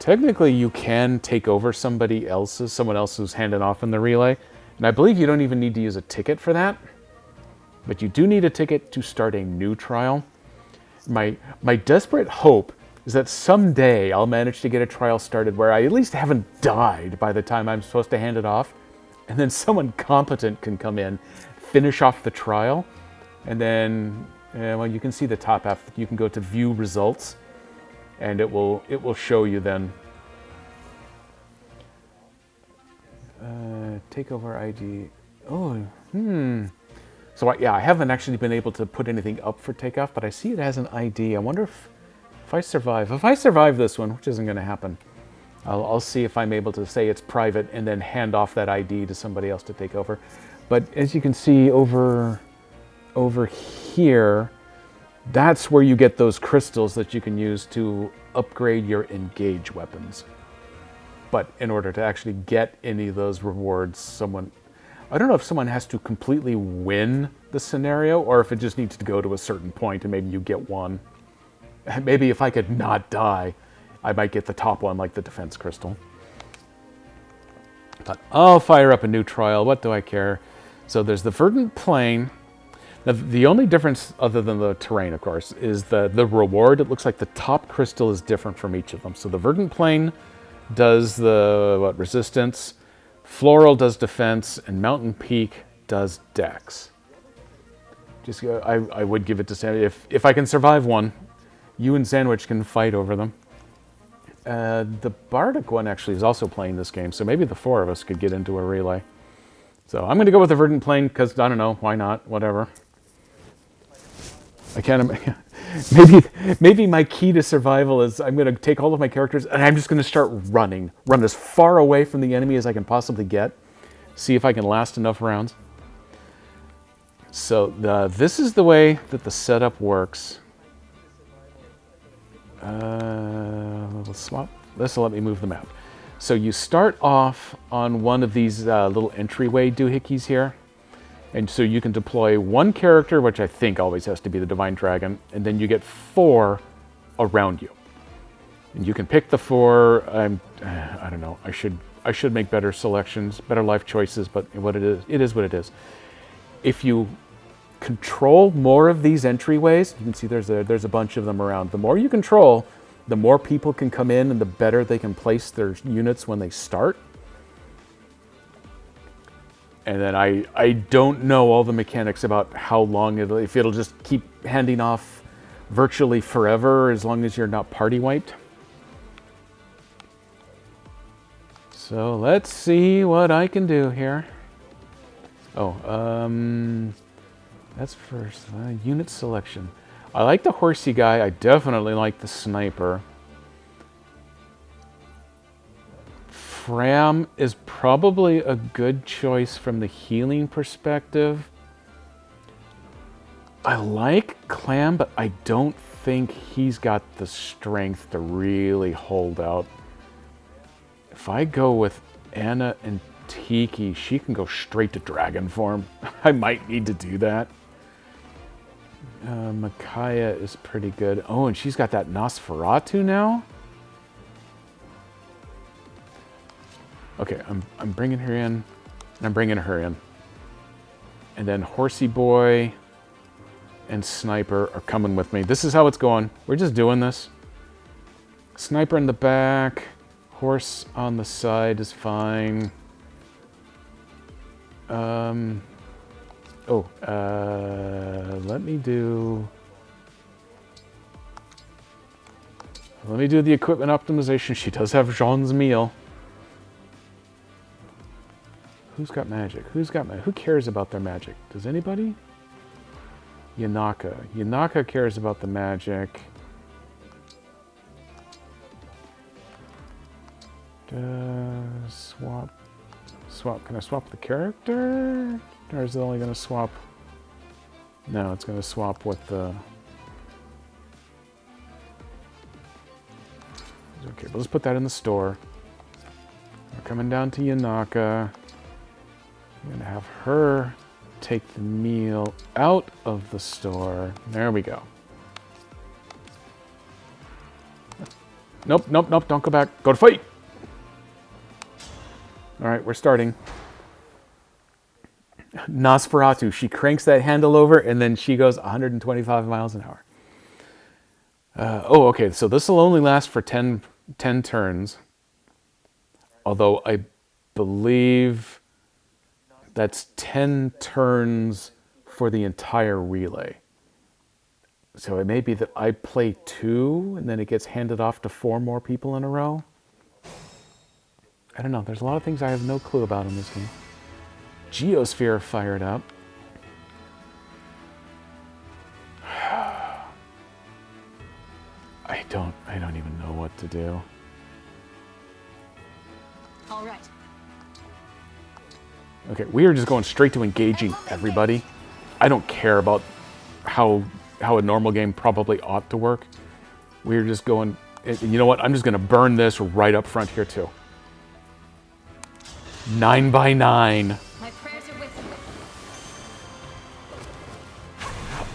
Technically, you can take over someone else who's handing off in the relay. And I believe you don't even need to use a ticket for that. But you do need a ticket to start a new trial. My desperate hope is that someday I'll manage to get a trial started where I at least haven't died by the time I'm supposed to hand it off. And then someone competent can come in, finish off the trial. And then, well, you can see the top half. You can go to view results. And it will show you then. Takeover ID. Oh, So I haven't actually been able to put anything up for takeoff, but I see it has an ID. I wonder if I survive. If I survive this one, which isn't going to happen, I'll see if I'm able to say it's private and then hand off that ID to somebody else to take over. But as you can see over here, that's where you get those crystals that you can use to upgrade your engage weapons. But in order to actually get any of those rewards, I don't know if someone has to completely win the scenario or if it just needs to go to a certain point and maybe you get one. Maybe if I could not die, I might get the top one like the defense crystal. But I'll fire up a new trial. What do I care? So there's the verdant plain. Now, the only difference, other than the terrain, of course, is the reward. It looks like the top crystal is different from each of them. So the verdant plain does the resistance, floral does defense, and mountain peak does dex. Just I would give it to Sandwich if I can survive one. You and Sandwich can fight over them. The bardic one actually is also playing this game, so maybe the 4 of us could get into a relay. So I'm going to go with the verdant plain because I don't know, why not? Whatever. I can't imagine. Maybe my key to survival is I'm going to take all of my characters and I'm just going to start running. Run as far away from the enemy as I can possibly get. See if I can last enough rounds. So this is the way that the setup works. Let's swap. This will let me move the map. So you start off on one of these little entryway doohickeys here. And so you can deploy one character, which I think always has to be the Divine Dragon, and then you get 4 around you. And you can pick the 4. I don't know. I should make better selections, better life choices, but what it is what it is. If you control more of these entryways, you can see there's a bunch of them around. The more you control, the more people can come in and the better they can place their units when they start. And then I don't know all the mechanics about how long if it'll just keep handing off virtually forever as long as you're not party wiped. So let's see what I can do here. Oh, that's first. Unit selection. I like the horsey guy. I definitely like the sniper. Fram is probably a good choice from the healing perspective. I like Clam, but I don't think he's got the strength to really hold out. If I go with Anna and Tiki, she can go straight to dragon form. I might need to do that. Micaiah is pretty good. Oh, and she's got that Nosferatu now? Okay, I'm bringing her in, and I'm bringing her in. And then Horsey Boy and Sniper are coming with me. This is how it's going. We're just doing this. Sniper in the back, Horse on the side is fine. Let me do the equipment optimization. She does have Jean's meal. Who's got magic? Who cares about their magic? Does anybody? Yanaka. Yanaka cares about the magic. Swap. Can I swap the character? Or is it only going to swap? No, it's going to swap with the... Okay, but let's put that in the store. We're coming down to Yanaka. I'm going to have her take the meal out of the store. There we go. Nope, don't go back. Go to fight! Alright, we're starting. Nosferatu. She cranks that handle over and then she goes 125 miles an hour. Okay, so this will only last for 10 turns. Although I believe that's 10 turns for the entire relay. So it may be that I play 2 and then it gets handed off to 4 more people in a row. I don't know. There's a lot of things I have no clue about in this game. Geosphere fired up. I don't even know what to do. All right. Okay, we are just going straight to engaging everybody. I don't care about how a normal game probably ought to work. We're just going... You know what? I'm just going to burn this right up front here, too. 9 by 9. My prayers are with you.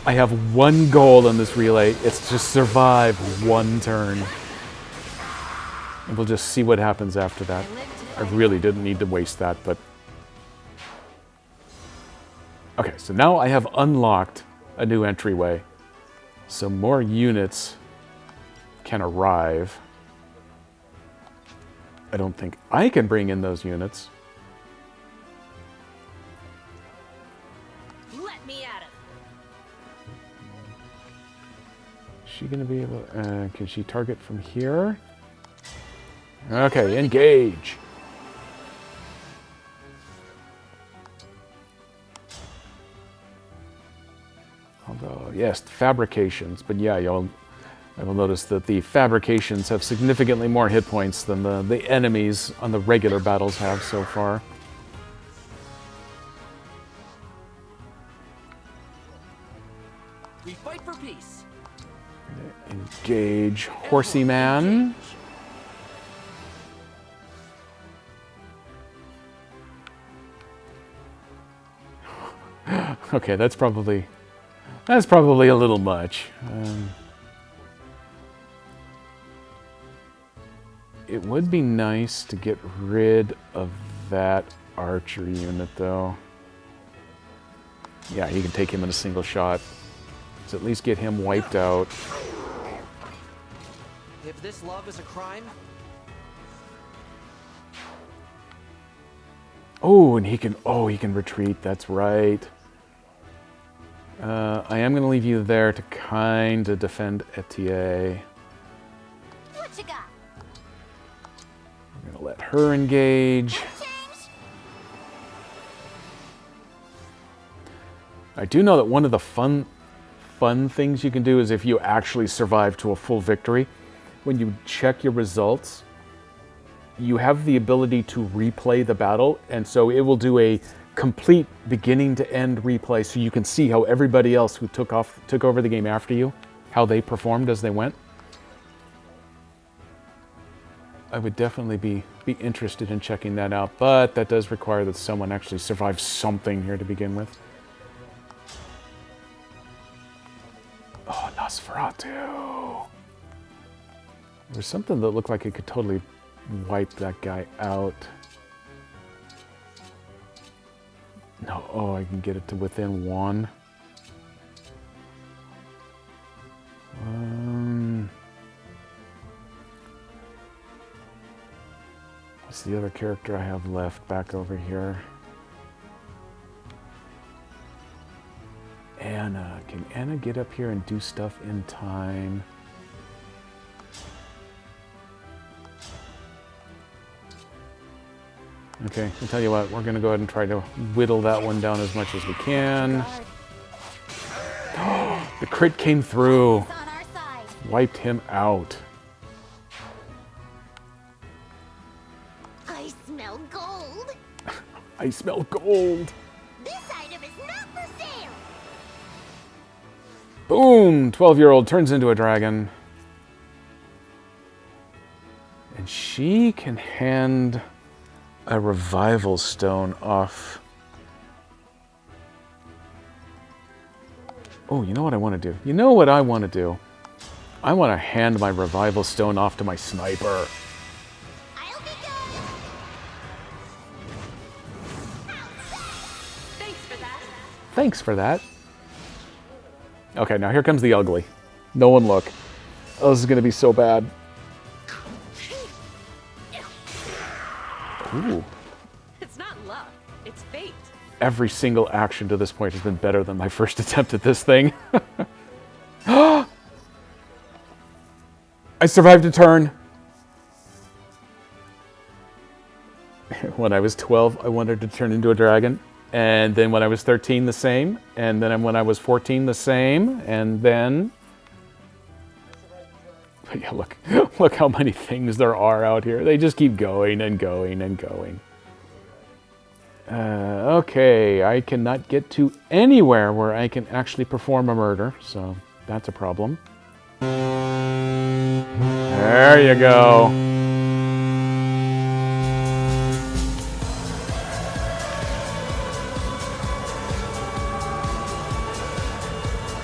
I have one goal in this relay. It's to survive 1 turn. And we'll just see what happens after that. I really didn't need to waste that, but... Okay, so now I have unlocked a new entryway. So more units can arrive. I don't think I can bring in those units. Let me at it. Is she going to be able... can she target from here? Okay, engage. Although, yes, fabrications. But yeah, I will notice that the fabrications have significantly more hit points than the enemies on the regular battles have so far. We fight for peace. Engage Horsey Man. Okay, that's probably a little much. It would be nice to get rid of that archer unit, though. Yeah, you can take him in a single shot. Let's at least get him wiped out. If this love is a crime, Oh, and he can retreat. That's right. I am going to leave you there to kind of defend Etier. What you got? I'm going to let her engage. I do know that one of the fun things you can do is if you actually survive to a full victory, when you check your results, you have the ability to replay the battle, and so it will do a complete beginning to end replay so you can see how everybody else who took over the game after you, how they performed as they went. I would definitely be interested in checking that out, but that does require that someone actually survives something here to begin with. Oh, Nosferatu. There's something that looked like it could totally wipe that guy out. No, oh, I can get it to within one. What's the other character I have left back over here? Anna. Can Anna get up here and do stuff in time? Okay, I'll tell you what, we're going to go ahead and try to whittle that one down as much as we can. The crit came through. Wiped him out. I smell gold. I smell gold. This item is not for sale. Boom! 12-year-old turns into a dragon. And she can hand a revival stone off. Oh, you know what I want to do? You know what I want to do? I want to hand my revival stone off to my sniper. I'll be good. Thanks for that. Thanks for that. Okay, now here comes the ugly. No one look. Oh, this is going to be so bad. Ooh. It's not luck, it's fate. Every single action to this point has been better than my first attempt at this thing. I survived a turn. When I was 12, I wanted to turn into a dragon. And then when I was 13, the same. And then when I was 14, the same. And then... But yeah, look how many things there are out here. They just keep going and going and going. Okay, I cannot get to anywhere where I can actually perform a murder, so that's a problem. There you go.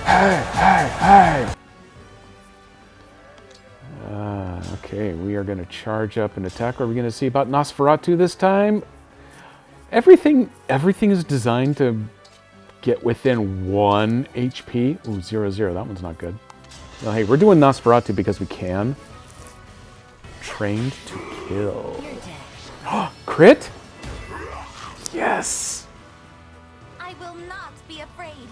Hey, hey, hey! Okay, we are going to charge up and attack. Are we going to see about Nosferatu this time? Everything is designed to get within 1 HP. Ooh, 0, 0. That one's not good. Well, hey, we're doing Nosferatu because we can. Trained to kill. Crit? Yes! I will not be afraid.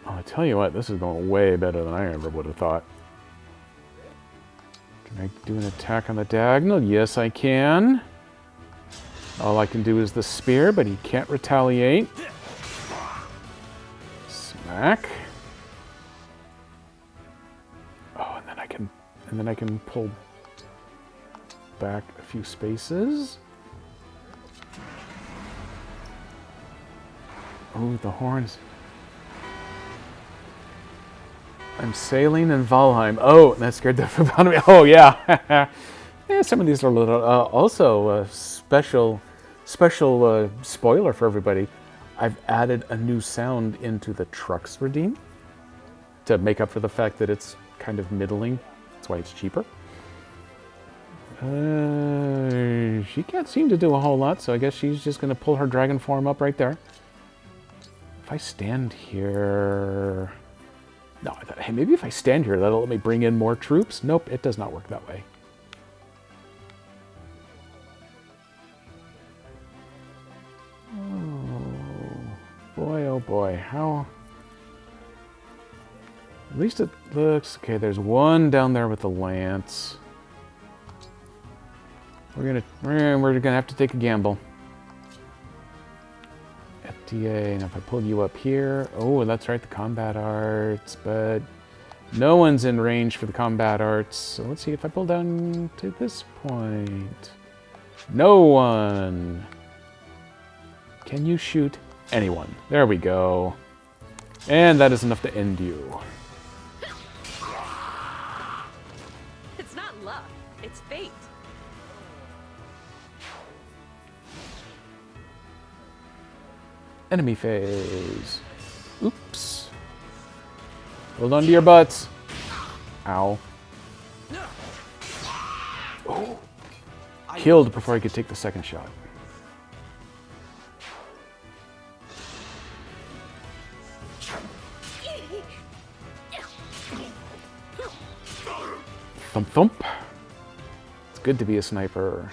Oh, I tell you what, this is going way better than I ever would have thought. Can I do an attack on the diagonal? Yes, I can. All I can do is the spear, but he can't retaliate. Smack. Oh, and then I can pull back a few spaces. Oh, the horns. I'm sailing in Valheim. Oh, that scared the fuck out of me. Oh, yeah. Yeah, some of these are a little... also, special spoiler for everybody. I've added a new sound into the Trucks Redeem to make up for the fact that it's kind of middling. That's why it's cheaper. She can't seem to do a whole lot, so I guess she's just going to pull her dragon form up right there. If I stand here... No, I thought, hey, maybe if I stand here, that'll let me bring in more troops. Nope, it does not work that way. Oh boy, how... At least it looks... Okay, there's one down there with the lance. We're gonna have to take a gamble. FDA, and if I pull you up here... Oh, that's right, the combat arts, but... No one's in range for the combat arts, so let's see if I pull down to this point. No one! Can you shoot anyone? There we go. And that is enough to end you. It's not luck, it's fate. Enemy phase. Oops. Hold on to your butts. Ow. Oh. Killed before I could take the second shot. Thump thump. It's good to be a sniper.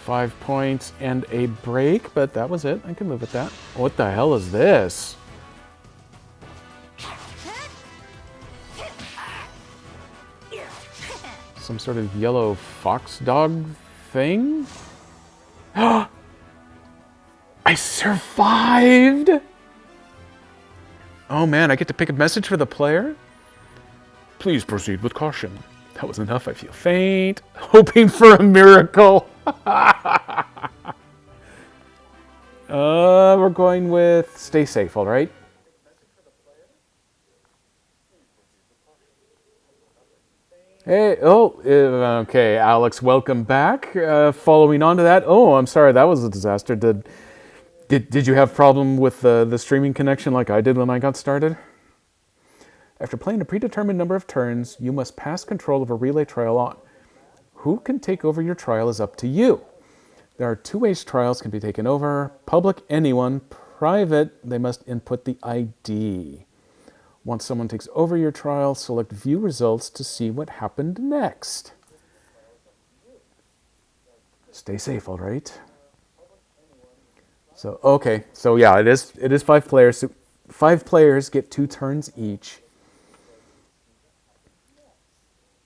$5 points and a break, but that was it. I can live with that. What the hell is this? Some sort of yellow fox dog thing? I survived! Oh man, I get to pick a message for the player? Please proceed with caution. That was enough, I feel faint. Hoping for a miracle. We're going with stay safe, all right? Hey, okay, Alex, welcome back. Following on to that, I'm sorry, that was a disaster. Did you have problem with the streaming connection like I did when I got started? After playing a predetermined number of turns, you must pass control of a relay trial on. Who can take over your trial is up to you. There are two ways trials can be taken over. Public, anyone. Private, they must input the ID. Once someone takes over your trial, select View Results to see what happened next. Stay safe, all right? So, okay. So, yeah, it is 5 players. So 5 players get 2 turns each.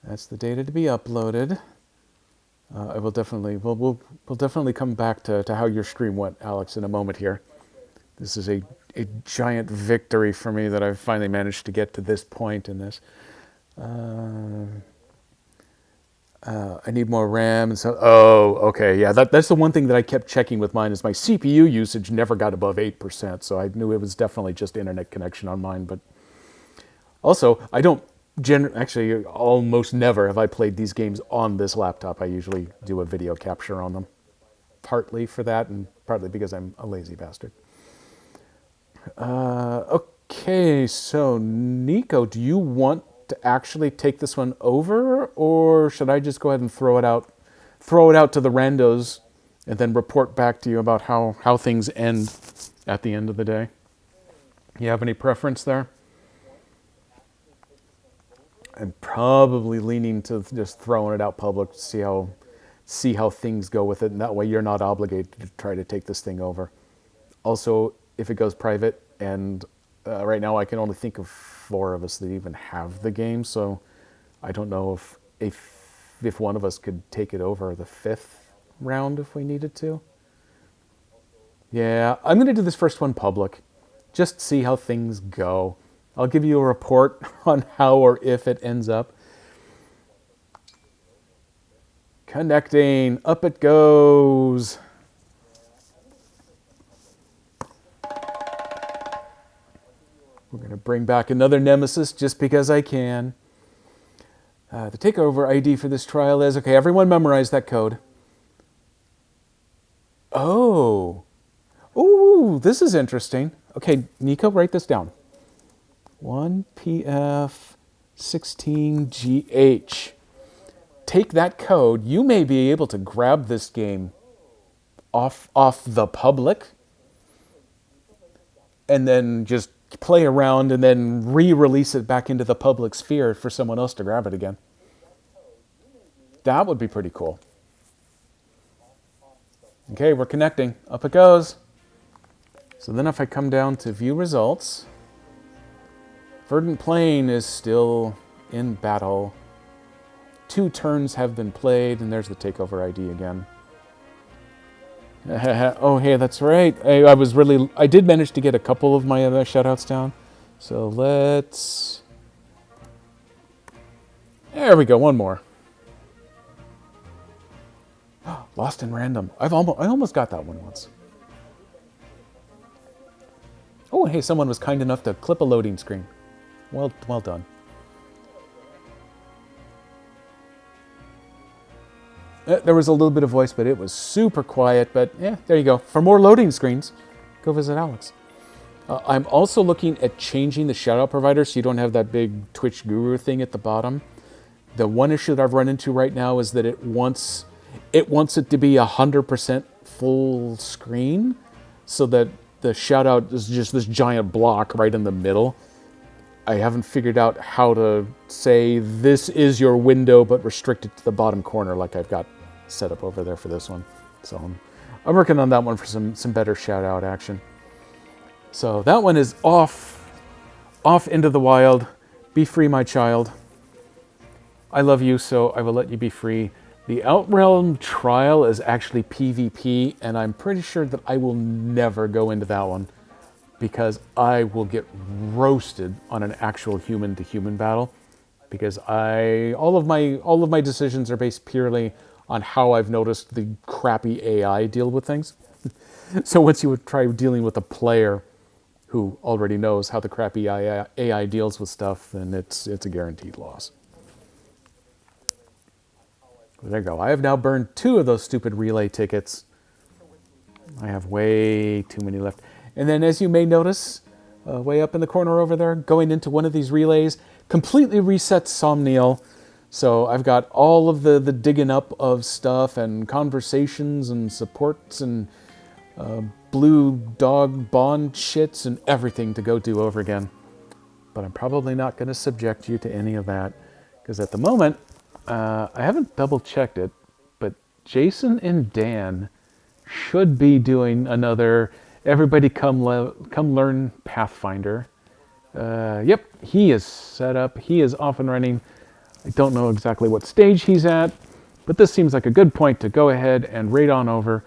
That's the data to be uploaded. I will definitely, we'll definitely come back to how your stream went, Alex, in a moment here. This is a giant victory for me that I've finally managed to get to this point in this. I need more RAM and so. Oh, okay, yeah. That's the one thing that I kept checking with mine is my CPU usage never got above 8%, so I knew it was definitely just internet connection on mine. But also, I don't actually almost never have I played these games on this laptop. I usually do a video capture on them, partly for that and partly because I'm a lazy bastard. Okay, so Nico, do you want to actually take this one over, or should I just go ahead and throw it out to the randos and then report back to you about how things end at the end of the day? You have any preference there? I'm probably leaning to just throwing it out public to see how things go with it, and that way you're not obligated to try to take this thing over. Also, if it goes private, and right now I can only think of 4 of us that even have the game, so I don't know if one of us could take it over the 5th round if we needed to. Yeah, I'm going to do this first one public, just see how things go. I'll give you a report on how or if it ends up. Connecting, up it goes. We're going to bring back another nemesis just because I can. The takeover ID for this trial is, okay, everyone memorize that code. Oh. Ooh, this is interesting. Okay, Nico, write this down. 1PF16GH. Take that code. You may be able to grab this game off the public and then just play around and then re-release it back into the public sphere for someone else to grab it again. That would be pretty cool. Okay, we're connecting. Up it goes. So then if I come down to view results, Verdant Plain is still in battle. 2 turns have been played, and there's the takeover ID again. Oh, hey, that's right. I did manage to get a couple of my other shoutouts down. So let's... There we go, one more. Lost in Random. I almost got that one once. Oh, hey, someone was kind enough to clip a loading screen. Well done. There was a little bit of voice, but it was super quiet. But yeah, there you go. For more loading screens, go visit Alex. I'm also looking at changing the shoutout provider so you don't have that big Twitch guru thing at the bottom. The one issue that I've run into right now is that it wants it to be 100% full screen, so that the shoutout is just this giant block right in the middle. I haven't figured out how to say this is your window, but restrict it to the bottom corner like I've got set up over there for this one. So I'm working on that one for some better shout out action. So that one is off into the wild. Be free, my child. I love you, so I will let you be free. The Outrealm trial is actually PvP, and I'm pretty sure that I will never go into that one, because I will get roasted on an actual human-to-human battle, because all of my decisions are based purely on how I've noticed the crappy AI deal with things. So once you would try dealing with a player who already knows how the crappy AI deals with stuff, then it's a guaranteed loss. There you go. I have now burned 2 of those stupid relay tickets. I have way too many left. And then, as you may notice, way up in the corner over there, going into one of these relays, completely resets Somniel. So I've got all of the digging up of stuff and conversations and supports and blue dog bond shits and everything to go do over again. But I'm probably not going to subject you to any of that, because at the moment, I haven't double checked it, but Jason and Dan should be doing another Everybody Come Learn Pathfinder. Yep, he is set up. He is off and running. I don't know exactly what stage he's at, but this seems like a good point to go ahead and raid on over.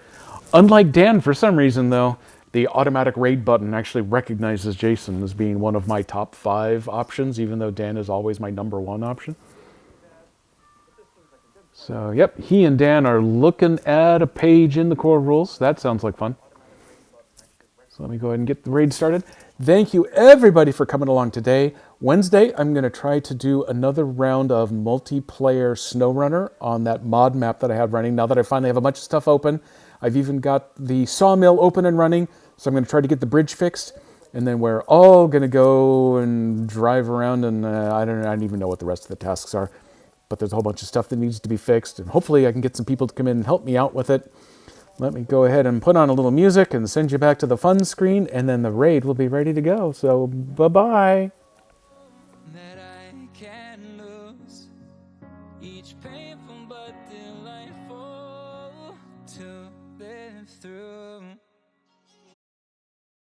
Unlike Dan, for some reason, though, the automatic raid button actually recognizes Jason as being one of my top 5 options, even though Dan is always my number 1 option. So, yep, he and Dan are looking at a page in the core rules. That sounds like fun. So let me go ahead and get the raid started. Thank you, everybody, for coming along today. Wednesday, I'm going to try to do another round of multiplayer SnowRunner on that mod map that I have running. Now that I finally have a bunch of stuff open, I've even got the sawmill open and running, so I'm going to try to get the bridge fixed. And then we're all going to go and drive around, and I don't even know what the rest of the tasks are. But there's a whole bunch of stuff that needs to be fixed, and hopefully I can get some people to come in and help me out with it. Let me go ahead and put on a little music and send you back to the fun screen, and then the raid will be ready to go. So, bye-bye. That I can lose each painful but delightful